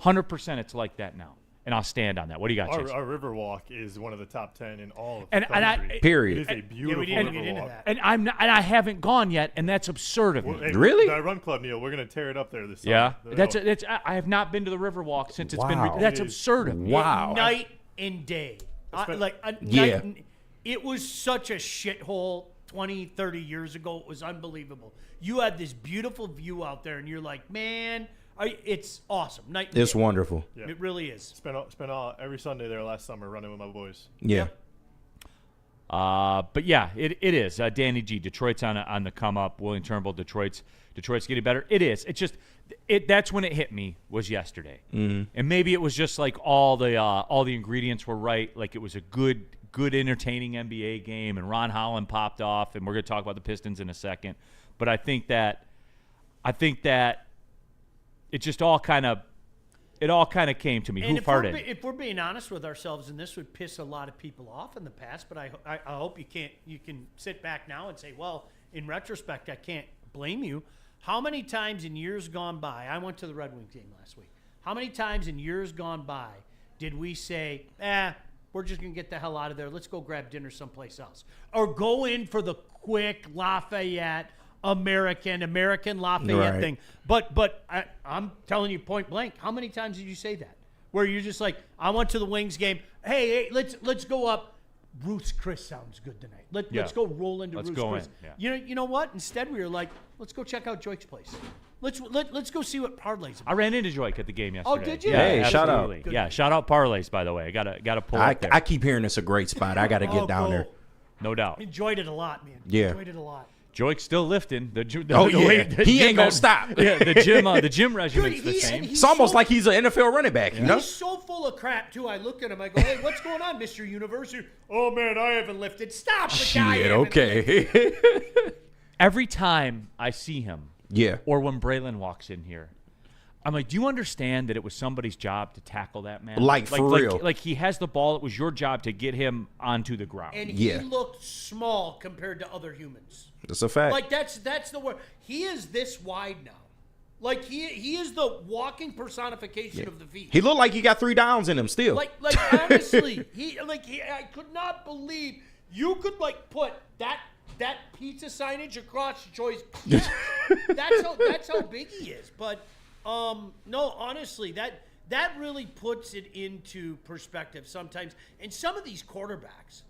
100% it's like that now. And I'll stand on that. What do you got, Chase? Our Riverwalk is one of the top 10 in all of the and country. Period. It is a beautiful Riverwalk. And I haven't gone yet, and that's absurd of me. Hey, really? That run club, Neil, we're going to tear it up there this summer. Yeah, I have not been to the Riverwalk since it's been. That's absurd of me. Wow. Night and day. It was such a shithole 20, 30 years ago. It was unbelievable. You had this beautiful view out there, and you're like, man. It's awesome. It's wonderful. Yeah. It really is. Spent every Sunday there last summer running with my boys. Yeah. But yeah, it is. Danny G, Detroit's on the come up. William Turnbull, Detroit's getting better. It is. It's just that's when it hit me was yesterday, and maybe it was just all the ingredients were right. It was a good entertaining NBA game, and Ron Holland popped off, and we're gonna talk about the Pistons in a second. But I think that. It just all kind of came to me. And Who farted? If we're being honest with ourselves, and this would piss a lot of people off in the past, but I hope you can sit back now and say, well, in retrospect, I can't blame you. How many times in years gone by, I went to the Red Wings game last week. How many times in years gone by did we say, we're just going to get the hell out of there. Let's go grab dinner someplace else. Or go in for the quick Lafayette American Lafayette thing. But I'm telling you point blank, how many times did you say that? Where you're just like, I went to the Wings game. Hey, let's go up. Ruth's Chris sounds good tonight. Let's go roll into Ruth's Chris. Yeah. You know what? Instead, we were like, let's go check out Joik's place. Let's go see what Parlays. I ran into Joik at the game yesterday. Oh, did you? Yeah, hey, shout out. Good. Yeah, shout out Parlays, by the way. I gotta pull up there. I keep hearing it's a great spot. I gotta get down there. No doubt. Enjoyed it a lot, man. Yeah. Enjoyed it a lot. Joik's still lifting. He ain't gonna stop. Yeah, the gym regimen's the same. It's almost like he's an NFL running back, you know? He's so full of crap, too. I look at him, I go, hey, what's going on, Mr. University? Oh, man, I haven't lifted. Stop the guy. Okay. Every time I see him, Yeah. Or when Braylon walks in here. I'm like, do you understand that it was somebody's job to tackle that man? Like for real. Like he has the ball. It was your job to get him onto the ground. And he looked small compared to other humans. That's a fact. Like that's the word. He is this wide now. Like he is the walking personification of the V. He looked like he got 3 downs in him still. Like honestly, I could not believe you could put that pizza signage across Joy's. Yeah, that's how big he is. But no, honestly, that really puts it into perspective sometimes. And some of these quarterbacks,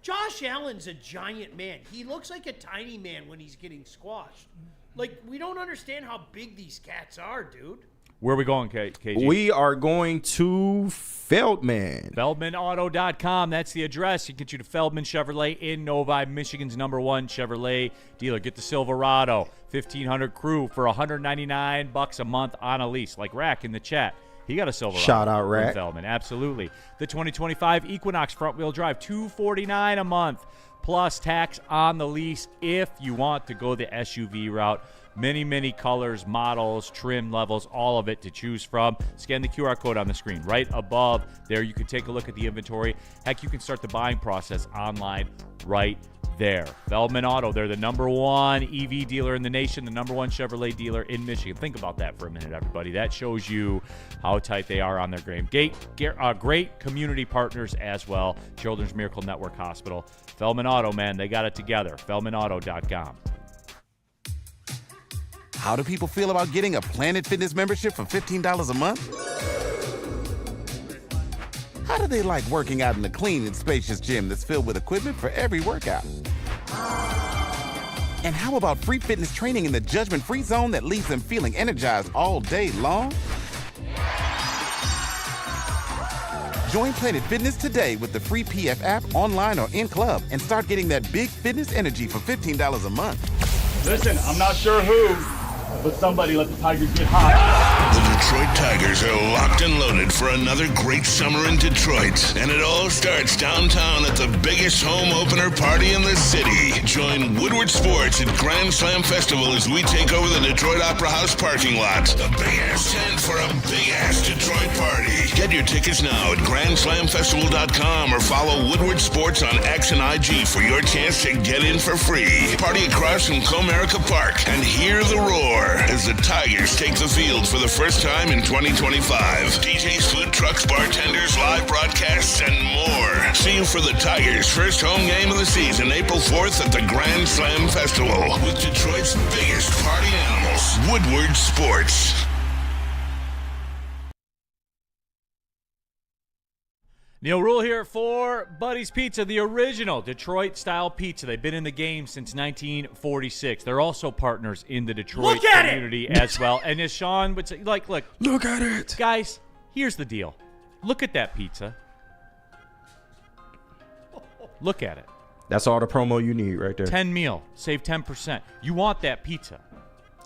Josh Allen's a giant man. He looks like a tiny man when he's getting squashed. We don't understand how big these cats are, dude. Where are we going, KG? We are going to Feldman. FeldmanAuto.com. That's the address. You can get you to Feldman Chevrolet in Novi, Michigan's #1 Chevrolet dealer. Get the Silverado 1500 crew for $199 a month on a lease. Like Rack in the chat. He got a Silverado. Shout out, Rack. Feldman, absolutely. The 2025 Equinox front-wheel drive, $249 a month, plus tax on the lease if you want to go the SUV route. Many, many colors, models, trim levels, all of it to choose from. Scan the QR code on the screen right above there. You can take a look at the inventory. Heck, you can start the buying process online right there. Feldman Auto, they're the #1 EV dealer in the nation, the #1 Chevrolet dealer in Michigan. Think about that for a minute, everybody. That shows you how tight they are on their game. Great community partners as well. Children's Miracle Network Hospital. Feldman Auto, man, they got it together. FeldmanAuto.com. How do people feel about getting a Planet Fitness membership for $15 a month? How do they like working out in a clean and spacious gym that's filled with equipment for every workout? And how about free fitness training in the judgment-free zone that leaves them feeling energized all day long? Join Planet Fitness today with the free PF app, online or in club, and start getting that big fitness energy for $15 a month. Listen, I'm not sure who, but somebody let the Tigers get hot. The Detroit Tigers are locked and loaded for another great summer in Detroit. And it all starts downtown at the biggest home opener party in the city. Join Woodward Sports at Grand Slam Festival as we take over the Detroit Opera House parking lot. The big-ass tent for a big-ass Detroit party. Get your tickets now at GrandSlamFestival.com or follow Woodward Sports on X and IG for your chance to get in for free. Party across from Comerica Park and hear the roar as the Tigers take the field for the first time in 2025. DJs, food trucks, bartenders, live broadcasts, and more. See you for the Tigers' first home game of the season, April 4th at the Grand Slam Festival with Detroit's biggest party animals, Woodward Sports. Neil Rule here for Buddy's Pizza, the original Detroit-style pizza. They've been in the game since 1946. They're also partners in the Detroit community as well. And as Sean would say, look at it. Guys, here's the deal. Look at that pizza. Look at it. That's all the promo you need right there. 10 meal. Save 10%. You want that pizza.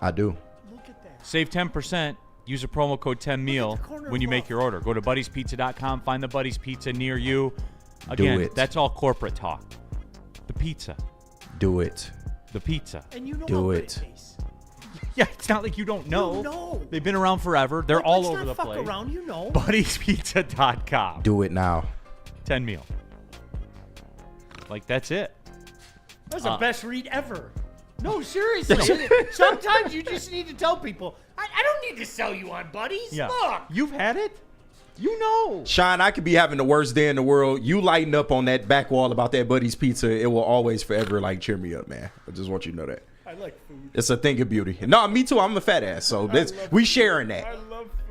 I do. Look at that. Save 10%. Use a promo code 10meal when you make your order. Go to buddyspizza.com. Find the Buddy's Pizza near you. Again, Do it. That's all corporate talk. The pizza. Do it. The pizza. And you know Do how good it. it tastes. Yeah, it's not like you don't know. You know. They've been around forever. They're all over the Let's not place. fuck around, you know. buddyspizza.com. Do it now. 10 meal. That's it. That's the best read ever. No, seriously. Sometimes you just need to tell people, I don't need to sell you on Buddies. Yeah. Look. You've had it? You know. Sean, I could be having the worst day in the world. You lighten up on that back wall about that Buddy's Pizza. It will always forever cheer me up, man. I just want you to know that. I like food. It's a thing of beauty. No, me too. I'm a fat ass. So we sharing that. I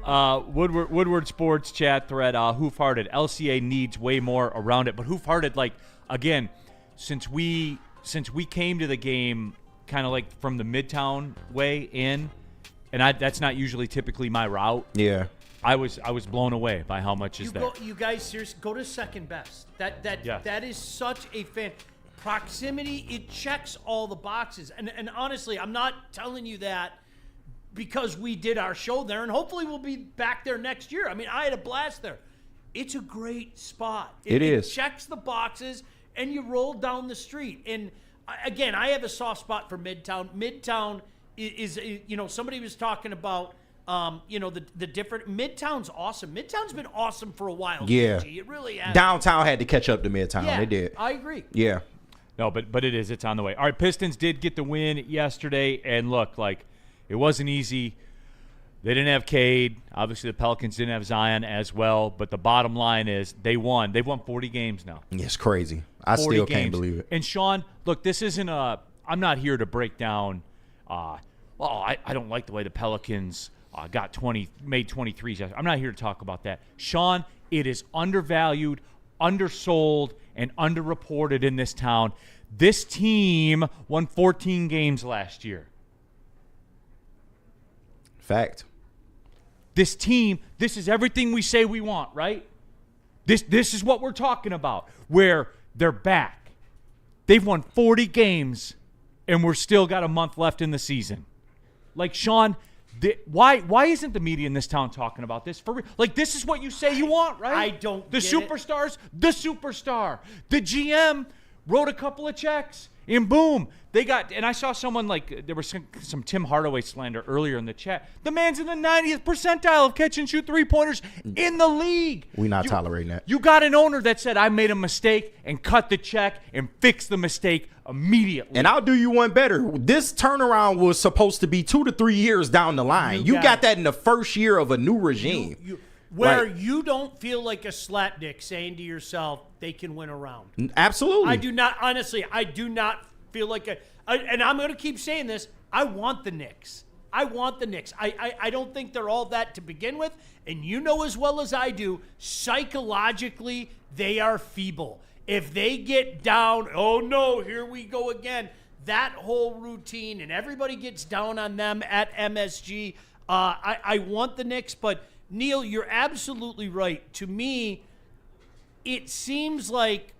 love food. Woodward Sports chat thread, Hoof-Hearted. LCA needs way more around it. But Hoof-Hearted, again, since we came to the game kind of from the Midtown way in, and that's not usually typically my route. Yeah. I was blown away by how much is there. You guys, seriously, go to second best. That is such a fan. Proximity, it checks all the boxes. And honestly, I'm not telling you that because we did our show there, and hopefully we'll be back there next year. I mean, I had a blast there. It's a great spot. It is. It checks the boxes, and you roll down the street. And again, I have a soft spot for Midtown. Midtown somebody was talking about, the different Midtown's awesome. Midtown's been awesome for a while. Yeah. KG. It really has. Downtown had to catch up to Midtown. Yeah, They did. I agree. Yeah. No, but it is. It's on the way. All right, Pistons did get the win yesterday, and look, like, it wasn't easy. They didn't have Cade. Obviously, the Pelicans didn't have Zion as well. But the bottom line is they won. They've won 40 games now. It's crazy. I 40 still games. can't believe it. And, Sean, look, this isn't a – I'm not here to break down I don't like the way the Pelicans made 23s. I'm not here to talk about that. Sean, it is undervalued, undersold, and underreported in this town. This team won 14 games last year. Fact. This team, this is everything we say we want, right? This is what we're talking about, where they're back. They've won 40 games, and we're still got a month left in the season. Like, Sean, why isn't the media in this town talking about this? Like, this is what you say you want, right? I don't The get superstars, the superstar. The GM wrote a couple of checks, and boom, they got – and I saw someone, like, there was some Tim Hardaway slander earlier in the chat. The man's in the 90th percentile of catch-and-shoot three-pointers in the league. We're not tolerating that. You got an owner that said, I made a mistake, and cut the check and fixed the mistake immediately. And I'll do you one better. This turnaround was supposed to be 2 to 3 years down the line. You got that in the first year of a new regime. You don't feel like a slat dick saying to yourself, they can win a round. Absolutely. I do not, honestly, I do not feel like and I'm going to keep saying this, I want the Knicks. I don't think they're all that to begin with. And you know as well as I do, psychologically, they are feeble. If they get down, oh no, here we go again. That whole routine, and everybody gets down on them at MSG. I want the Knicks, but Neil, you're absolutely right. To me, it seems like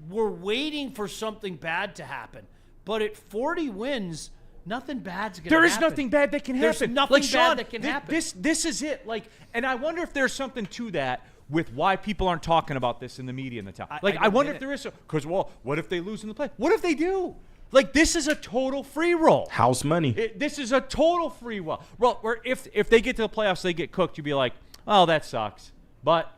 we're waiting for something bad to happen. But at 40 wins, nothing bad's going to happen. There is nothing bad that can happen. There's nothing like, bad Sean, that can happen. This is it. Like, and I wonder if there's something to that with why people aren't talking about this in the media in the town. I wonder if there is. Because, well, what if they lose in the play? What if they do? Like, this is a total free roll. House money. This is a total free roll. Well, if they get to the playoffs, they get cooked, you'd be like, oh, that sucks. But,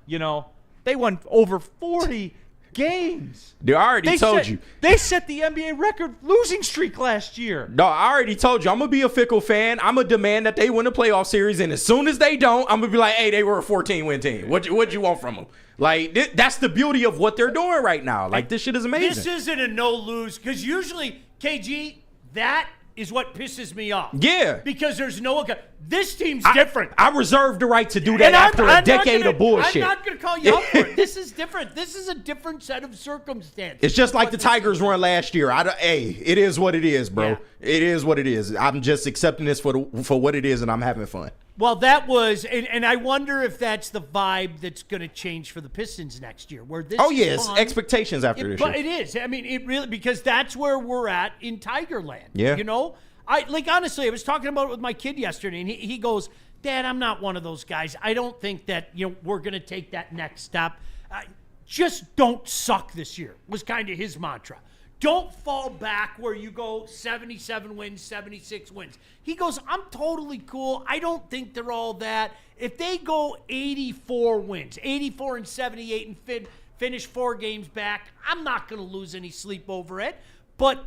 they won over 40 games. I already told you. They set the NBA record losing streak last year. No, I already told you. I'm going to be a fickle fan. I'm going to demand that they win a playoff series. And as soon as they don't, I'm going to be like, hey, they were a 14-win team. What'd you want from them? Like, that's the beauty of what they're doing right now. Like, this shit is amazing. This isn't a no-lose, because usually, KG, that is what pisses me off. Yeah. Because there's no – this team's different. I reserve the right to do that after a decade of bullshit. I'm not going to call you out for it. This is different. This is a different set of circumstances. It's just like the Tigers run last year. It is what it is, bro. Yeah. It is what it is. I'm just accepting this for what it is, and I'm having fun. Well, that was, and I wonder if that's the vibe that's going to change for the Pistons next year. Where this yes, expectations after this year. But it is. I mean, it really, because that's where we're at in Tigerland. Yeah. Honestly, I was talking about it with my kid yesterday, and he goes, Dad, I'm not one of those guys. I don't think that, we're going to take that next step. Just don't suck this year, was kind of his mantra. Don't fall back where you go 77 wins, 76 wins. He goes, I'm totally cool. I don't think they're all that. If they go 84 wins, 84 and 78 and finish 4 games back, I'm not going to lose any sleep over it. But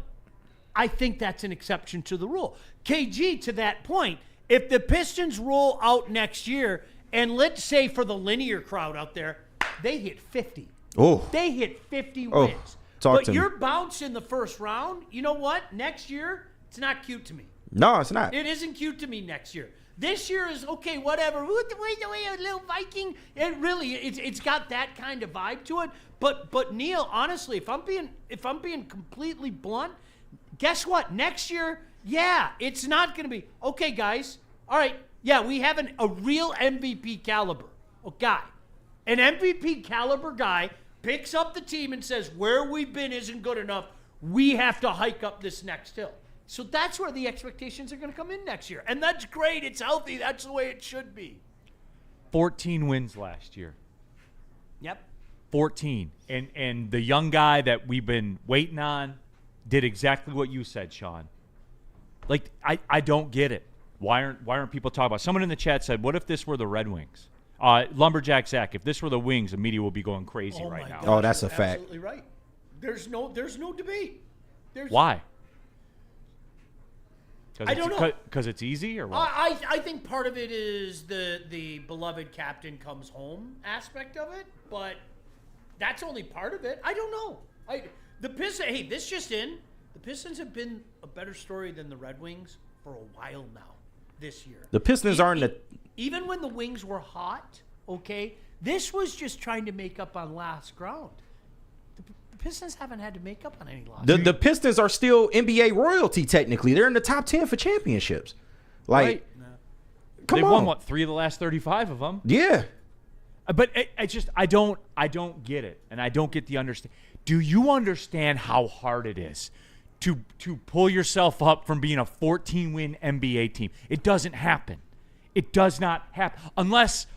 I think that's an exception to the rule. KG, to that point, if the Pistons roll out next year, and let's say for the linear crowd out there, they hit 50. Oh. They hit 50 wins. But you're bounced in the first round. You know what? Next year, it's not cute to me. No, it's not. It isn't cute to me next year. This year is, okay, whatever. A little Viking. It's got that kind of vibe to it. But Neil, honestly, if I'm being completely blunt, guess what? Next year, it's not going to be, okay, guys, all right, we have a real MVP caliber guy. An MVP caliber guy picks up the team and says, where we've been isn't good enough. We have to hike up this next hill. So that's where the expectations are going to come in next year. And that's great. It's healthy. That's the way it should be. 14 wins last year. Yep. 14. And the young guy that we've been waiting on did exactly what you said, Sean. Like, I don't get it. Why aren't people talking about it? Someone in the chat said, what if this were the Red Wings? Lumberjack Zach, if this were the Wings, the media would be going crazy right now. Oh, that's a fact. Absolutely right. There's no debate. Why? I don't know. Because it's easy or what? I think part of it is the beloved captain comes home aspect of it, but that's only part of it. I don't know. The Pistons. Hey, this just in. The Pistons have been a better story than the Red Wings for a while now. This year, The Pistons aren't the. even when the Wings were hot. Okay, this was just trying to make up on last ground. The Pistons haven't had to make up on any loss. The Pistons are still NBA royalty technically. They're in the top 10 for championships. Like, Right. come They've on. won, what, 3 of the last 35 of them? Yeah. But I don't get it, and I don't get the understand. Do you understand how hard it is to pull yourself up from being a 14-win NBA team? It doesn't happen. It does not happen unless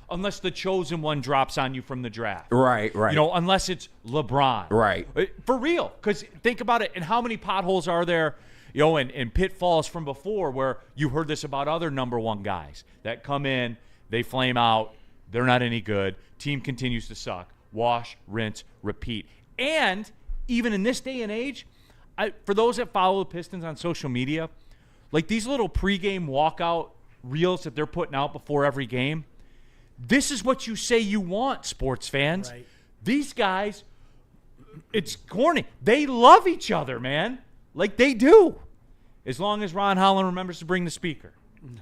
the chosen one drops on you from the draft. Right. You know, unless it's LeBron. Right. For real. Because think about it, and how many potholes are there, you know, and pitfalls from before where you heard this about other number one guys that come in, they flame out, they're not any good, team continues to suck, wash, rinse, repeat. And even in this day and age, for those that follow the Pistons on social media, like these little pregame walkout reels that they're putting out before every game, this is what you say you want, sports fans. Right. These guys, it's corny. They love each other, man. Like they do. As long as Ron Holland remembers to bring the speaker.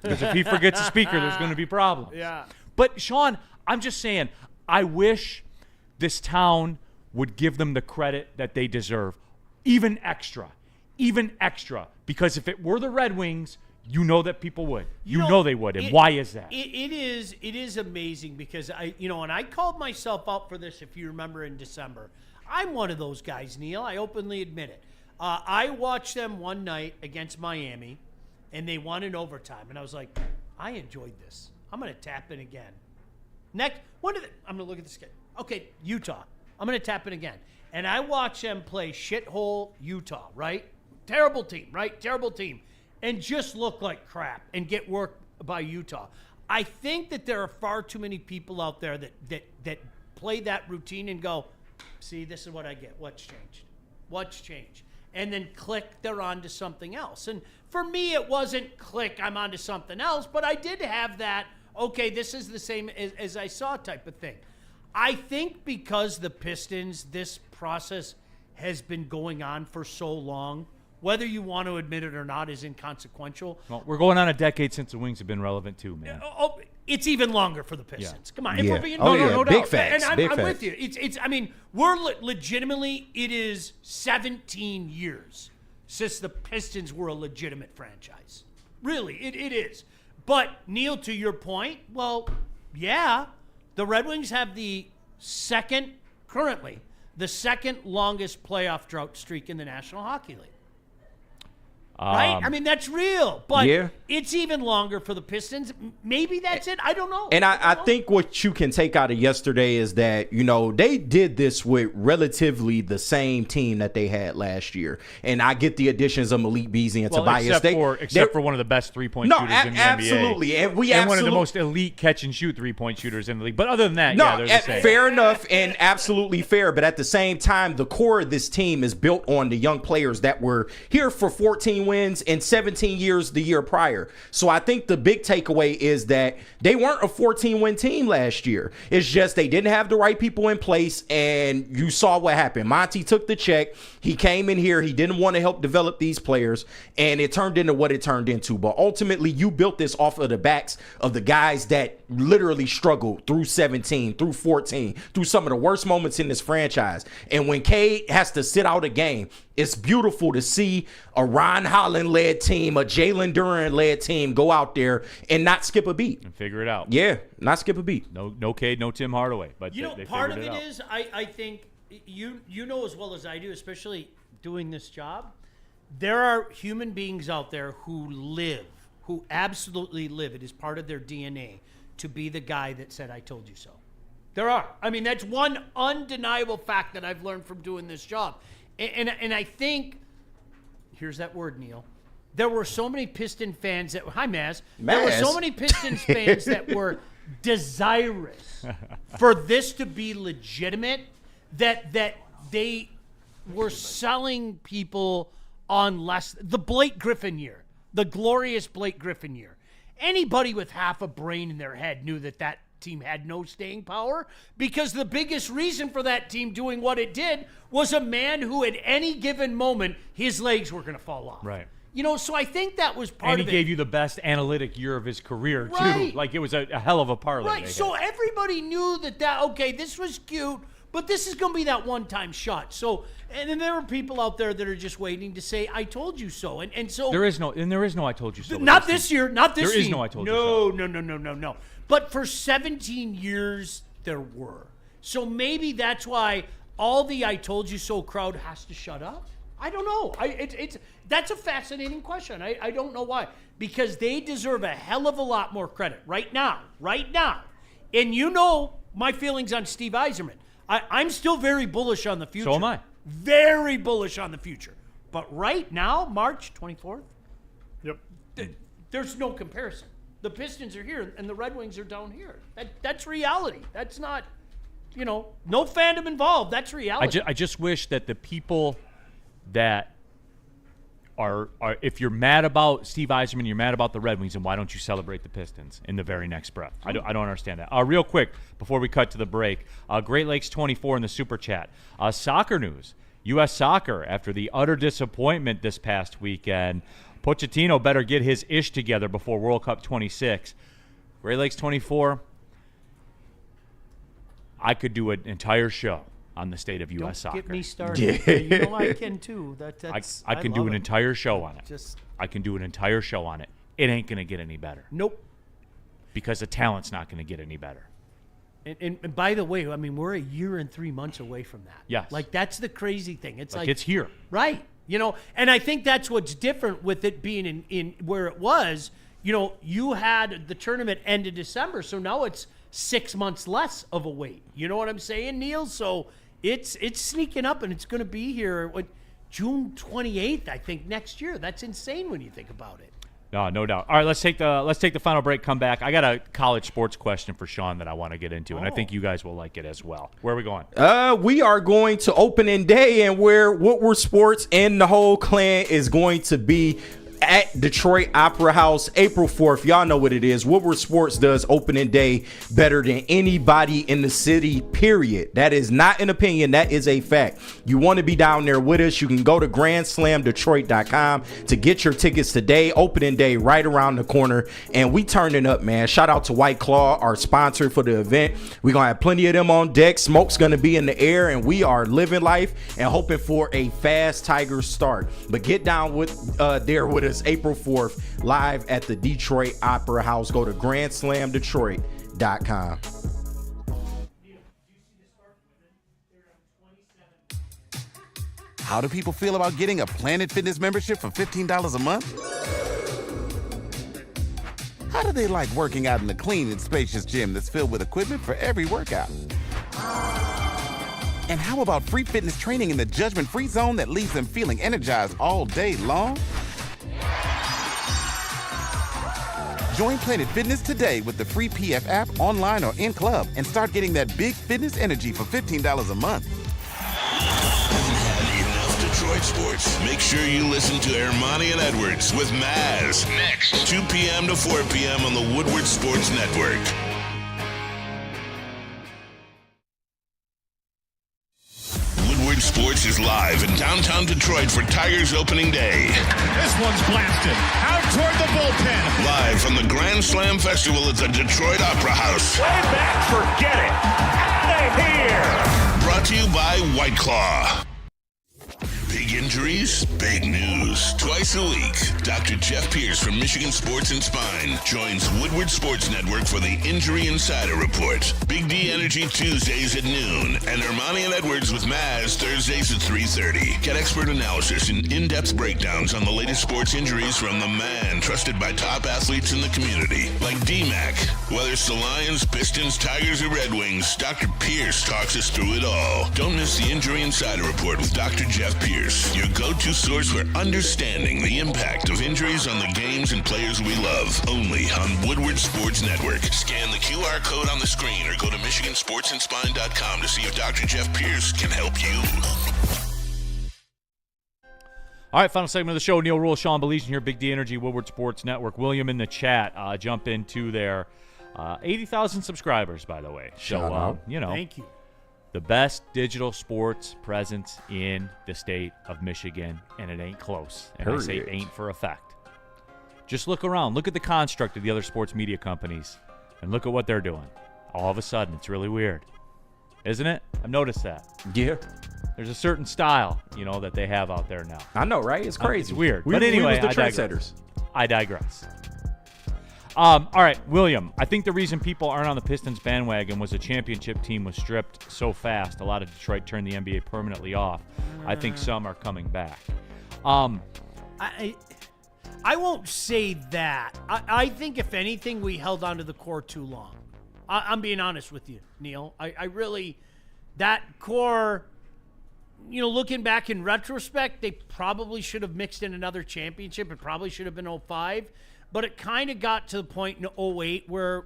Because if he forgets the speaker, there's going to be problems. Yeah. But, Sean, I'm just saying, I wish this town would give them the credit that they deserve. Even extra. Because if it were the Red Wings, you know that people would. You know they would. And why is that? It is amazing because and I called myself out for this, if you remember, in December. I'm one of those guys, Neil. I openly admit it. I watched them one night against Miami, and they won in overtime. And I was like, I enjoyed this. I'm going to tap in again. Next, I'm going to look at this game. Okay, Utah. I'm going to tap in again. And I watched them play shithole Utah, right? Terrible team, right? Terrible team. And just look like crap and get worked by Utah. I think that there are far too many people out there that play that routine and go, see, this is what I get. What's changed? And then click, they're on to something else. And for me, it wasn't click, I'm on to something else, but I did have that, okay, this is the same as I saw type of thing. I think because the Pistons, this process has been going on for so long, whether you want to admit it or not is inconsequential. Well, we're going on a decade since the Wings have been relevant too, man. Oh, it's even longer for the Pistons. Come on. If Yeah. we're being, No doubt. big facts. And Big I'm facts. with you. It's. I mean, we're legitimately, it is 17 years since the Pistons were a legitimate franchise. Really, it is. But, Neil, to your point, well, yeah, the Red Wings have currently, the second longest playoff drought streak in the National Hockey League. Right? I mean, that's real. But Yeah. it's even longer for the Pistons. Maybe that's it. I don't know. And I think what you can take out of yesterday is that, they did this with relatively the same team that they had last year. And I get the additions of Malik Beasley and Tobias. Except for one of the best three-point shooters in the NBA. Absolutely. And one of the most elite catch-and-shoot three-point shooters in the league. But other than that, they're the same. Fair enough and absolutely fair. But at the same time, the core of this team is built on the young players that were here for 14 wins in 17 years the year prior. So I think the big takeaway is that they weren't a 14-win team last year. It's just they didn't have the right people in place, and you saw what happened. Monty took the check. He came in here. He didn't want to help develop these players, and it turned into what it turned into. But ultimately, you built this off of the backs of the guys that literally struggled through 17, through 14, through some of the worst moments in this franchise. And when Cade has to sit out a game, it's beautiful to see a Ron Holland-led team, a Jalen Duren-led team go out there and not skip a beat. And figure it out. Yeah, not skip a beat. No Cade, no Tim Hardaway. But they part of figured it out. is, I think, you know as well as I do, especially doing this job, there are human beings out there who absolutely live. It is part of their DNA to be the guy that said, I told you so. There are. I mean, that's one undeniable fact that I've learned from doing this job. And I think, here's that word, Neil, there were so many Piston fans that hi Maz. There were so many Pistons fans that were desirous for this to be legitimate that they were selling people on less. The Blake Griffin year, the glorious Blake Griffin year. Anybody with half a brain in their head knew that team had no staying power, because the biggest reason for that team doing what it did was a man who at any given moment his legs were going to fall off. Right. So I think that was part of it. And he gave you the best analytic year of his career, Right. too. Like, it was a hell of a parlay. Right, so everybody knew okay, this was cute, but this is going to be that one-time shot. So, and then there are people out there that are just waiting to say, I told you so. And so... There is no I told you so. Not this year, not this There is team. no I told you so. No. But for 17 years, there were. So maybe that's why all the I told you so crowd has to shut up. I don't know. That's a fascinating question. I don't know why. Because they deserve a hell of a lot more credit right now. And you know my feelings on Steve Yzerman. I'm still very bullish on the future. So am I. Very bullish on the future. But right now, March 24th, Yep. there's no comparison. The Pistons are here and the Red Wings are down here. That's reality. That's not, no fandom involved. That's reality. I just wish that the people that are if you're mad about Steve Yzerman, you're mad about the Red Wings, and why don't you celebrate the Pistons in the very next breath? I don't understand that. Real quick, before we cut to the break, Great Lakes 24 in the Super Chat. Soccer news. U.S. Soccer, after the utter disappointment this past weekend, Pochettino better get his ish together before World Cup 26. Great Lakes 24, I could do an entire show on the state of U.S. soccer. Get me started. I can too. I can do an entire show on it. Just I can do an entire show on it. It ain't going to get any better. Nope. Because the talent's not going to get any better. And by the way, we're a year and 3 months away from that. Yes. That's the crazy thing. It's it's here. Right. And I think that's what's different with it being in where it was. You had the tournament end of December, so now it's 6 months less of a wait. You know what I'm saying, Neil? So it's sneaking up, and it's going to be here June 28th, I think, next year. That's insane when you think about it. No doubt. All right, let's take the final break. Come back. I got a college sports question for Sean that I want to get into, and I think you guys will like it as well. Where are we going? We are going to opening day, and where Woodward Sports and the whole clan is going to be at Detroit Opera House, April 4th. Y'all know what it is. Woodward Sports does opening day better than anybody in the city, period. That is not an opinion. That is a fact. You want to be down there with us, you can go to GrandSlamDetroit.com to get your tickets today. Opening day right around the corner, and we turning up, man. Shout out to White Claw, our sponsor for the event. We're going to have plenty of them on deck. Smoke's going to be in the air, and we are living life and hoping for a fast Tigers start. But get down with there with us April 4th live at the Detroit Opera House. Go to GrandSlamDetroit.com. How do people feel about getting a Planet Fitness membership for $15 a month? How do they like working out in a clean and spacious gym that's filled with equipment for every workout? And how about free fitness training in the judgment-free zone that leaves them feeling energized all day long? Join Planet Fitness today with the free PF app, online or in club, and start getting that big fitness energy for $15 a month. Enough Detroit sports. Make sure you listen to Ermanni and Edwards with Maz next, 2 p.m. to 4 p.m. on the Woodward Sports Network. Woodward Sports is live in downtown Detroit for Tigers opening day. This one's blasted out toward the bullpen. Live from the Grand Slam Festival at the Detroit Opera House. Way back, forget it. Out of here. Brought to you by White Claw. Big injuries, big news. Twice a week, Dr. Jeff Pierce from Michigan Sports and Spine joins Woodward Sports Network for the Injury Insider Report. Big D Energy Tuesdays at noon, and Ermanni and Edwards with Maz Thursdays at 3:30. Get expert analysis and in-depth breakdowns on the latest sports injuries from the man trusted by top athletes in the community, like D-Mac. Whether it's the Lions, Pistons, Tigers, or Red Wings, Dr. Pierce talks us through it all. Don't miss the Injury Insider Report with Dr. Jeff Pierce, your go-to source for understanding the impact of injuries on the games and players we love. Only on Woodward Sports Network. Scan the QR code on the screen or go to MichiganSportsandSpine.com to see if Dr. Jeff Pierce can help you. All right, final segment of the show. Neil Rule, Sean Belizean here, Big D Energy, Woodward Sports Network. William in the chat, jump into there. 80,000 subscribers, by the way. Shout out. Thank you. The best digital sports presence in the state of Michigan, and it ain't close. And I say ain't for a fact. Just look around. Look at the construct of the other sports media companies, and look at what they're doing. All of a sudden, it's really weird. Isn't it? I've noticed that. Yeah. There's a certain style, that they have out there now. I know, right? It's crazy. It's weird. We But anyway, was the trendsetters. I digress. All right, William, I think the reason people aren't on the Pistons bandwagon was the championship team was stripped so fast. A lot of Detroit turned the NBA permanently off. I think some are coming back. I won't say that. I think, if anything, we held on to the core too long. I'm being honest with you, Neil. I really, that core, looking back in retrospect, they probably should have mixed in another championship. It probably should have been 05. But it kind of got to the point in 08 where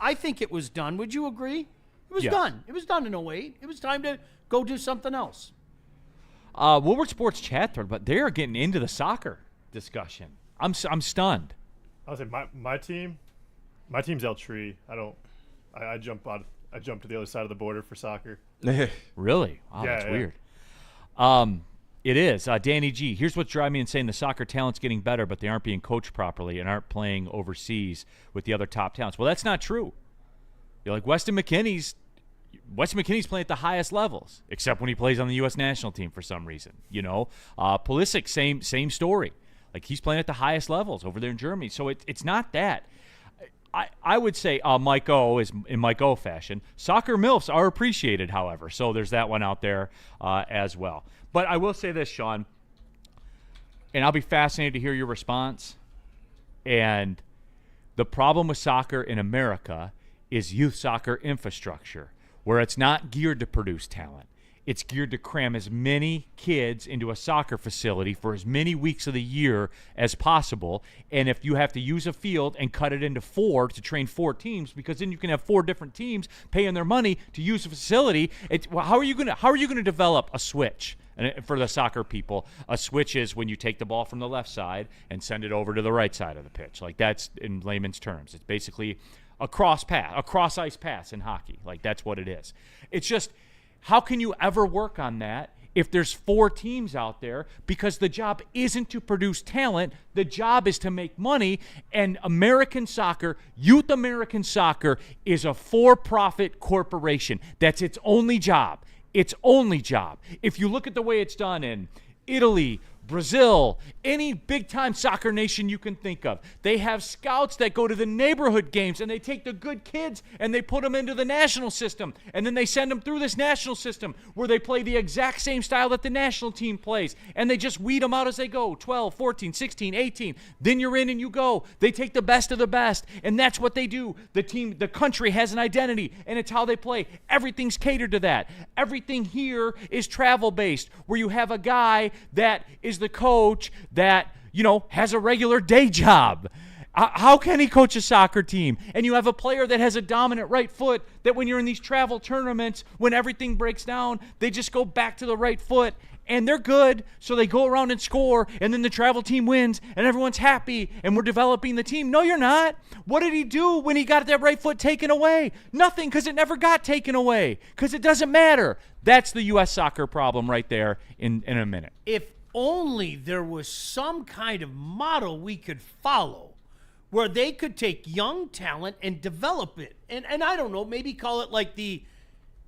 I think it was done. Would you agree? It was done. It was done in 08. It was time to go do something else. Woodward Sports chat thread, but they're getting into the soccer discussion. I'm stunned. I was say my team's El Tree. I jump to the other side of the border for soccer. Really? Wow, that's weird. It is. Danny G, here's what's driving me insane. The soccer talent's getting better, but they aren't being coached properly and aren't playing overseas with the other top talents. Well, that's not true. You're like Weston McKinney's playing at the highest levels, except when he plays on the U.S. national team for some reason. Pulisic, same story. Like, he's playing at the highest levels over there in Germany. So it's not that. I would say Mike O is in Mike O fashion. Soccer MILFs are appreciated, however. So there's that one out there as well. But I will say this, Sean, and I'll be fascinated to hear your response. And the problem with soccer in America is youth soccer infrastructure, where it's not geared to produce talent. It's geared to cram as many kids into a soccer facility for as many weeks of the year as possible. And if you have to use a field and cut it into 4 to train 4 teams, because then you can have 4 different teams paying their money to use a facility. How are you going to develop a switch? And for the soccer people, a switch is when you take the ball from the left side and send it over to the right side of the pitch. Like, that's in layman's terms. It's basically a cross ice pass in hockey. Like, that's what it is. It's just, how can you ever work on that if there's 4 teams out there? Because the job isn't to produce talent. The job is to make money. And American soccer, youth American soccer, is a for-profit corporation. That's its only job. Its only job. If you look at the way it's done in Italy, Brazil, any big-time soccer nation you can think of, they have scouts that go to the neighborhood games, and they take the good kids and they put them into the national system, and then they send them through this national system where they play the exact same style that the national team plays, and they just weed them out as they go, 12, 14, 16, 18. Then you're in and you go. They take the best of the best, and that's what they do. The country has an identity, and it's how they play. Everything's catered to that. Everything here is travel-based, where you have a guy that is the coach that, has a regular day job. How can he coach a soccer team? And you have a player that has a dominant right foot that when you're in these travel tournaments, when everything breaks down, they just go back to the right foot and they're good. So they go around and score, and then the travel team wins and everyone's happy and we're developing the team. No, you're not. What did he do when he got that right foot taken away? Nothing, because it never got taken away, because it doesn't matter. That's the U.S. soccer problem right there in a minute. If only there was some kind of model we could follow where they could take young talent and develop it. And I don't know, maybe call it like the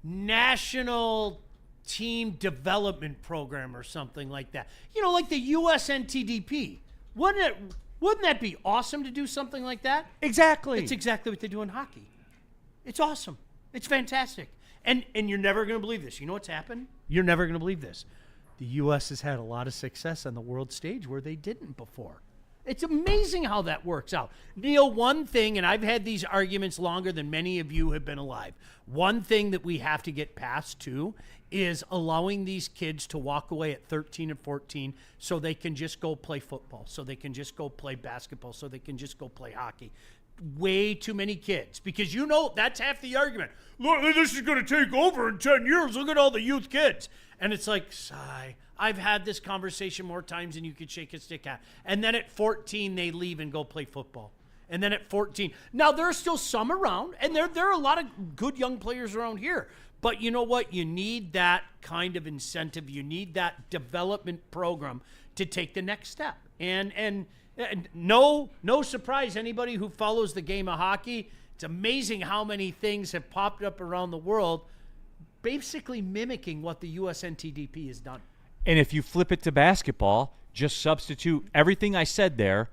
National Team Development Program or something like that. Like the USNTDP. Wouldn't that be awesome to do something like that? Exactly. It's exactly what they do in hockey. It's awesome. It's fantastic. And you're never going to believe this. You know what's happened? You're never going to believe this. The U.S. has had a lot of success on the world stage where they didn't before. It's amazing how that works out. Neil, one thing, and I've had these arguments longer than many of you have been alive. One thing that we have to get past, too, is allowing these kids to walk away at 13 and 14 so they can just go play football, so they can just go play basketball, so they can just go play hockey. Way too many kids, because that's half the argument. Look, this is going to take over in 10 years. Look at all the youth kids. And it's like, sigh. I've had this conversation more times than you could shake a stick at. And then at 14, they leave and go play football. And then at 14. Now, there are still some around, and there are a lot of good young players around here. But you know what? You need that kind of incentive. You need that development program to take the next step. And no surprise, anybody who follows the game of hockey, it's amazing how many things have popped up around the world basically mimicking what the USNTDP has done. And if you flip it to basketball, just substitute everything I said there,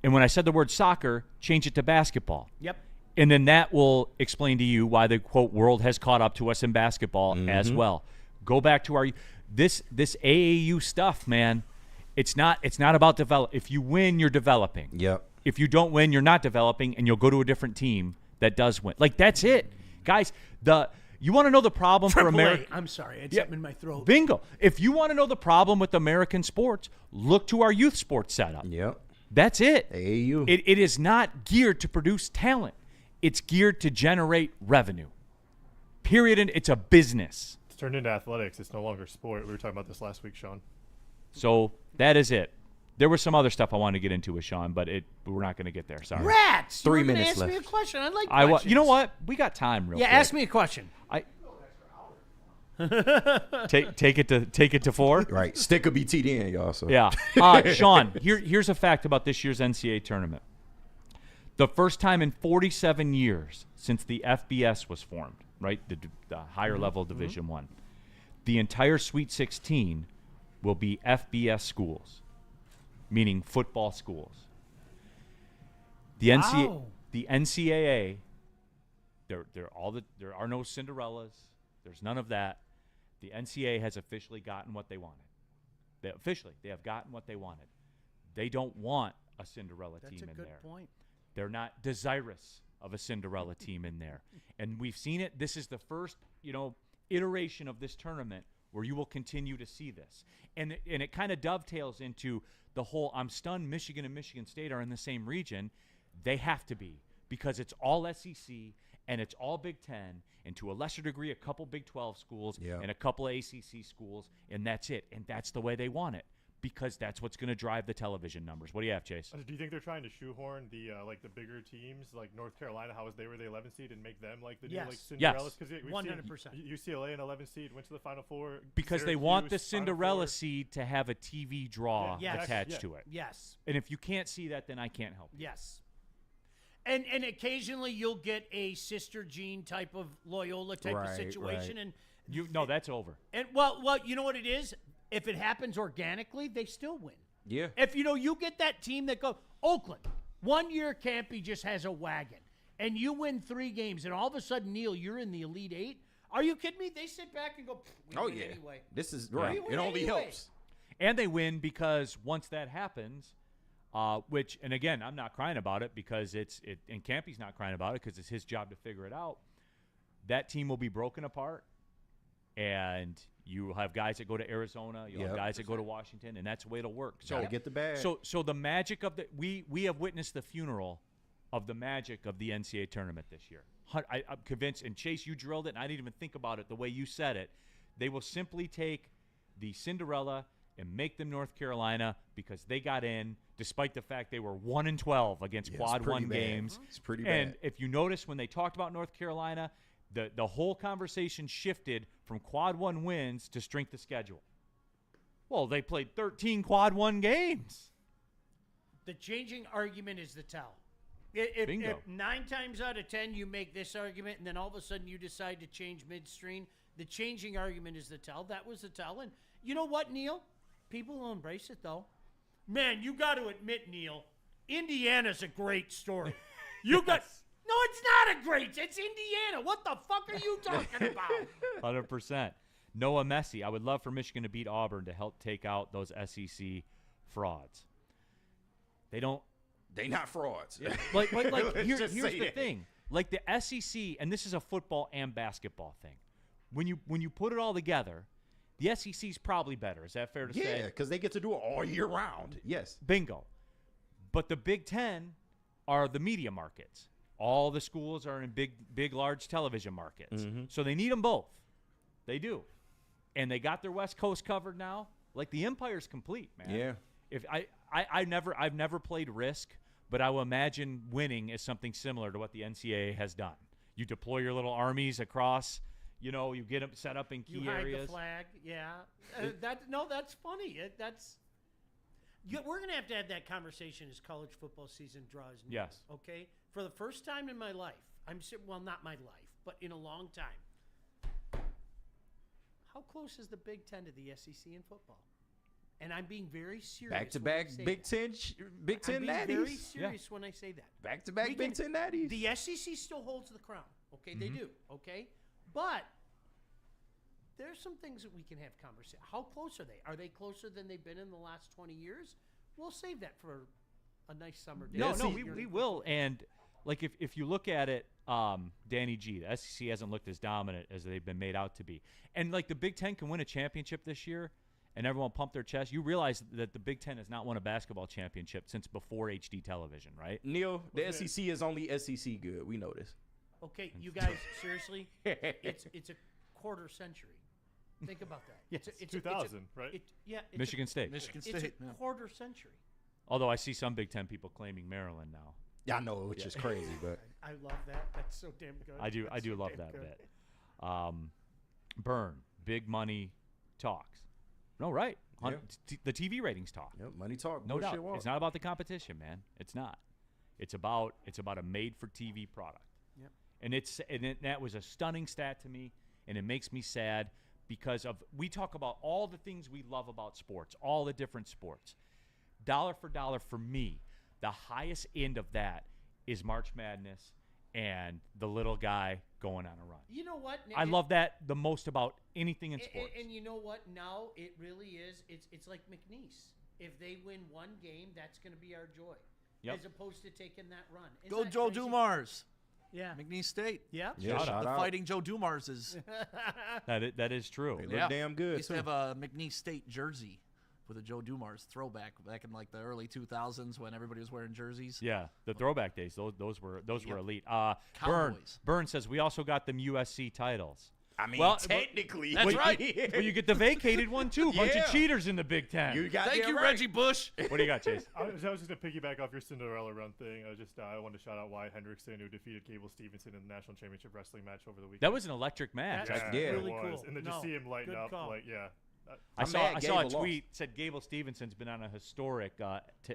and when I said the word soccer, change it to basketball. Yep. And then that will explain to you why the, quote, world has caught up to us in basketball as well. Go back to our this AAU stuff, man. It's not about develop. If you win, you're developing. Yep. If you don't win, you're not developing, and you'll go to a different team that does win. Like, that's it. Guys, you want to know the problem for America? I'm sorry. I had something in my throat. Bingo. If you want to know the problem with American sports, look to our youth sports setup. Yep. That's it. AAU. It is not geared to produce talent. It's geared to generate revenue. Period. And it's a business. It's turned into athletics. It's no longer sport. We were talking about this last week, Sean. So that is it. There was some other stuff I wanted to get into with Sean, but we're not going to get there. Sorry. Rats! 3 You were gonna minutes ask me a left. question. I like questions. You know what? We got time real quick. Yeah, ask me a question. Take it to 4. Right. Stick a BT in, y'all. So. Yeah. Sean, here's a fact about this year's NCAA tournament. The first time in 47 years since the FBS was formed, right, the higher level Division I, the entire Sweet 16 will be FBS schools, meaning football schools. The NCAA, there are no Cinderellas. There's none of that. The NCAA has officially gotten what they wanted. They have gotten what they wanted. They don't want a Cinderella team in there. That's a good point. They're not desirous of a Cinderella team in there. And we've seen it. This is the first, iteration of this tournament where you will continue to see this. And it kind of dovetails into the whole, I'm stunned Michigan and Michigan State are in the same region. They have to be, because it's all SEC and it's all Big Ten, and to a lesser degree, a couple Big 12 schools and a couple ACC schools, and that's it. And that's the way they want it, because that's what's going to drive the television numbers. What do you have, Chase? Do you think they're trying to shoehorn the the bigger teams like North Carolina? How they were the 11th seed and make them like the new like Cinderellas? Yes. Because 100%. UCLA an 11th seed went to the Final Four because they want the Cinderella seed to have a TV draw attached to it. Yes. And if you can't see that, then I can't help you. Yes. And occasionally you'll get a Sister Jean type of Loyola type of situation, and that's over. And well, you know what it is? If it happens organically, they still win. Yeah. If you get that team that goes Oakland, 1 year Campy just has a wagon, and you win 3 games, and all of a sudden, Neil, you're in the Elite 8. Are you kidding me? They sit back and go, we win anyway. This is right. It only helps. And they win because once that happens, and again, I'm not crying about it because and Campy's not crying about it because it's his job to figure it out. That team will be broken apart, and you will have guys that go to Arizona, you'll have guys that go to Washington, and that's the way it'll work. So get the bag. So the magic of we have witnessed the funeral of the magic of the NCAA tournament this year. I'm convinced, and Chase, you drilled it, and I didn't even think about it the way you said it. They will simply take the Cinderella and make them North Carolina because they got in, despite the fact they were 1-12 against Quad 1 games. It's pretty bad. And if you notice, when they talked about North Carolina, the whole conversation shifted from Quad 1 wins to strength of schedule. Well, they played 13 Quad 1 games. The changing argument is the tell. Bingo. If 9 times out of 10 you make this argument and then all of a sudden you decide to change midstream, the changing argument is the tell. That was the tell. And you know what, Neil? People will embrace it, though. Man, you got to admit, Neil, Indiana's a great story. No, it's not a great. It's Indiana. What the fuck are you talking about? 100%. Noah Messi. I would love for Michigan to beat Auburn to help take out those SEC frauds. They don't. They not frauds. Like Let's here's just the say that. thing. Like the SEC, and this is a football and basketball thing. When you put it all together, the SEC's probably better. Is that fair to say? Yeah, because they get to do it all year round. Yes. Bingo. But the Big Ten are the media markets. All the schools are in big, large television markets. So they need them both. They do. And they got their West Coast covered now. Like the empire's complete, man. Yeah. If I've never played Risk, but I will imagine winning is something similar to what the NCAA has done. You deploy your little armies across, you get them set up in key you hide areas. the flag, yeah. That's funny. We're going to have that conversation as college football season draws near. Yes. Okay? For the first time in my life, not my life, but in a long time, how close is the Big Ten to the SEC in football? And I'm being very serious. Back-to-back Big Ten I'm being natties. very serious when I say that. Back-to-back Big Ten natties. The SEC still holds the crown. Okay, they do. Okay? But there's some things that we can have conversation. How close are they? Are they closer than they've been in the last 20 years? We'll save that for a nice summer day. No, we will. And like if you look at it, Danny G, the SEC hasn't looked as dominant as they've been made out to be. And like the Big Ten can win a championship this year, and everyone pump their chest. You realize that the Big Ten has not won a basketball championship since before HD television, right? Neil, the SEC is only SEC good. We know this. Okay, you guys, seriously, it's a quarter century. Think about that. Yes, it's 2000, right? Michigan State. It's a quarter century. Although I see some Big Ten people claiming Maryland now. Yeah, I know, which is crazy, but I love that. That's so damn good. I do love that bit. Burn, big money talks. No, right. Yeah. The TV ratings talk. Yep, money talk. No doubt. Walk. It's not about the competition, man. It's not. It's about a made-for-TV product. Yep. And that was a stunning stat to me, and it makes me sad because we talk about all the things we love about sports, all the different sports. Dollar for dollar for me, the highest end of that is March Madness and the little guy going on a run. You know what? I love that the most about anything in sports. And you know what? Now it really is. It's like McNeese. If they win one game, that's going to be our joy. Yep. As opposed to taking that run. Isn't Go that Joe crazy? Dumars. Yeah. McNeese State. Yeah. Yeah, shout The out. Fighting Joe Dumars is. That is true. They look damn good. Used to have a McNeese State jersey with a Joe Dumars throwback back in like the early 2000s when everybody was wearing jerseys. Yeah, the throwback days. Those were elite. Cowboys. Burn says we also got them USC titles. I mean, Well, technically. That's right. Well, you get the vacated one too. Bunch Yeah. of cheaters in the Big Ten. You got Thank that you, right. Reggie Bush. What do you got, Chase? I was just to piggyback off your Cinderella run thing. I wanted to shout out Wyatt Hendrickson, who defeated Gable Stevenson in the national championship wrestling match over the weekend. That was an electric match. That's Yeah. really it was. cool. And then No, just see him lighten good up, call. I I'm saw mad a Gable tweet said Gable Stevenson's been on a historic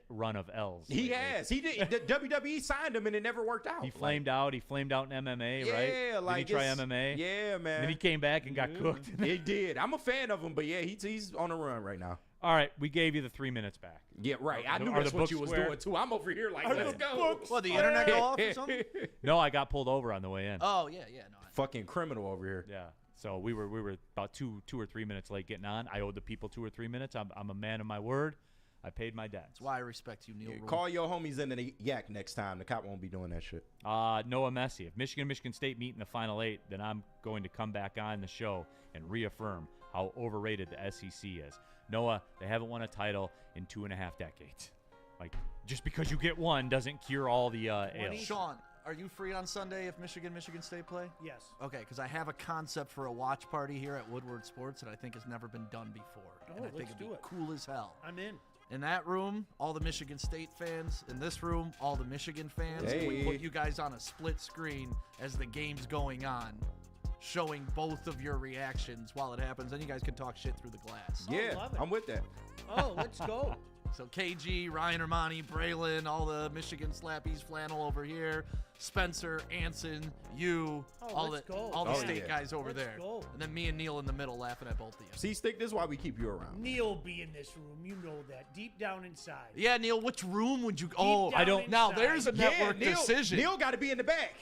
run of L's. He lately. has. He did. The WWE signed him, and it never worked out. He flamed out. He flamed out in MMA, right? Yeah, like did he try it's- MMA? Yeah, man. And then he came back and got cooked. He did. I'm a fan of him, but yeah, he's on a run right now. All right, we gave you the 3 minutes back. Yeah, right. I knew Are that's the what books you was square? doing too. I'm over here like, let's go. What, the internet go off or something? No, I got pulled over on the way in. Oh, yeah. No, Fucking criminal over here. Yeah. So we were about two or 3 minutes late getting on. I owed the people 2 or 3 minutes. I'm a man of my word. I paid my debts. that's why I respect you, Neil. Yeah, Rule. call your homies in the yak next time. The cop won't be doing that shit. Noah Messi. If Michigan State meet in the Final 8, then I'm going to come back on the show and reaffirm how overrated the SEC is. Noah, they haven't won a title in 2.5 decades. Like, just because you get one doesn't cure all the ails. Sean, are you free on Sunday if Michigan State play? Yes. Okay, because I have a concept for a watch party here at Woodward Sports that I think has never been done before. Oh, and I think let's it'd do be it. cool as hell. I'm in. In that room, all the Michigan State fans. In this room, all the Michigan fans. Hey. We put you guys on a split screen as the game's going on, showing both of your reactions while it happens. Then you guys can talk shit through the glass. Yeah, love it. I'm with that. Oh, let's go. So KG, Ryan Ermanni, Braylon, all the Michigan slappies, flannel over here. Spencer, Anson, you, all let's the go. all the Oh, state yeah. guys over Let's there, go. and then me and Neil in the middle laughing at both of you. See, Stick, this is why we keep you around. Neil be in this room. You know that. Deep down inside. Yeah, Neil, which room would you? down I don't- Now inside. there's a network decision. Neil got to be in the back.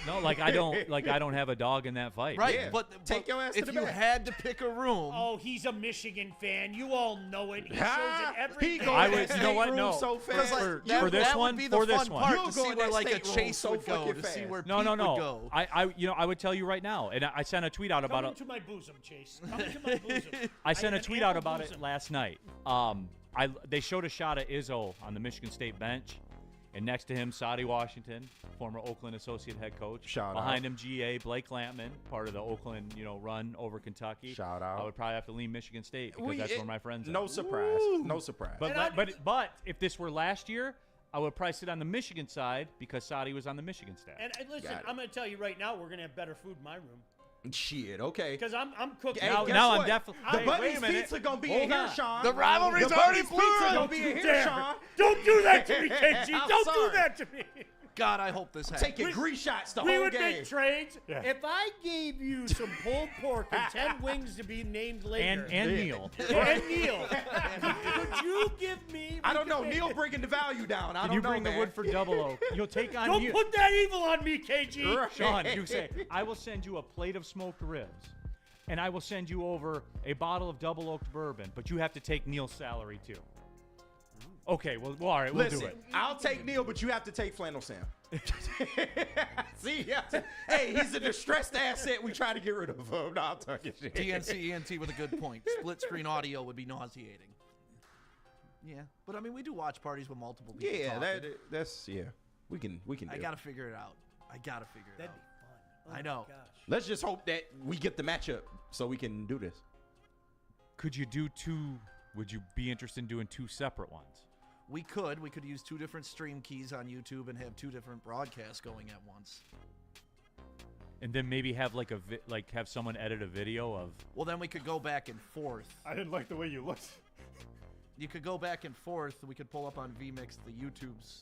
No, like I don't have a dog in that fight. Right, Yeah. but Take your ass to if the you back. had to pick a room, Oh, he's a Michigan fan. You all know it. He shows Ah, it every he day. goes I to would- that you know what? state room No. so fast. For this that one, would be the for this fun one. part You'll to go see in where that like a state room Chase so would go, fucking to see fast. where No, Pete no, no. would go. I would tell you right now, and I sent a tweet out about Come it. into my bosom, Chase. Come into my bosom. I sent a have an tweet out ample about bosom. it last night. They showed a shot of Izzo on the Michigan State bench, and next to him, Sadie Washington, former Oakland associate head coach. Shout Behind out. him, GA Blake Lampman, part of the Oakland, run over Kentucky. Shout out. I would probably have to lean Michigan State because that's where my friends No are. surprise. No surprise. But if this were last year, I would probably sit on the Michigan side because Sadie was on the Michigan staff. And listen, Got it. I'm going to tell you right now, we're going to have better food in my room. Shit, okay. Because I'm cooking. Hey, Now- guess now I'm what? definitely- The Hey, Buddy's wait a minute. Pizza gonna be Hold in here, on. Sean. The rivalry's The already Buddy's Pizza fluid. gonna be in here, Sean. Don't do that to me, KG. I'm Don't sorry. do that to me. God, I hope this happens. Taking grease shots the We whole would game. make trades. If I gave you some pulled pork and 10 wings to be named later. And Neil. And Neil. could you give me... I don't know. Neil bringing the value down. I Can don't you know, bring the man. Woodford Double Oak? You'll take on Don't Neil. put that evil on me, KG. Right. Sean, you say, I will send you a plate of smoked ribs, and I will send you over a bottle of double oaked bourbon, but you have to take Neil's salary too. Okay, well all right, we'll Listen, do it. I'll take Neil, but you have to take Flannel Sam. See, hey, he's a distressed asset. We try to get rid of him. No, I'm talking shit. DNC ENT with a good point. Split screen audio would be nauseating. Yeah, but I mean, we do watch parties with multiple people. Yeah, talking. that's yeah. We can do I it. gotta figure it out. I gotta figure it That'd out. be fun. Oh I know. my gosh. Let's just hope that we get the matchup so we can do this. Could you do two? Would you be interested in doing two separate ones? We could use two different stream keys on YouTube and have two different broadcasts going at once. And then maybe have like have someone edit a video of. Well, then we could go back and forth. I didn't like the way you looked. You could go back and forth. We could pull up on vMix the YouTubes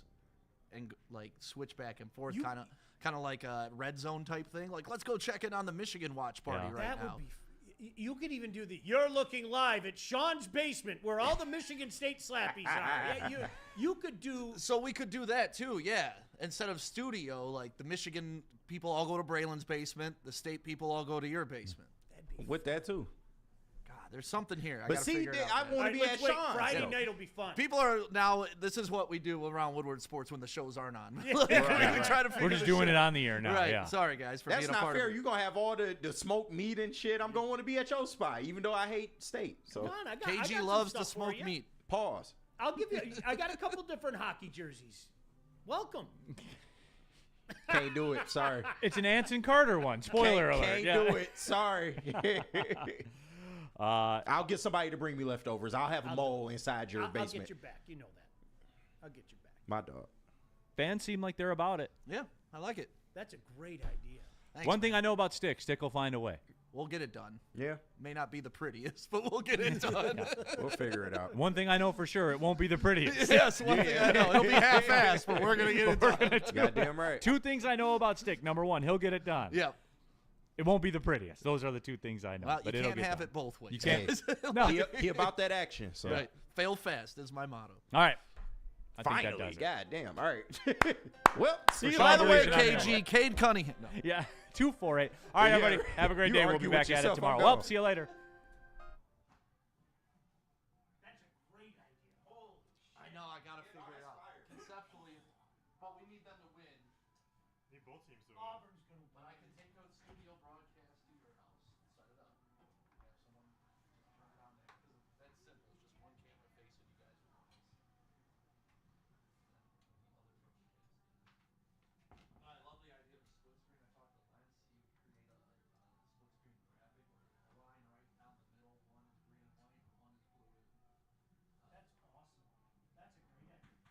and like switch back and forth, kind of like a red zone type thing. Like, let's go check in on the Michigan watch party Yeah. right That now. would be... You could even do you're looking live at Sean's basement where all the Michigan State slappies are. Yeah, you could do... So we could do that too, yeah. Instead of studio, like the Michigan people all go to Braylon's basement, the state people all go to your basement. With that too. God, there's something here. I But gotta see, figure it out, I man. want All to right, be let's at wait. Sean's. Friday though. night will be fun. People are now. This is what we do around Woodward Sports when the shows aren't on. We try to figure We're just this doing shit it out. on the air now. Right. Yeah. Sorry, guys, for That's being a not part fair. of it. You're gonna have all the smoked meat and shit. I'm going to be at your spot, even though I hate steak. So Come on, I got KG some loves the stuff for smoked you. meat. pause. I'll give you... I got a couple different hockey jerseys. Welcome. Can't do it. Sorry. It's an Anson Carter one. Spoiler alert. Can't Yeah. do it. Sorry. I'll get somebody to bring me leftovers. I'll have a mole inside your I'll basement. get your back. You know that. I'll get your back. My dog. Fans seem like they're about it. Yeah, I like it. That's a great idea. Thanks, One thing man. I know about Stick will find a way. We'll get it done. Yeah, May not be the prettiest, but we'll get it done. we'll figure it out. One thing I know for sure, it won't be the prettiest. Yes, one thing I know. It'll be half-assed, but we're gonna get it done. Goddamn right. Two things I know about Stick. Number one, he'll get it done. Yeah. It won't be the prettiest. Those are the two things I know. Well, you but it'll can't get have done. it both ways. You can't. Hey, No. he about that action. So Right. Fail fast is my motto. All right. I think that finally, does it. goddamn. All right. well, see you Sean By the way, Delusion on KG, Cade Cunningham. No. Yeah, 248. All right, Yeah. everybody. Have a great You day. We'll argue be with back at it yourself. tomorrow. I'm Well, gone. see you later. That's a great idea. Holy I know, I gotta figure it out. Conceptually, but we need them to win. Need both teams to win. Auburn's going to But I can take those studio broadcasts.